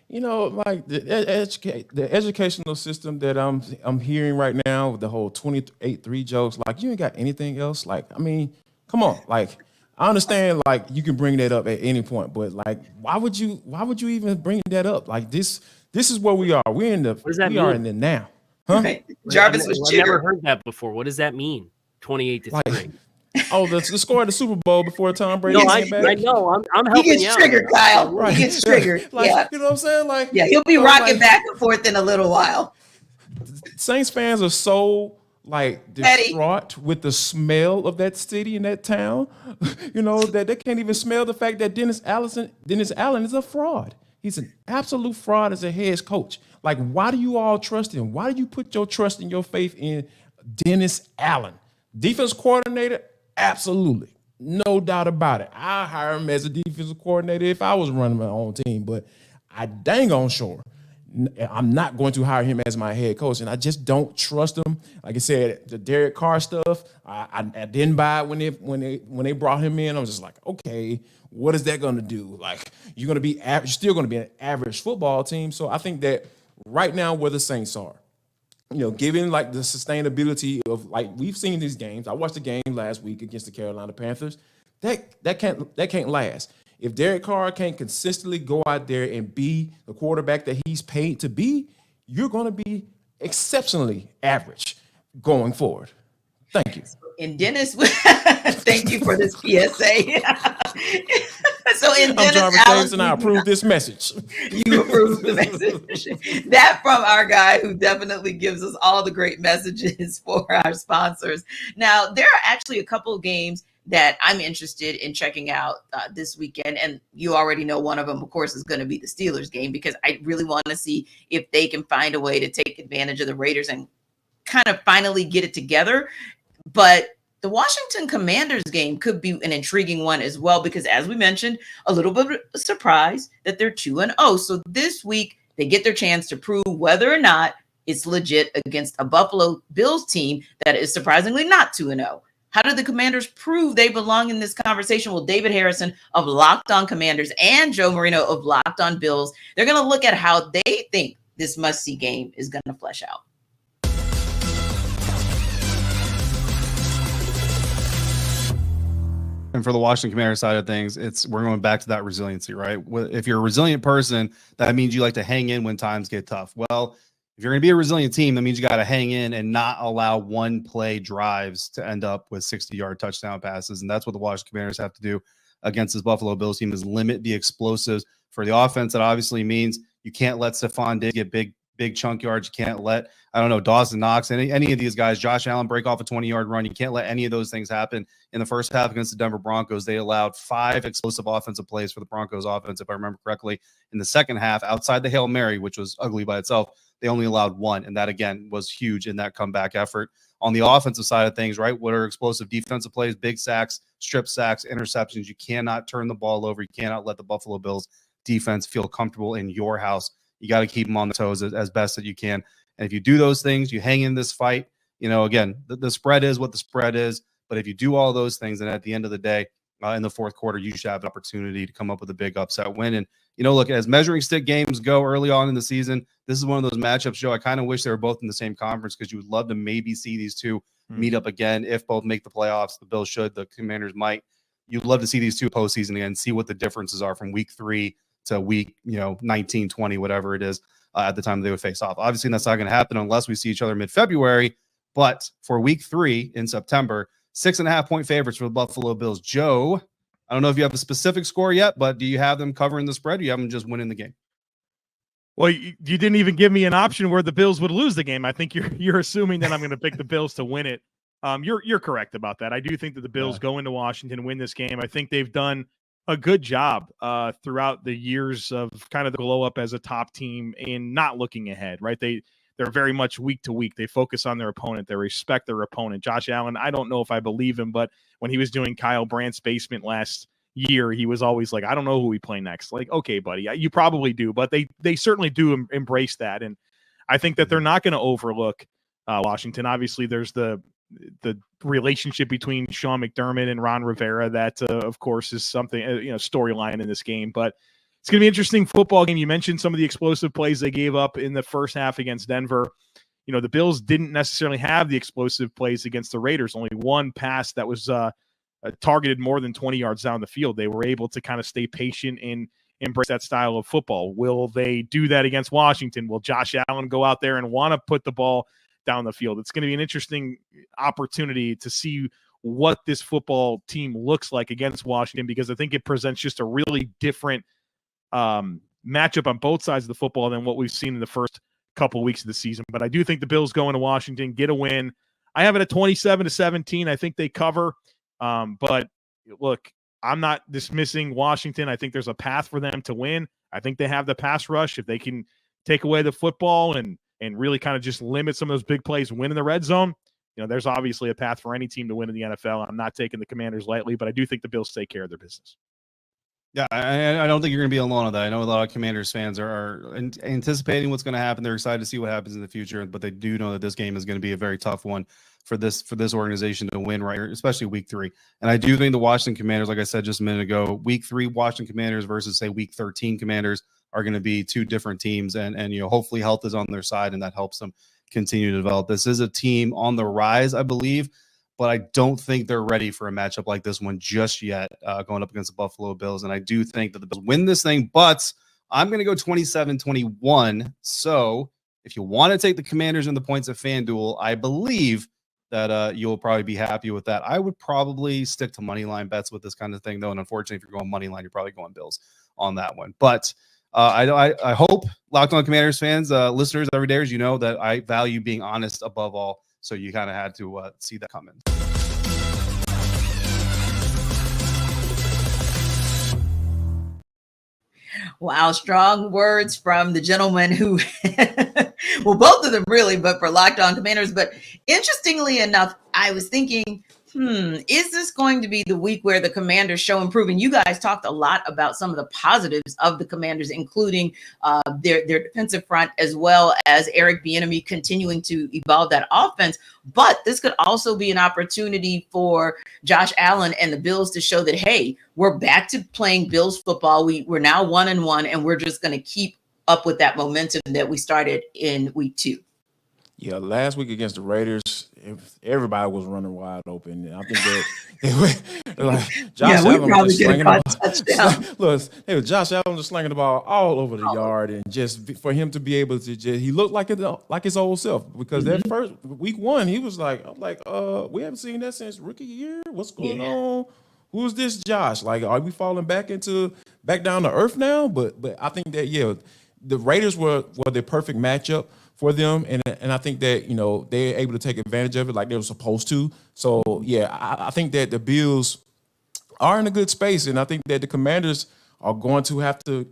Like the educational system that I'm hearing right now with the whole 28-3 jokes, like, you ain't got anything else. Like, come on, like, I understand, like, you can bring that up at any point, but like, why would you even bring that up? Like, this is where we are. We're in the now. Huh? Right. Jarvis was I've never heard that before. What does that mean? 28-3. The score of the Super Bowl before Tom Brady came back. I know. I'm helping you out. He gets triggered, Kyle. Right. He gets triggered. You know what I'm saying? Like, yeah, he'll be rocking back and forth in a little while. Saints fans are so distraught with the smell of that city and that town, that they can't even smell the fact that Dennis Allen is a fraud. He's an absolute fraud as a head coach. Like, why do you all trust him? Why do you put your trust and your faith in Dennis Allen? Defense coordinator? Absolutely. No doubt about it. I hire him as a defensive coordinator if I was running my own team, but I dang on sure I'm not going to hire him as my head coach, and I just don't trust him. Like I said, the Derek Carr stuff, I didn't buy it when they brought him in. I was just like, okay, what is that going to do? Like, you're still going to be an average football team. So I think that right now where the Saints are, given like the sustainability of, like, we've seen these games. I watched the game last week against the Carolina Panthers. That can't last. If Derek Carr can't consistently go out there and be the quarterback that he's paid to be, you're going to be exceptionally average going forward. Thank you. And Dennis, thank you for this PSA. So in Dennis, I'm Jarvis Davis, and I approve this message. You approve the message. That from our guy who definitely gives us all the great messages for our sponsors. Now, there are actually a couple of games that I'm interested in checking out this weekend. And you already know one of them, of course, is going to be the Steelers game, because I really want to see if they can find a way to take advantage of the Raiders and kind of finally get it together. But the Washington Commanders game could be an intriguing one as well, because as we mentioned, a little bit of a surprise that they're 2-0. So this week they get their chance to prove whether or not it's legit against a Buffalo Bills team that is surprisingly not 2-0. How did the Commanders prove they belong in this conversation? Well, David Harrison of Locked On Commanders and Joe Marino of Locked On Bills, they're going to look at how they think this must-see game is going to flesh out. And for the Washington Commanders side of things, we're going back to that resiliency, right? If you're a resilient person, that means you like to hang in when times get tough. Well, if you're going to be a resilient team, that means you got to hang in and not allow one-play drives to end up with 60-yard touchdown passes. And that's what the Washington Commanders have to do against this Buffalo Bills team, is limit the explosives. For the offense, that obviously means you can't let Stephon Diggs get big chunk yards. You can't let, Dawson Knox, any of these guys, Josh Allen, break off a 20-yard run. You can't let any of those things happen. In the first half against the Denver Broncos, they allowed 5 explosive offensive plays for the Broncos offense, if I remember correctly. In the second half, outside the Hail Mary, which was ugly by itself, they only allowed 1, and that, again, was huge in that comeback effort. On the offensive side of things, right, what are explosive defensive plays? Big sacks, strip sacks, interceptions. You cannot turn the ball over. You cannot let the Buffalo Bills defense feel comfortable in your house. You got to keep them on the toes as best that you can. And if you do those things, you hang in this fight, again, the spread is what the spread is. But if you do all those things, then at the end of the day, in the fourth quarter, you should have an opportunity to come up with a big upset win. And, look, as measuring stick games go early on in the season, this is one of those matchups, Joe. I kind of wish they were both in the same conference, because you would love to maybe see these two meet up again. If both make the playoffs, the Bills should, the Commanders might. You'd love to see these two postseason again, see what the differences are from week 3 to week, 19, 20, whatever it is, at the time they would face off. Obviously, that's not going to happen unless we see each other mid-February. But for week 3 in September, 6.5-point favorites for the Buffalo Bills. Joe, I don't know if you have a specific score yet, but do you have them covering the spread? Or you have them just winning the game? Well, you didn't even give me an option where the Bills would lose the game. I think you're assuming that I'm going to pick the Bills to win it. You're correct about that. I do think that the Bills go into Washington and win this game. I think they've done a good job throughout the years of kind of the glow up as a top team in not looking ahead, right? They're very much week to week. They focus on their opponent. They respect their opponent. Josh Allen, I don't know if I believe him, but when he was doing Kyle Brandt's basement last year, he was always like, I don't know who we play next. Like, okay, buddy, you probably do, but they certainly do embrace that. And I think that they're not going to overlook Washington. Obviously, there's the relationship between Sean McDermott and Ron Rivera that, of course, is something, storyline in this game. But it's going to be an interesting football game. You mentioned some of the explosive plays they gave up in the first half against Denver. The Bills didn't necessarily have the explosive plays against the Raiders. Only one pass that was targeted more than 20 yards down the field. They were able to kind of stay patient and embrace that style of football. Will they do that against Washington? Will Josh Allen go out there and want to put the ball down the field? It's going to be an interesting opportunity to see what this football team looks like against Washington, because I think it presents just a really different matchup on both sides of the football than what we've seen in the first couple weeks of the season. But I do think the Bills go into Washington, get a win. I have it at 27-17. I think they cover. But look, I'm not dismissing Washington. I think there's a path for them to win. I think they have the pass rush. If they can take away the football and really kind of just limit some of those big plays and win in the red zone, there's obviously a path for any team to win in the NFL. I'm not taking the Commanders lightly, but I do think the Bills take care of their business. Yeah, I don't think you're going to be alone on that. I know a lot of Commanders fans are anticipating what's going to happen. They're excited to see what happens in the future, but they do know that this game is going to be a very tough one for this organization to win, right? Especially week 3. And I do think the Washington Commanders, like I said just a minute ago, week 3 Washington Commanders versus say week 13 Commanders are going to be two different teams, and hopefully health is on their side, and that helps them continue to develop. This is a team on the rise, I believe, but I don't think they're ready for a matchup like this one just yet, going up against the Buffalo Bills. And I do think that the Bills win this thing, but I'm going to go 27-21. So if you want to take the Commanders and the points at FanDuel, I believe that you'll probably be happy with that. I would probably stick to money line bets with this kind of thing, though. And unfortunately, if you're going money line, you're probably going Bills on that one. But I hope Locked On Commanders fans, listeners, everydayers, you know that I value being honest above all. So you kind of had to see that coming. Wow, strong words from the gentleman who, well, both of them really, but for Locked On Commanders. But interestingly enough, I was thinking, is this going to be the week where the Commanders show improving? You guys talked a lot about some of the positives of the Commanders, including their defensive front, as well as Eric Bieniemy continuing to evolve that offense. But this could also be an opportunity for Josh Allen and the Bills to show that, hey, we're back to playing Bills football. We're now 1-1, and we're just going to keep up with that momentum that we started in week 2. Yeah, last week against the Raiders, everybody was running wide open. And I think that like Josh Allen was just slinging the ball. Josh Allen was slinging the ball all over the yard, and just for him to be able to he looked like his old self, because that first week 1 he was like, we haven't seen that since rookie year. What's going on? Who's this Josh? Like, are we falling back down to earth now? But I think that the Raiders were the perfect matchup for them, and I think that they're able to take advantage of it like they were supposed to. So I think that the Bills are in a good space, and I think that the Commanders are going to have to,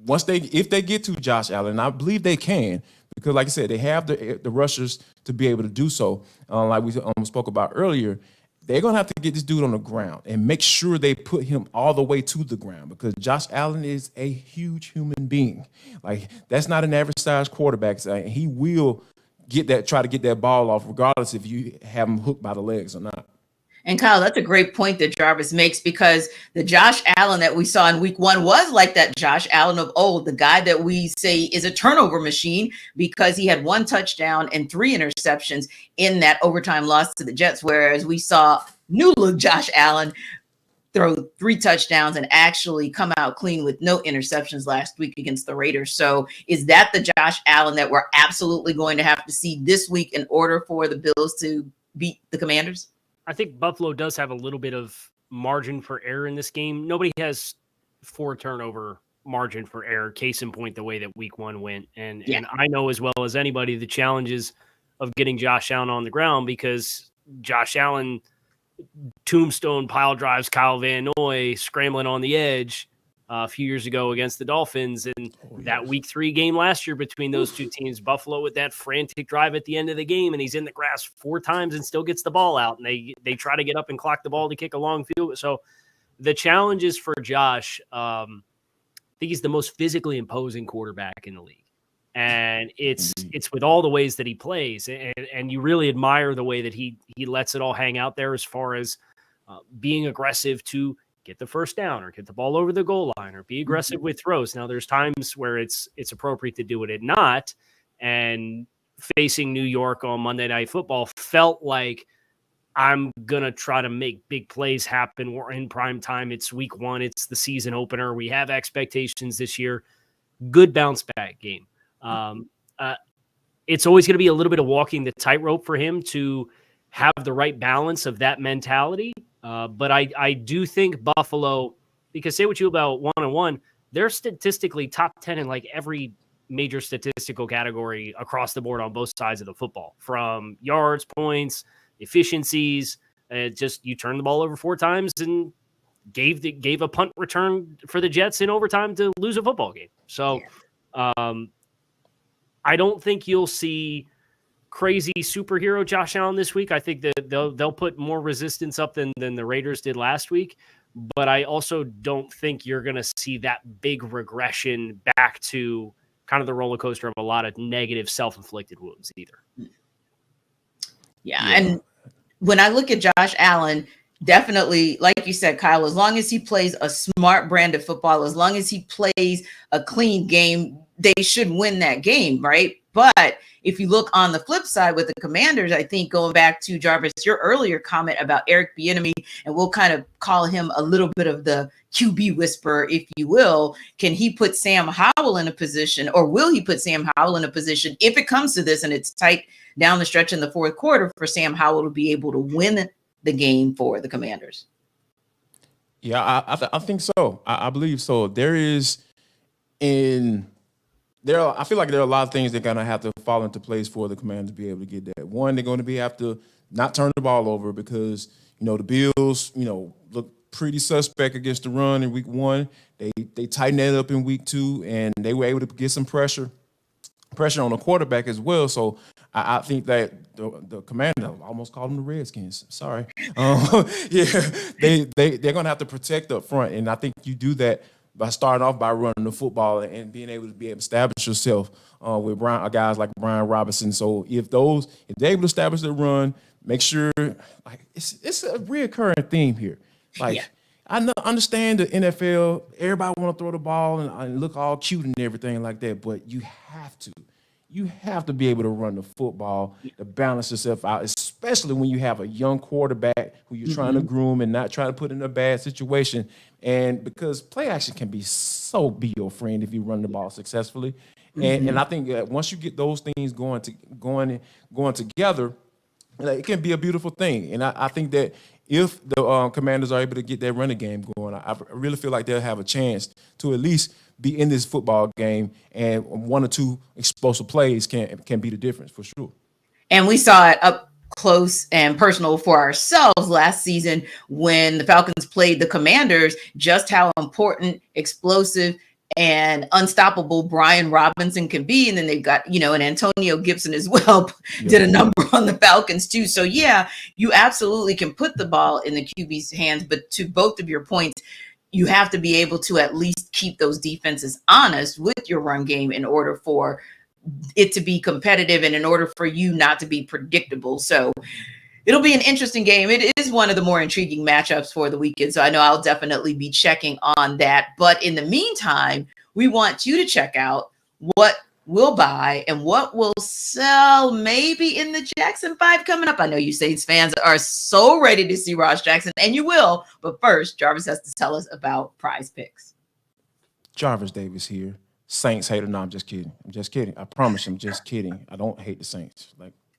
if they get to Josh Allen, and I believe they can, because like I said, they have the rushers to be able to do so. Like we spoke about earlier, they're going to have to get this dude on the ground and make sure they put him all the way to the ground, because Josh Allen is a huge human being. Like, that's not an average size quarterback. So he will try to get that ball off, regardless if you have him hooked by the legs or not. And Kyle, that's a great point that Jarvis makes, because the Josh Allen that we saw in week 1 was like that Josh Allen of old, the guy that we say is a turnover machine, because he had 1 touchdown and 3 interceptions in that overtime loss to the Jets. Whereas we saw new look Josh Allen throw 3 touchdowns and actually come out clean with no interceptions last week against the Raiders. So is that the Josh Allen that we're absolutely going to have to see this week in order for the Bills to beat the Commanders? I think Buffalo does have a little bit of margin for error in this game. Nobody has 4 turnover margin for error. Case in point, the way that week 1 went. And I know as well as anybody the challenges of getting Josh Allen on the ground, because Josh Allen tombstone pile drives Kyle Van Noy scrambling on the edge a few years ago against the Dolphins. And that week 3 game last year between those two teams, Buffalo with that frantic drive at the end of the game, and he's in the grass 4 times and still gets the ball out. And they try to get up and clock the ball to kick a long field. So the challenge is for Josh. I think he's the most physically imposing quarterback in the league. And it's with all the ways that he plays. And you really admire the way that he lets it all hang out there, as far as being aggressive to get the first down or get the ball over the goal line or be aggressive with throws. Now, there's times where it's appropriate to do it and not. And facing New York on Monday Night Football felt like, I'm going to try to make big plays happen. We're in prime time. It's week 1. It's the season opener. We have expectations this year. Good bounce back game. It's always going to be a little bit of walking the tightrope for him to have the right balance of that mentality. But I do think Buffalo, because say what you about 1-1, they're statistically top 10 in like every major statistical category across the board on both sides of the football, from yards, points, efficiencies. Just you turn the ball over 4 times and gave a punt return for the Jets in overtime to lose a football game. So I don't think you'll see crazy superhero Josh Allen this week. I think that they'll put more resistance up than the Raiders did last week. but I also don't think you're going to see that big regression back to kind of the roller coaster of a lot of negative self-inflicted wounds either. Yeah. And when I look at Josh Allen, definitely, like you said, Kyle, as long as he plays a smart brand of football, as long as he plays a clean game, they should win that game, right? But if you look on the flip side with the Commanders, I think going back to Jarvis, your earlier comment about Eric Bieniemy, and we'll kind of call him a little bit of the QB whisperer, if you will. Can he put Sam Howell in a position, or will he put Sam Howell in a position if it comes to this and it's tight down the stretch in the fourth quarter for Sam Howell to be able to win the game for the Commanders? Yeah, I think so. I believe so. I feel like there are a lot of things that are going to have to fall into place for the Commanders to be able to get that. One, they're going to have to not turn the ball over because, the Bills, look pretty suspect against the run in week 1. They tightened that up in week 2, and they were able to get some pressure on the quarterback as well. So I think that the Commanders, I almost called them the Redskins. Sorry. They're going to have to protect up front, and I think you do that by starting off by running the football and being able to establish yourself with guys like Brian Robinson. So if they're able to establish the run, make sure it's a reoccurring theme here. I understand the NFL, everybody want to throw the ball and look all cute and everything like that, but you have to be able to run the football to balance yourself out, especially when you have a young quarterback who you're trying to groom and not try to put in a bad situation. And because play action can be your friend if you run the ball successfully. And I think that once you get those things going together, it can be a beautiful thing. And I think that if the Commanders are able to get that running game going, I really feel like they'll have a chance to at least be in this football game, and 1 or 2 explosive plays can be the difference for sure. And we saw it up close and personal for ourselves last season when the Falcons played the Commanders, just how important, explosive, and unstoppable Brian Robinson can be. And then they've got, and Antonio Gibson as well did a number on the Falcons too. So yeah, you absolutely can put the ball in the QB's hands, but to both of your points, you have to be able to at least keep those defenses honest with your run game in order for it to be competitive and in order for you not to be predictable. So it'll be an interesting game. It is one of the more intriguing matchups for the weekend. So I know I'll definitely be checking on that. But in the meantime, we want you to check out what we'll buy and what will sell maybe in the Jackson 5 coming up. I know you Saints fans are so ready to see Ross Jackson, and you will. But first, Jarvis has to tell us about Prize Picks. Jarvis Davis here. Saints hater. No, I'm just kidding. I promise I'm just kidding. I don't hate the Saints.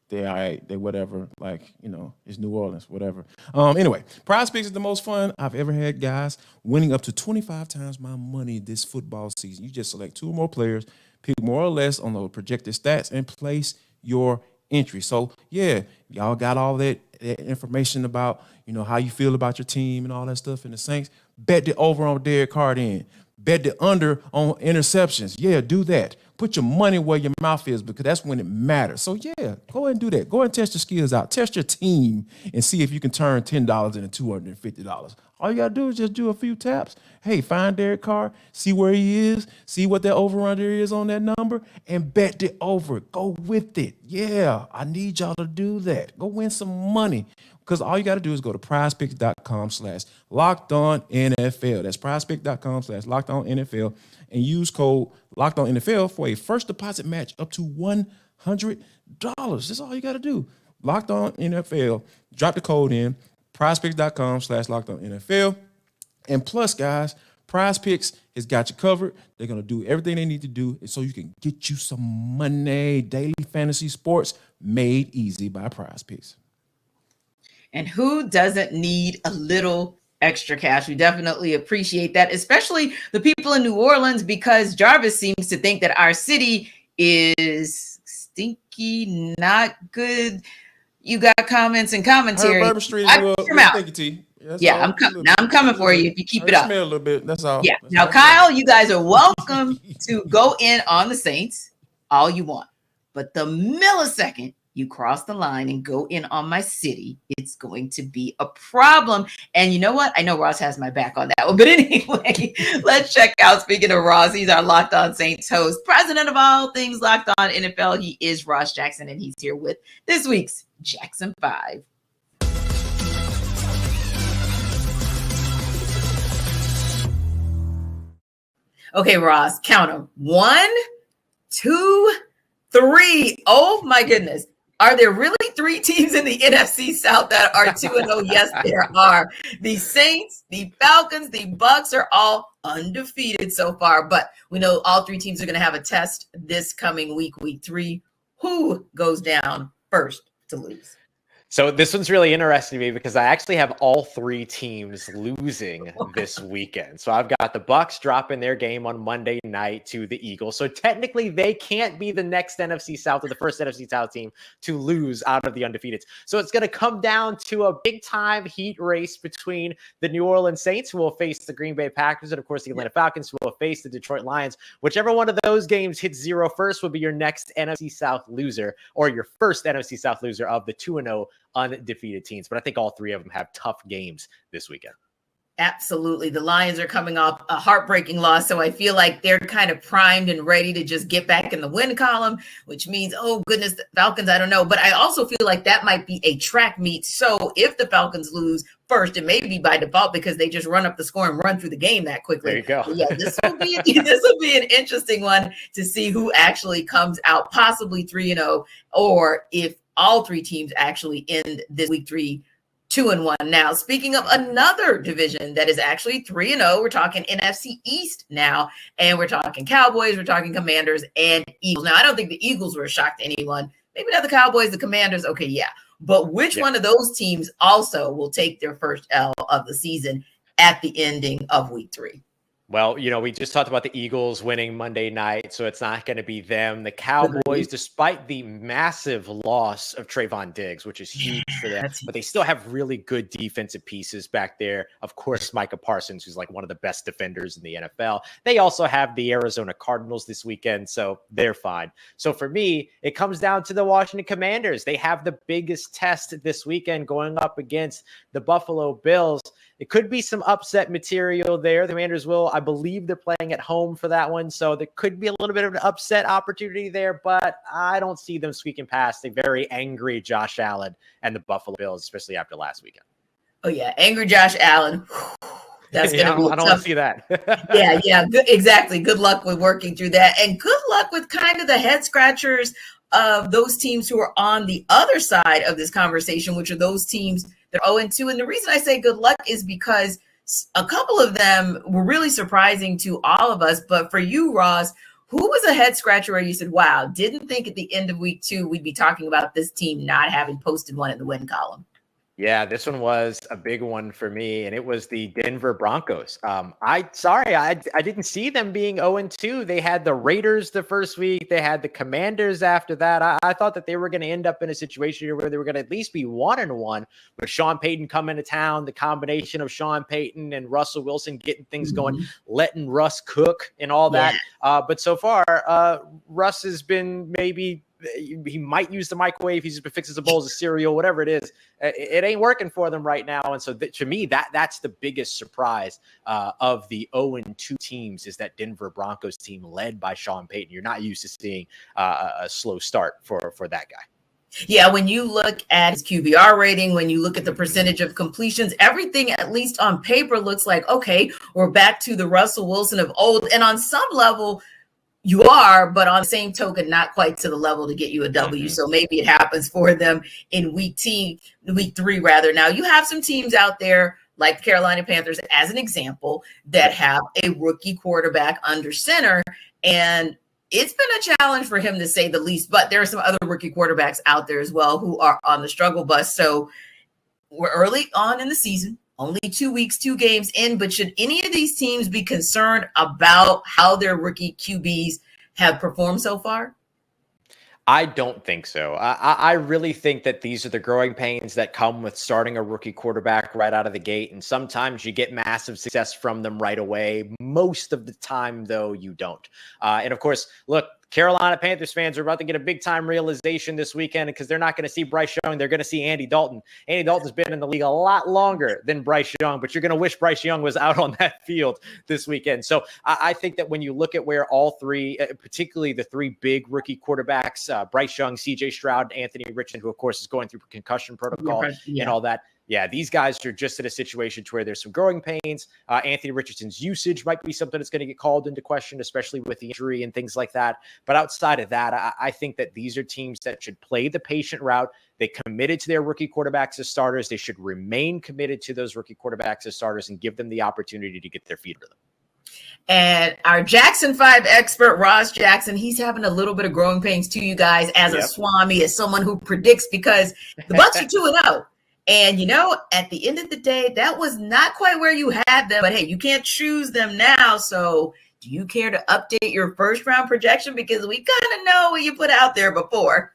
They're all right. They whatever. It's New Orleans, whatever. Anyway, Prize Picks is the most fun I've ever had, guys. Winning up to 25 times my money this football season. You just select 2 or more players, pick more or less on the projected stats, and place your entry. So, yeah, y'all got all that information about, how you feel about your team and all that stuff in the Saints. Bet the over on Derek Carr in. Bet the under on interceptions. Yeah, do that. Put your money where your mouth is because that's when it matters. So, yeah, go ahead and do that. Go ahead and test your skills out. Test your team and see if you can turn $10 into $250. All you got to do is just do a few taps. Hey, find Derek Carr, see where he is, see what that over-under is on that number, and bet the over. Go with it. Yeah, I need y'all to do that. Go win some money. Because all you got to do is go to prizepicks.com/LockedOnNFL. That's prizepicks.com/LockedOnNFL and use code LockedOnNFL for a first deposit match up to $100. That's all you got to do. LockedOnNFL. Drop the code in, prizepicks.com/LockedOnNFL. And plus, guys, Prize Picks has got you covered. They're going to do everything they need to do so you can get you some money. Daily fantasy sports made easy by Prize Picks. And who doesn't need a little extra cash? We definitely appreciate that, especially the people in New Orleans, because Jarvis seems to think that our city is stinky, not good. You got comments and commentary. Bourbon Street is a little stinky. Yeah, I'm coming for you if you keep it up. Smell a little bit. That's all. Yeah. That's now, all. Kyle, you guys are welcome to go in on the Saints all you want, but the millisecond you cross the line and go in on my city, it's going to be a problem. And you know what? I know Ross has my back on that one. But anyway, let's check out, speaking of Ross, he's our Locked On Saints host, president of all things Locked On NFL. He is Ross Jackson, and he's here with this week's Jackson 5. Okay, Ross, count them. 1, 2, 3. Oh my goodness. Are there really 3 teams in the NFC South that are 2-0? Yes, there are. The Saints, the Falcons, the Bucs are all undefeated so far, but we know all 3 teams are going to have a test this coming week 3. Who goes down first to lose? So this one's really interesting to me because I actually have all 3 teams losing this weekend. So I've got the Bucs dropping their game on Monday night to the Eagles. So technically they can't be the next NFC South or the first NFC South team to lose out of the undefeated. So it's going to come down to a big time heat race between the New Orleans Saints, who will face the Green Bay Packers, and of course the Atlanta Falcons, who will face the Detroit Lions. Whichever one of those games hits 0 first will be your next NFC South loser, or your first NFC South loser of the 2-0 undefeated teams. But I think all 3 of them have tough games this weekend. Absolutely. The Lions are coming off a heartbreaking loss, so I feel like they're kind of primed and ready to just get back in the win column, which means, oh goodness, the Falcons, I don't know. But I also feel like that might be a track meet. So if the Falcons lose first, it may be by default because they just run up the score and run through the game that quickly. There you go. But yeah, this will be an interesting one to see who actually comes out possibly 3-0, or if all 3 teams actually end this week 3 2-1. Now, speaking of another division that is actually 3-0, we're talking NFC East now, and we're talking Cowboys, we're talking Commanders, and Eagles. Now, I don't think the Eagles were a shock to anyone. Maybe not the Cowboys, the Commanders. Okay, yeah. But which one of those teams also will take their first L of the season at the ending of week 3? Well, we just talked about the Eagles winning Monday night, so it's not going to be them. The Cowboys, despite the massive loss of Trayvon Diggs, which is huge for them, but they still have really good defensive pieces back there. Of course, Micah Parsons, who's like one of the best defenders in the NFL. They also have the Arizona Cardinals this weekend, so they're fine. So for me, it comes down to the Washington Commanders. They have the biggest test this weekend going up against the Buffalo Bills. It could be some upset material there. The Commanders will, I believe they're playing at home for that one. So there could be a little bit of an upset opportunity there, but I don't see them squeaking past a very angry Josh Allen and the Buffalo Bills, especially after last weekend. Oh yeah. Angry Josh Allen. That's going to be I don't want to see that. Yeah. Exactly. Good luck with working through that. And good luck with kind of the head scratchers of those teams who are on the other side of this conversation, which are those teams that are 0-2. And the reason I say good luck is because a couple of them were really surprising to all of us. But for you, Ross, who was a head scratcher where you said, wow, didn't think at the end of week 2 we'd be talking about this team not having posted one in the win column? Yeah, this one was a big one for me, and it was the Denver Broncos. I didn't see them being 0-2. They had the Raiders the first week. They had the Commanders after that. I thought that they were going to end up in a situation where they were going to at least be 1-1 with Sean Payton coming to town, the combination of Sean Payton and Russell Wilson getting things going, letting Russ cook and all that. But so far, Russ has been maybe – he might use the microwave. He's just fixes the bowls of cereal, whatever it is. It ain't working for them right now. And so to me, that's the biggest surprise of the 0-2 teams is that Denver Broncos team led by Sean Payton. You're not used to seeing a slow start for that guy. Yeah, when you look at his QBR rating, when you look at the percentage of completions, everything, at least on paper, looks like, okay, we're back to the Russell Wilson of old. And on some level, you are, but on the same token, not quite to the level to get you a W. So maybe it happens for them in week 3, rather. Now, you have some teams out there like the Carolina Panthers, as an example, that have a rookie quarterback under center. And it's been a challenge for him, to say the least. But there are some other rookie quarterbacks out there as well who are on the struggle bus. So we're early on in the season. Only 2 weeks, 2 games in, but should any of these teams be concerned about how their rookie QBs have performed so far? I don't think so. I really think that these are the growing pains that come with starting a rookie quarterback right out of the gate. And sometimes you get massive success from them right away. Most of the time, though, you don't. And of course, look, Carolina Panthers fans are about to get a big-time realization this weekend because they're not going to see Bryce Young. They're going to see Andy Dalton. Andy Dalton's been in the league a lot longer than Bryce Young, but you're going to wish Bryce Young was out on that field this weekend. So I think that when you look at where all three, particularly the three big rookie quarterbacks, Bryce Young, C.J. Stroud, and Anthony Richardson, who, of course, is going through concussion protocol and all that, yeah, these guys are just in a situation to where there's some growing pains. Anthony Richardson's usage might be something that's going to get called into question, especially with the injury and things like that. But outside of that, I think that these are teams that should play the patient route. They committed to their rookie quarterbacks as starters. They should remain committed to those rookie quarterbacks as starters and give them the opportunity to get their feet under them. And our Jackson 5 expert, Ross Jackson, he's having a little bit of growing pains too, you guys, as a Swami, as someone who predicts, because the Bucs are 2-0. And, you know, at the end of the day, that was not quite where you had them. But, hey, you can't choose them now. So do you care to update your first-round projection? Because we kind of know what you put out there before.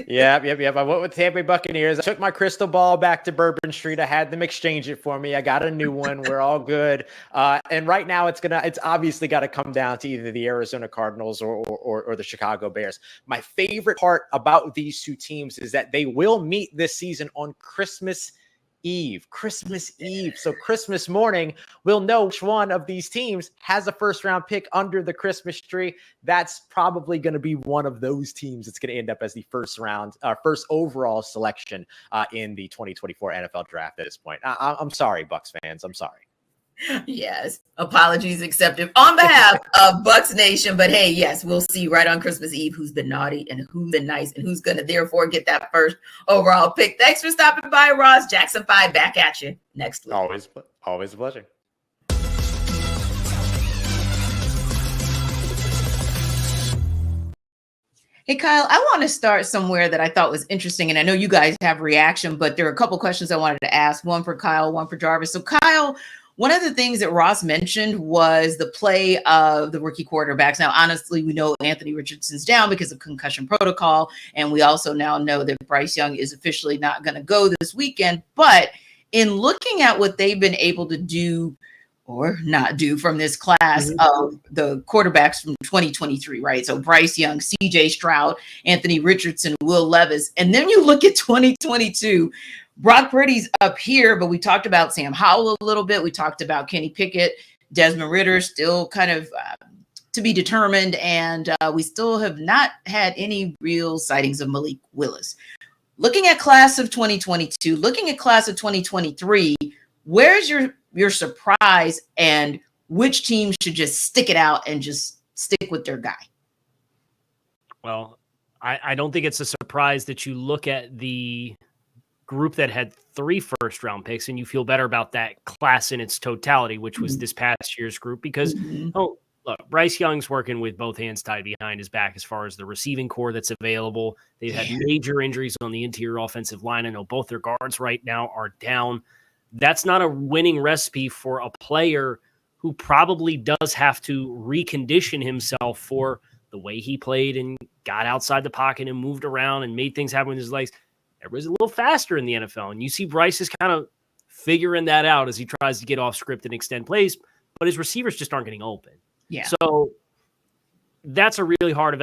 Yep. I went with Tampa Bay Buccaneers. I took my crystal ball back to Bourbon Street. I had them exchange it for me. I got a new one. We're all good. And right now, it's obviously got to come down to either the Arizona Cardinals or the Chicago Bears. My favorite part about these two teams is that they will meet this season on Christmas Eve. So Christmas morning, we'll know which one of these teams has a first-round pick under the Christmas tree. That's probably going to be one of those teams that's going to end up as the first overall selection in the 2024 NFL draft at this point. I'm sorry, Bucs fans. I'm sorry. Yes, apologies accepted on behalf of Bucs Nation. But hey, yes, we'll see right on Christmas Eve who's been naughty and who's been nice and who's going to therefore get that first overall pick. Thanks for stopping by, Ross. Jackson 5 back at you next week. Always a pleasure. Hey, Kyle, I want to start somewhere that I thought was interesting. And I know you guys have reaction, but there are a couple questions I wanted to ask. One for Kyle, one for Jarvis. So Kyle, one of the things that Ross mentioned was the play of the rookie quarterbacks. Now, honestly, we know Anthony Richardson's down because of concussion protocol. And we also now know that Bryce Young is officially not going to go this weekend. But in looking at what they've been able to do or not do from this class of the quarterbacks from 2023, right? So Bryce Young, C.J. Stroud, Anthony Richardson, Will Levis. And then you look at 2022, Brock Purdy's up here, but we talked about Sam Howell a little bit. We talked about Kenny Pickett, Desmond Ridder, still kind of to be determined. And we still have not had any real sightings of Malik Willis. Looking at class of 2022, looking at class of 2023, where's your surprise and which team should just stick it out and just stick with their guy? Well, I don't think it's a surprise that you look at the group that had 3 first-round picks and you feel better about that class in its totality, which was this past year's group, because, look, Bryce Young's working with both hands tied behind his back as far as the receiving core that's available. They've had major injuries on the interior offensive line. I know both their guards right now are down. That's not a winning recipe for a player who probably does have to recondition himself for the way he played and got outside the pocket and moved around and made things happen with his legs. Everybody's a little faster in the NFL. And you see Bryce is kind of figuring that out as he tries to get off script and extend plays, but his receivers just aren't getting open. Yeah. So that's a really hard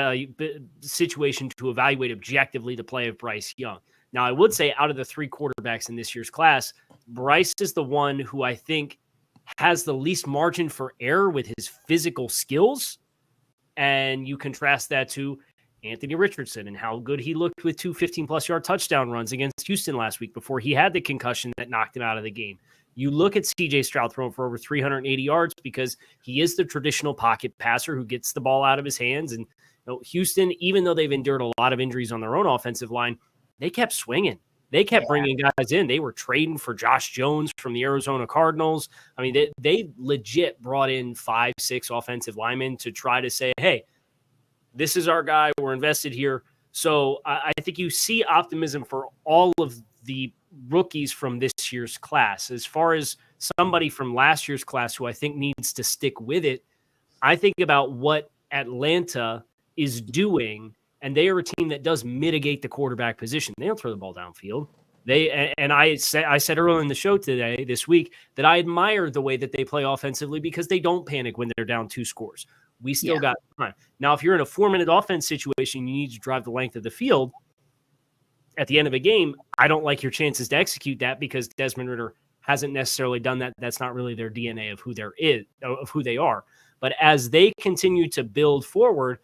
situation to evaluate objectively the play of Bryce Young. Now, I would say out of the 3 quarterbacks in this year's class, Bryce is the one who I think has the least margin for error with his physical skills. And you contrast that to Anthony Richardson and how good he looked with 2 15-plus yard touchdown runs against Houston last week before he had the concussion that knocked him out of the game. You look at C.J. Stroud throwing for over 380 yards because he is the traditional pocket passer who gets the ball out of his hands. And Houston, even though they've endured a lot of injuries on their own offensive line, they kept swinging. They kept bringing guys in. They were trading for Josh Jones from the Arizona Cardinals. I mean, they legit brought in 5, 6 offensive linemen to try to say, hey, this is our guy. We're invested here. So I think you see optimism for all of the rookies from this year's class. As far as somebody from last year's class who I think needs to stick with it, I think about what Atlanta is doing, and they are a team that does mitigate the quarterback position. They don't throw the ball downfield. I said earlier in the show this week, that I admire the way that they play offensively because they don't panic when they're down 2 scores. We still got time. Now, if you're in a 4-minute offense situation, you need to drive the length of the field at the end of a game. I don't like your chances to execute that because Desmond Ridder hasn't necessarily done that. That's not really their DNA of who they are. But as they continue to build forward,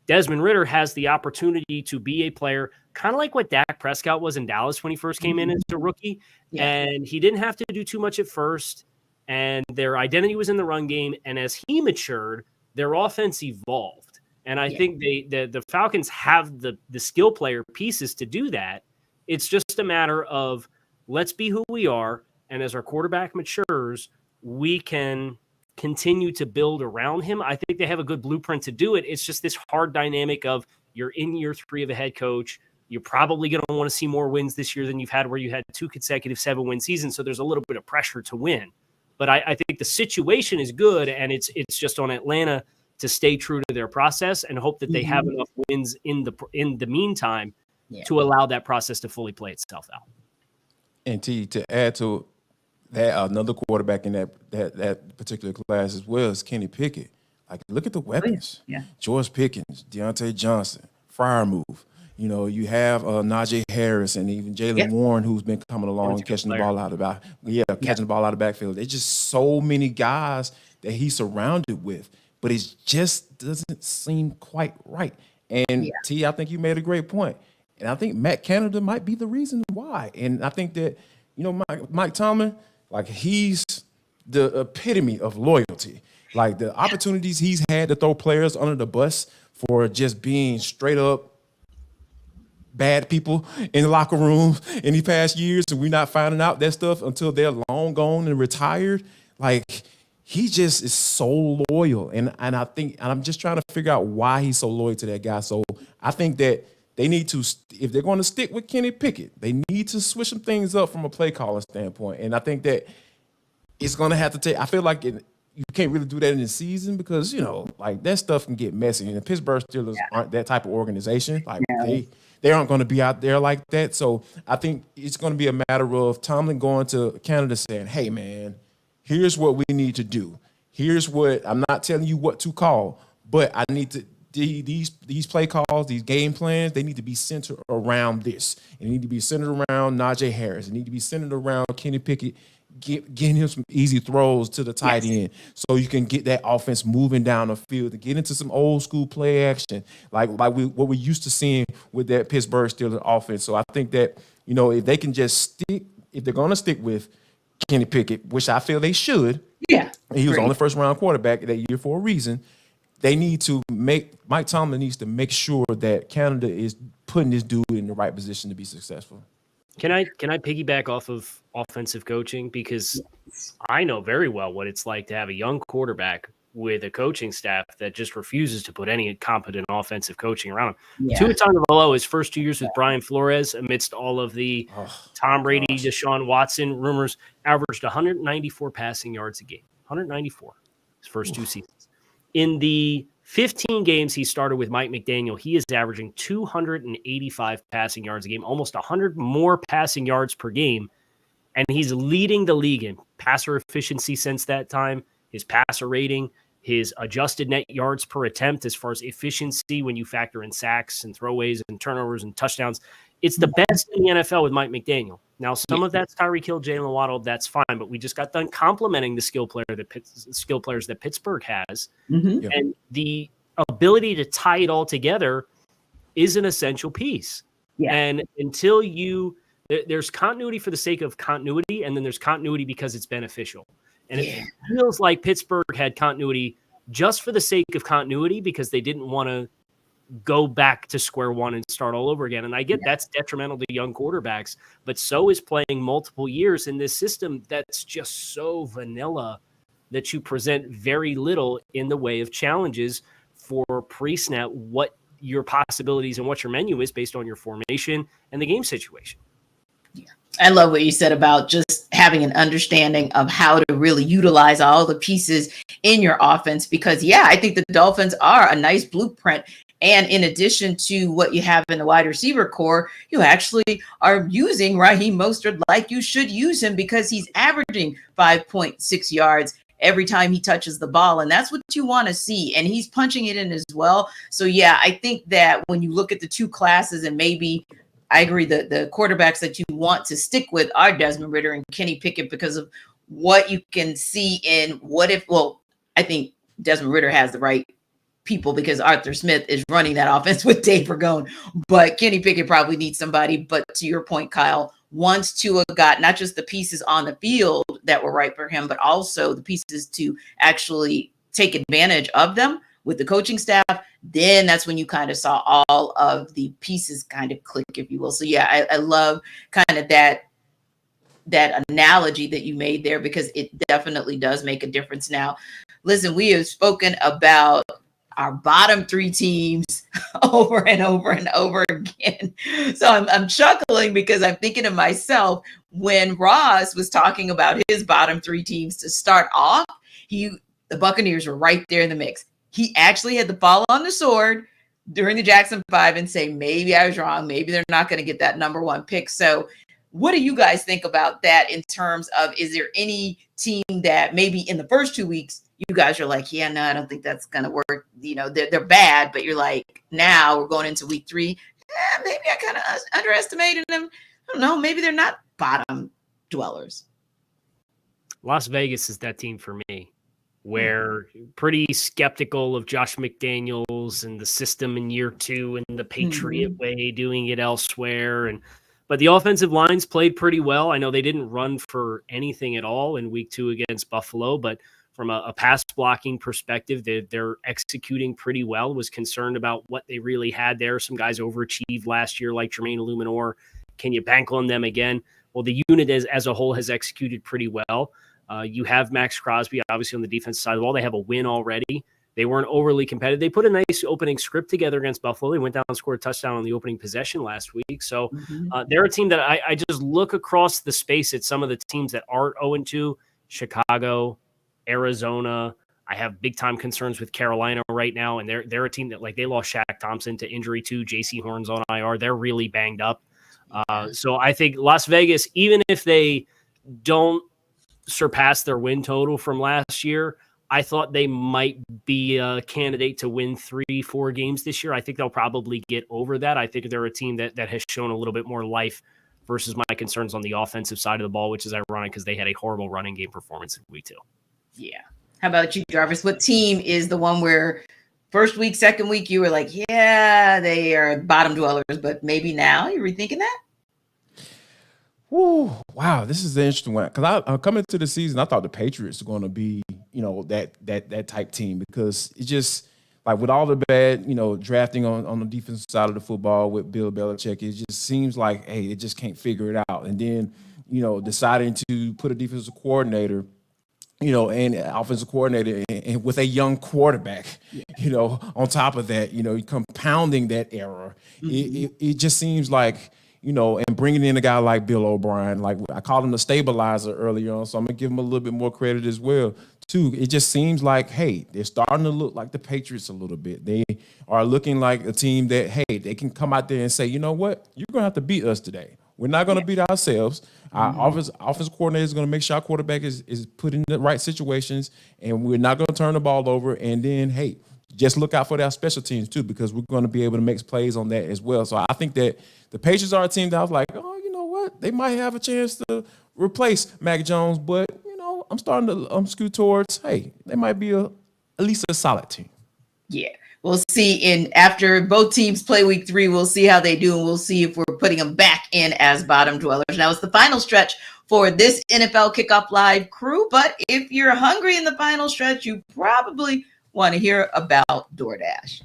Desmond Ridder has the opportunity to be a player, kind of like what Dak Prescott was in Dallas when he first came in as a rookie. Yeah. And he didn't have to do too much at first. And their identity was in the run game. And as he matured, their offense evolved. And I think the Falcons have the skill player pieces to do that. It's just a matter of let's be who we are. And as our quarterback matures, we can continue to build around him. I think they have a good blueprint to do it. It's just this hard dynamic of you're in year 3 of a head coach. You're probably going to want to see more wins this year than you've had where you had 2 consecutive 7-win seasons. So there's a little bit of pressure to win. But I think the situation is good, and it's just on Atlanta to stay true to their process and hope that they have enough wins in the meantime to allow that process to fully play itself out. And to add to that, another quarterback in that particular class as well is Kenny Pickett. Like, look at the weapons. George Pickens, Deontay Johnson, Freiermuth. You know, you have Najee Harris and even Jalen Warren, who's been coming along, catching the ball out of catching the ball out of the backfield. There's just so many guys that he's surrounded with, but it just doesn't seem quite right. And T, I think you made a great point. And I think Matt Canada might be the reason why. And I think that, you know, Mike Tomlin, like, he's the epitome of loyalty. Like, the opportunities he's had to throw players under the bus for just being straight up bad people in the locker rooms in these past years, and we're not finding out that stuff until they're long gone and retired. Like, he just is so loyal. And I think, and I'm just trying to figure out why he's so loyal to that guy. So I think that they need to, if they're going to stick with Kenny Pickett, they need to switch some things up from a play calling standpoint. And I think that it's going to have to take, I feel like you can't really do that in the season because, you know, like, that stuff can get messy. And the Pittsburgh Steelers aren't that type of organization. Like, they aren't going to be out there like that. So I think it's going to be a matter of Tomlin going to Canada saying, hey, man, here's what we need to do. Here's what, I'm not telling you what to call, but I need to, these play calls, these game plans, they need to be centered around this. They need to be centered around Najee Harris. They need to be centered around Kenny Pickett, getting him some easy throws to the tight end so you can get that offense moving down the field and get into some old school play action like what we're used to seeing with that Pittsburgh Steelers offense. So I think that, you know, if they can just stick, if they're going to stick with Kenny Pickett, which I feel they should, he was on the first round quarterback that year for a reason, they need to Mike Tomlin needs to make sure that Canada is putting this dude in the right position to be successful. Can I piggyback off of offensive coaching? Because I know very well what it's like to have a young quarterback with a coaching staff that just refuses to put any competent offensive coaching around him. Tua Tagovailoa, his first 2 years with Brian Flores, amidst all of the Tom Brady, Deshaun Watson rumors, averaged 194 passing yards a game. 194 his first 2 seasons. In the 15 games he started with Mike McDaniel, he is averaging 285 passing yards a game, almost 100 more passing yards per game. And he's leading the league in passer efficiency since that time, his passer rating, his adjusted net yards per attempt as far as efficiency when you factor in sacks and throwaways and turnovers and touchdowns. It's the best in the NFL with Mike McDaniel. Now, some of that's Tyreek Hill, Jalen Waddle. That's fine, but we just got done complimenting the skill players that Pittsburgh has, and the ability to tie it all together is an essential piece. And until there's continuity for the sake of continuity, and then there's continuity because it's beneficial. And it feels like Pittsburgh had continuity just for the sake of continuity because they didn't want to go back to square one and start all over again. And I get that's detrimental to young quarterbacks, but so is playing multiple years in this system that's just so vanilla that you present very little in the way of challenges for pre-snap, what your possibilities and what your menu is based on your formation and the game situation. I love what you said about just having an understanding of how to really utilize all the pieces in your offense, because I think the Dolphins are a nice blueprint. And in addition to what you have in the wide receiver core, you actually are using Raheem Mostert like you should use him, because he's averaging 5.6 yards every time he touches the ball. And that's what you want to see. And he's punching it in as well. So, yeah, I think that when you look at the two classes, and maybe I agree that the quarterbacks that you want to stick with are Desmond Ridder and Kenny Pickett because of what you can see in I think Desmond Ridder has the right people because Arthur Smith is running that offense with Dave Ragone, but Kenny Pickett probably needs somebody. But to your point, Kyle, once Tua got not just the pieces on the field that were right for him, but also the pieces to actually take advantage of them with the coaching staff, then that's when you kind of saw all of the pieces kind of click, if you will. So yeah, I love kind of that analogy that you made there because it definitely does make a difference. Now, listen, we have spoken about our bottom three teams over and over and over again. So I'm chuckling because I'm thinking to myself, when Ross was talking about his bottom three teams to start off, the Buccaneers were right there in the mix. He actually had to fall on the sword during the Jackson 5 and say, maybe I was wrong. Maybe they're not going to get that number one pick. So what do you guys think about that in terms of, is there any team that maybe in the first 2 weeks, you guys are like, yeah, no, I don't think that's going to work. You know, they're bad, but you're like, now we're going into week 3. Maybe I kind of underestimated them. I don't know. Maybe they're not bottom dwellers. Las Vegas is that team for me, where pretty skeptical of Josh McDaniels and the system in year 2 and the Patriot way, doing it elsewhere. But the offensive lines played pretty well. I know they didn't run for anything at all in week 2 against Buffalo, but from a pass blocking perspective, they're executing pretty well. Was concerned about what they really had there. Some guys overachieved last year, like Jermaine Illuminor. Can you bank on them again? Well, the unit as a whole has executed pretty well. You have Max Crosby, obviously, on the defensive side of the ball. They have a win already. They weren't overly competitive. They put a nice opening script together against Buffalo. They went down and scored a touchdown on the opening possession last week. So they're a team that I just look across the space at some of the teams that aren't 0-2, Chicago, Arizona. I have big time concerns with Carolina right now, and they're a team that, like, they lost Shaq Thompson to injury too. JC Horn's on IR. They're really banged up. So I think Las Vegas, even if they don't surpass their win total from last year, I thought they might be a candidate to win 3-4 games this year. I think they'll probably get over that. I think they're a team that has shown a little bit more life versus my concerns on the offensive side of the ball, which is ironic because they had a horrible running game performance in week 2. Yeah. How about you, Jarvis? What team is the one where first week, second week, you were like, yeah, they are bottom dwellers, but maybe now you're rethinking that? Ooh, wow, this is an interesting one. Because I coming into the season, I thought the Patriots were going to be, that type team because it just, like, with all the bad, drafting on the defensive side of the football with Bill Belichick, it just seems like, hey, it just can't figure it out. And then, deciding to put a defensive coordinator, and offensive coordinator and with a young quarterback, on top of that, compounding that error. It just seems like, and bringing in a guy like Bill O'Brien, like I called him the stabilizer earlier on, so I'm going to give him a little bit more credit as well, too. It just seems like, hey, they're starting to look like the Patriots a little bit. They are looking like a team that, hey, they can come out there and say, you know what, you're going to have to beat us today. We're not going to beat ourselves. Our offense coordinator is going to make sure our quarterback is put in the right situations, and we're not going to turn the ball over. And then, hey, just look out for our special teams, too, because we're going to be able to make plays on that as well. So I think that the Patriots are a team that I was like, oh, you know what? They might have a chance to replace Mac Jones, but, I'm starting to scoot towards, hey, they might be at least a solid team. Yeah. We'll see after both teams play week 3, we'll see how they do, and we'll see if we're putting them back in as bottom dwellers. Now, it's the final stretch for this NFL Kickoff Live crew, but if you're hungry in the final stretch, you probably want to hear about DoorDash.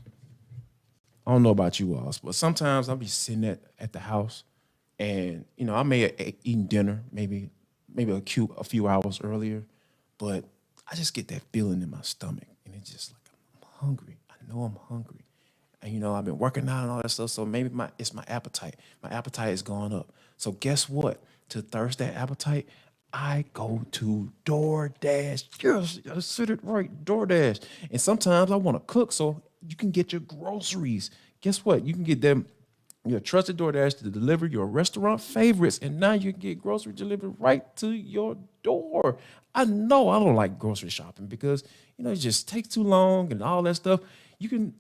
I don't know about you all, but sometimes I'll be sitting at the house and, I may have eaten dinner maybe a few hours earlier, but I just get that feeling in my stomach, and it's just like I'm hungry. I know I'm hungry. And, I've been working out and all that stuff, so maybe it's my appetite. My appetite is going up. So guess what? To thirst that appetite, I go to DoorDash. Yes, I said it right, DoorDash. And sometimes I want to cook, so you can get your groceries. Guess what? You can get them You trusted DoorDash to deliver your restaurant favorites, and now you can get grocery delivered right to your door. I know I don't like grocery shopping because, it just takes too long and all that stuff. You can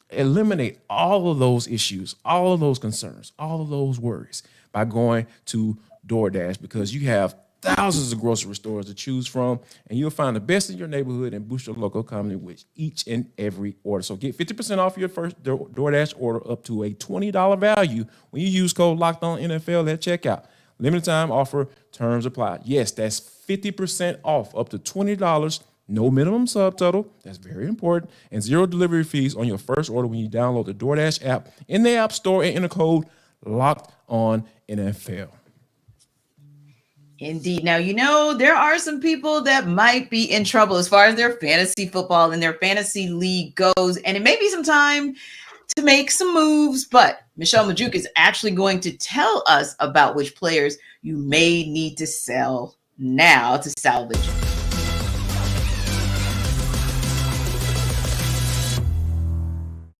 eliminate all of those issues, all of those concerns, all of those worries by going to DoorDash, because you have thousands of grocery stores to choose from, and you'll find the best in your neighborhood and boost your local economy with each and every order. So get 50% off your first DoorDash order up to a $20 value when you use code LOCKEDONNFL at checkout. Limited time offer, terms apply. Yes, that's 50% off up to $20. No minimum subtotal. That's very important. And 0 delivery fees on your first order when you download the DoorDash app in the App Store and enter code LOCKEDONNFL. Indeed. Now, there are some people that might be in trouble as far as their fantasy football and their fantasy league goes, and it may be some time to make some moves, but Michelle Majuk is actually going to tell us about which players you may need to sell now to salvage.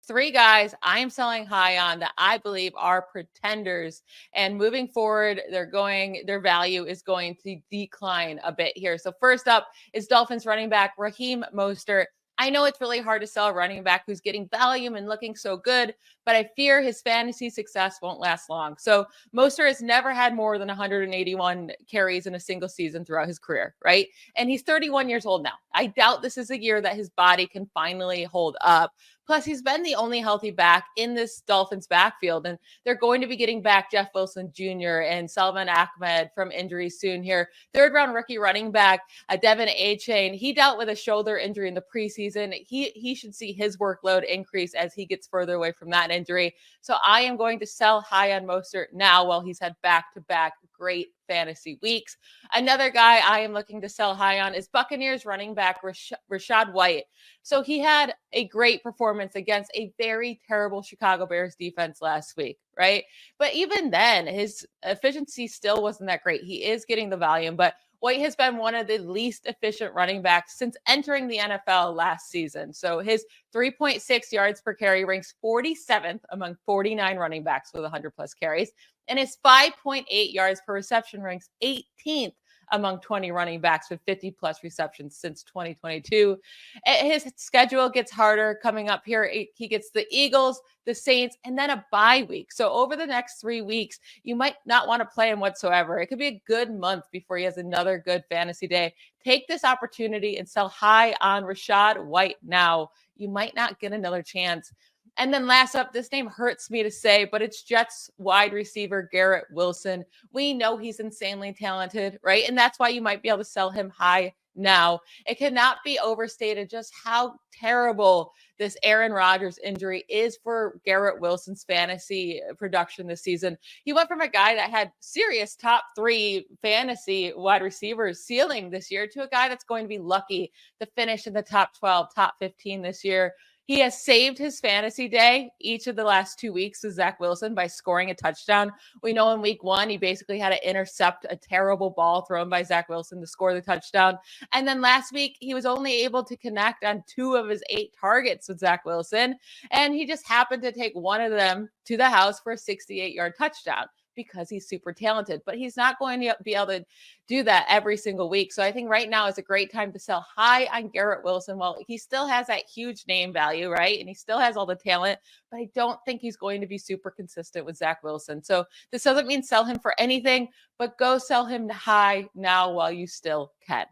Three guys I'm selling high on that I believe are pretenders, and moving forward, their value is going to decline a bit here. So first up is Dolphins running back Raheem Mostert. I know it's really hard to sell a running back who's getting volume and looking so good, but I fear his fantasy success won't last long. So Mostert has never had more than 181 carries in a single season throughout his career, right? And he's 31 years old now. I doubt this is a year that his body can finally hold up. Plus, he's been the only healthy back in this Dolphins backfield, and they're going to be getting back Jeff Wilson Jr. and Salvon Ahmed from injury soon here. Third-round rookie running back Devin Achane, he dealt with a shoulder injury in the preseason. He should see his workload increase as he gets further away from that injury. So I am going to sell high on Mostert now while he's had back-to-back great fantasy weeks. Another guy I am looking to sell high on is Buccaneers running back Rachaad White. So he had a great performance against a very terrible Chicago Bears defense last week, right? But even then, his efficiency still wasn't that great. He is getting the volume, but White has been one of the least efficient running backs since entering the NFL last season. So his 3.6 yards per carry ranks 47th among 49 running backs with 100 plus carries. And his 5.8 yards per reception ranks 18th among 20 running backs with 50 plus receptions since 2022. His schedule gets harder coming up here. He gets the Eagles, the Saints, and then a bye week. So over the next 3 weeks, you might not want to play him whatsoever. It could be a good month before he has another good fantasy day. Take this opportunity and sell high on Rachaad White now. You might not get another chance. And then last up, this name hurts me to say, but it's Jets wide receiver Garrett Wilson. We know he's insanely talented, right? And that's why you might be able to sell him high now. It cannot be overstated just how terrible this Aaron Rodgers injury is for Garrett Wilson's fantasy production this season. He went from a guy that had serious top 3 fantasy wide receivers ceiling this year to a guy that's going to be lucky to finish in the top 12, top 15 this year. He has saved his fantasy day each of the last 2 weeks with Zach Wilson by scoring a touchdown. We know in week 1, he basically had to intercept a terrible ball thrown by Zach Wilson to score the touchdown. And then last week, he was only able to connect on 2 of his 8 targets with Zach Wilson. And he just happened to take one of them to the house for a 68-yard touchdown, because he's super talented, but he's not going to be able to do that every single week. So I think right now is a great time to sell high on Garrett Wilson. Well, he still has that huge name value, right? And he still has all the talent, but I don't think he's going to be super consistent with Zach Wilson. So this doesn't mean sell him for anything, but go sell him high now while you still can.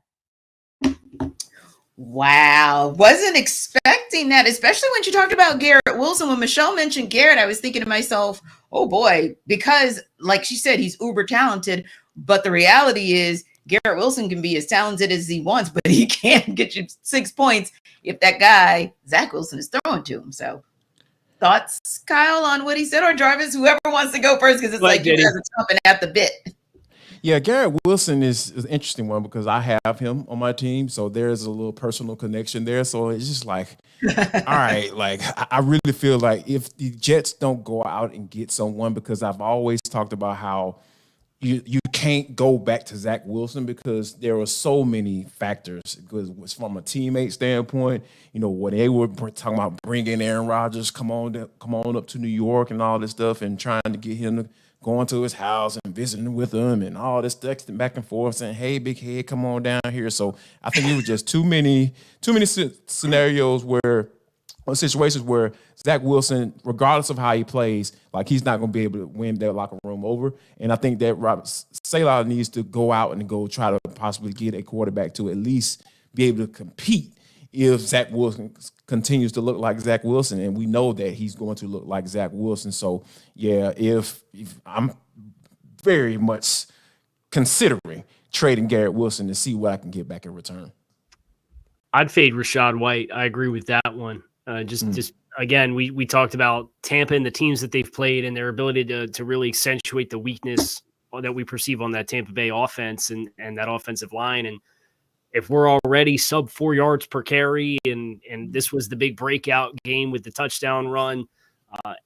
Wow. Wasn't expecting that, especially when you talked about Garrett Wilson. When Michelle mentioned Garrett, I was thinking to myself, oh boy, because like she said, he's uber talented. But the reality is Garrett Wilson can be as talented as he wants, but he can't get you 6 points if that guy, Zach Wilson, is throwing to him. So thoughts, Kyle, on what he said, or Jarvis, whoever wants to go first, because it's like you guys are chomping at the bit. Yeah, Garrett Wilson is an interesting one because I have him on my team, so there's a little personal connection there. So it's just like, all right, like I really feel like if the Jets don't go out and get someone, because I've always talked about how you can't go back to Zach Wilson because there were so many factors. Because it's from a teammate standpoint, when they were talking about bringing Aaron Rodgers, come on up to New York and all this stuff, and trying to get him to go into his house and visiting with him and all this texting back and forth saying, "Hey, big head, come on down here." So I think it was just too many scenarios or situations where Zach Wilson, regardless of how he plays, like he's not going to be able to win that locker room over. And I think that Robert Saleh needs to go out and go try to possibly get a quarterback to at least be able to compete if Zach Wilson continues to look like Zach Wilson. And we know that he's going to look like Zach Wilson. So, yeah, if I'm very much considering trading Garrett Wilson to see what I can get back in return. I'd fade Rachaad White. I agree with that one. Just again, we talked about Tampa and the teams that they've played and their ability to really accentuate the weakness that we perceive on that Tampa Bay offense and that offensive line. And if we're already sub 4 yards per carry and this was the big breakout game with the touchdown run,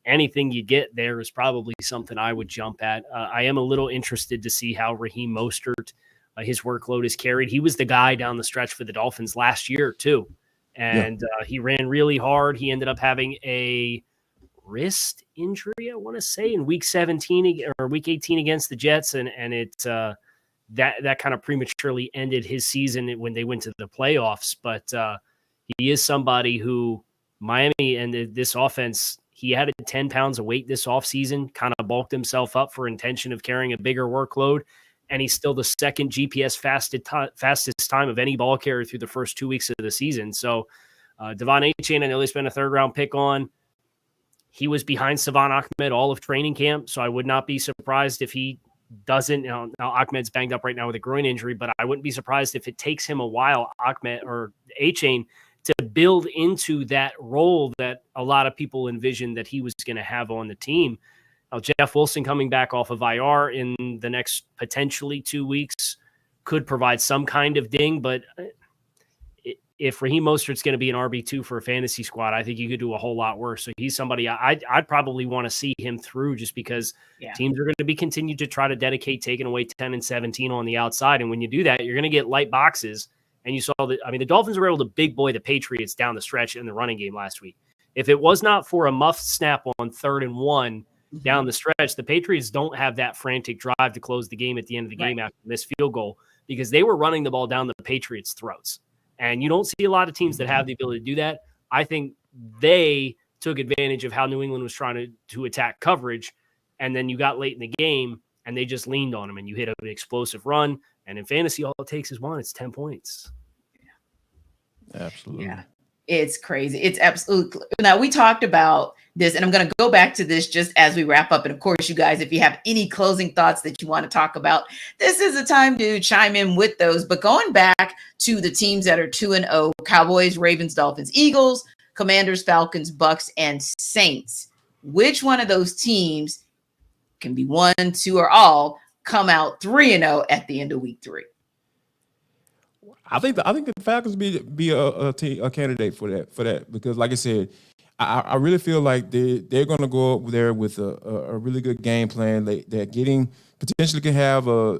anything you get there is probably something I would jump at. I am a little interested to see how Raheem Mostert, his workload is carried. He was the guy down the stretch for the Dolphins last year too. And he ran really hard. He ended up having a wrist injury, I want to say, in week 17 or week 18 against the Jets. And it that kind of prematurely ended his season when they went to the playoffs. But he is somebody who Miami and this offense, he added 10 pounds of weight this offseason, kind of bulked himself up for intention of carrying a bigger workload. And he's still the second GPS fastest time of any ball carrier through the first 2 weeks of the season. So Devon Achane, I know they spent a 3rd-round pick on. He was behind Savon Ahmed all of training camp, so I would not be surprised if he doesn't. Now Ahmed's banged up right now with a groin injury, but I wouldn't be surprised if it takes him a while, Ahmed or Achane, to build into that role that a lot of people envisioned that he was going to have on the team. Jeff Wilson coming back off of IR in the next potentially 2 weeks could provide some kind of ding, but if Raheem Mostert's going to be an RB2 for a fantasy squad, I think you could do a whole lot worse. So he's somebody I'd probably want to see him through just because teams are going to be continued to try to dedicate taking away 10 and 17 on the outside. And when you do that, you're going to get light boxes. And you saw that, the Dolphins were able to big boy the Patriots down the stretch in the running game last week. If it was not for a muffed snap on 3rd and 1, down the stretch, the Patriots don't have that frantic drive to close the game at the end of the game after this field goal because they were running the ball down the Patriots' throats. And you don't see a lot of teams that have the ability to do that. I think they took advantage of how New England was trying to attack coverage, and then you got late in the game, and they just leaned on them, and you hit an explosive run. And in fantasy, all it takes is one. It's 10 points. Absolutely. Yeah. It's crazy. It's absolutely. Now, we talked about this, and I'm going to go back to this just as we wrap up. And of course, you guys, if you have any closing thoughts that you want to talk about, this is the time to chime in with those. But going back to the teams that are 2-0, Cowboys, Ravens, Dolphins, Eagles, Commanders, Falcons, Bucs, and Saints. Which one of those teams can be 1, 2, or all come out 3-0 at the end of week 3? I think the Falcons be a candidate for that because, like I said, I really feel like they're going to go up there with a really good game plan. They're getting potentially can have a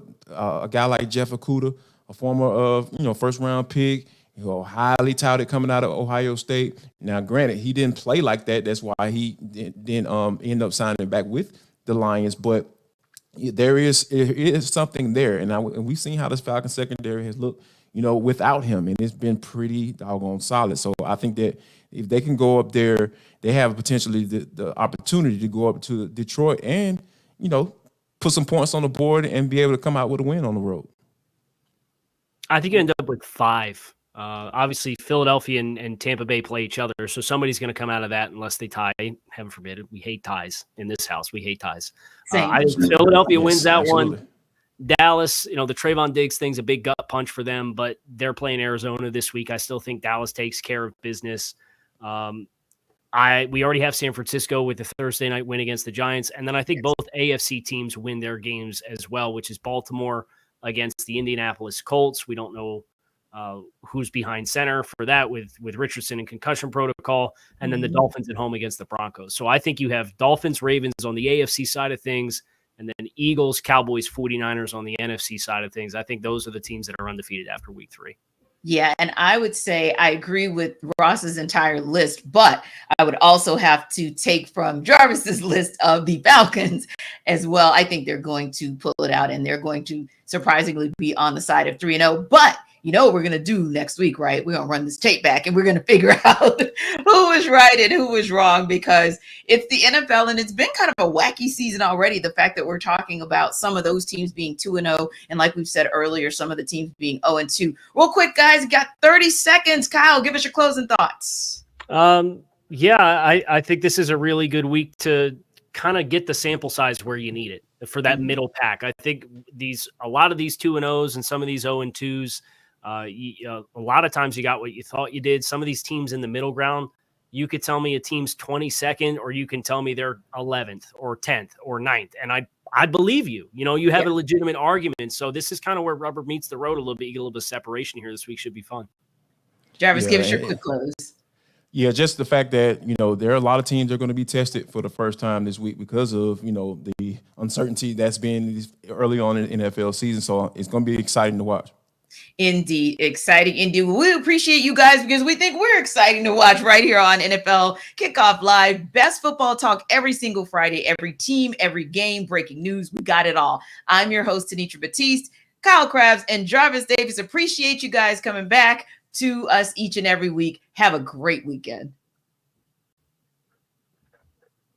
guy like Jeff Okudah, a former first round pick, highly touted coming out of Ohio State. Now, granted, he didn't play like that. That's why he didn't end up signing back with the Lions, but there is something there, and we've seen how this Falcons secondary has looked, without him, and it's been pretty doggone solid. So I think that if they can go up there, they have potentially the opportunity to go up to Detroit and, put some points on the board and be able to come out with a win on the road. I think you end up with 5. Obviously, Philadelphia and Tampa Bay play each other, so somebody's going to come out of that unless they tie. Heaven forbid it. We hate ties in this house. We hate ties. I think Philadelphia wins that one. Dallas, the Trayvon Diggs thing's a big gut punch for them, but they're playing Arizona this week. I still think Dallas takes care of business. We already have San Francisco with the Thursday night win against the Giants, and then I think both AFC teams win their games as well, which is Baltimore against the Indianapolis Colts. We don't know who's behind center for that with Richardson and concussion protocol, and then the Dolphins at home against the Broncos. So I think you have Dolphins, Ravens on the AFC side of things, And then Eagles, Cowboys, 49ers on the NFC side of things. I think those are the teams that are undefeated after week 3. Yeah, and I would say I agree with Ross's entire list, but I would also have to take from Jarvis's list of the Falcons as well. I think they're going to pull it out, and they're going to surprisingly be on the side of 3-0. But you know what we're going to do next week, right? We're going to run this tape back, and we're going to figure out who was right and who was wrong, because it's the NFL, and it's been kind of a wacky season already. The fact that we're talking about some of those teams being 2-0, and like we've said earlier, some of the teams being 0-2. Real quick, guys, you got 30 seconds. Kyle, give us your closing thoughts. Yeah, I think this is a really good week to kind of get the sample size where you need it for that middle pack. I think a lot of these 2-0s and some of these 0-2s, a lot of times you got what you thought you did. Some of these teams in the middle ground, you could tell me a team's 22nd, or you can tell me they're 11th or 10th or 9th. And I believe you. You know, you have a legitimate argument. So this is kind of where rubber meets the road a little bit. You get a little bit of separation here. This week should be fun. Jarvis, give us your quick close. Yeah, just the fact that, you know, there are a lot of teams that are going to be tested for the first time this week because of, you know, the uncertainty that's been early on in the NFL season. So it's going to be exciting to watch. Indeed. Exciting. Indeed. We appreciate you guys because we think we're exciting to watch right here on NFL Kickoff Live. Best football talk every single Friday, every team, every game, breaking news. We got it all. I'm your host, Tanitra Batiste, Kyle Krabs, and Jarvis Davis. Appreciate you guys coming back to us each and every week. Have a great weekend.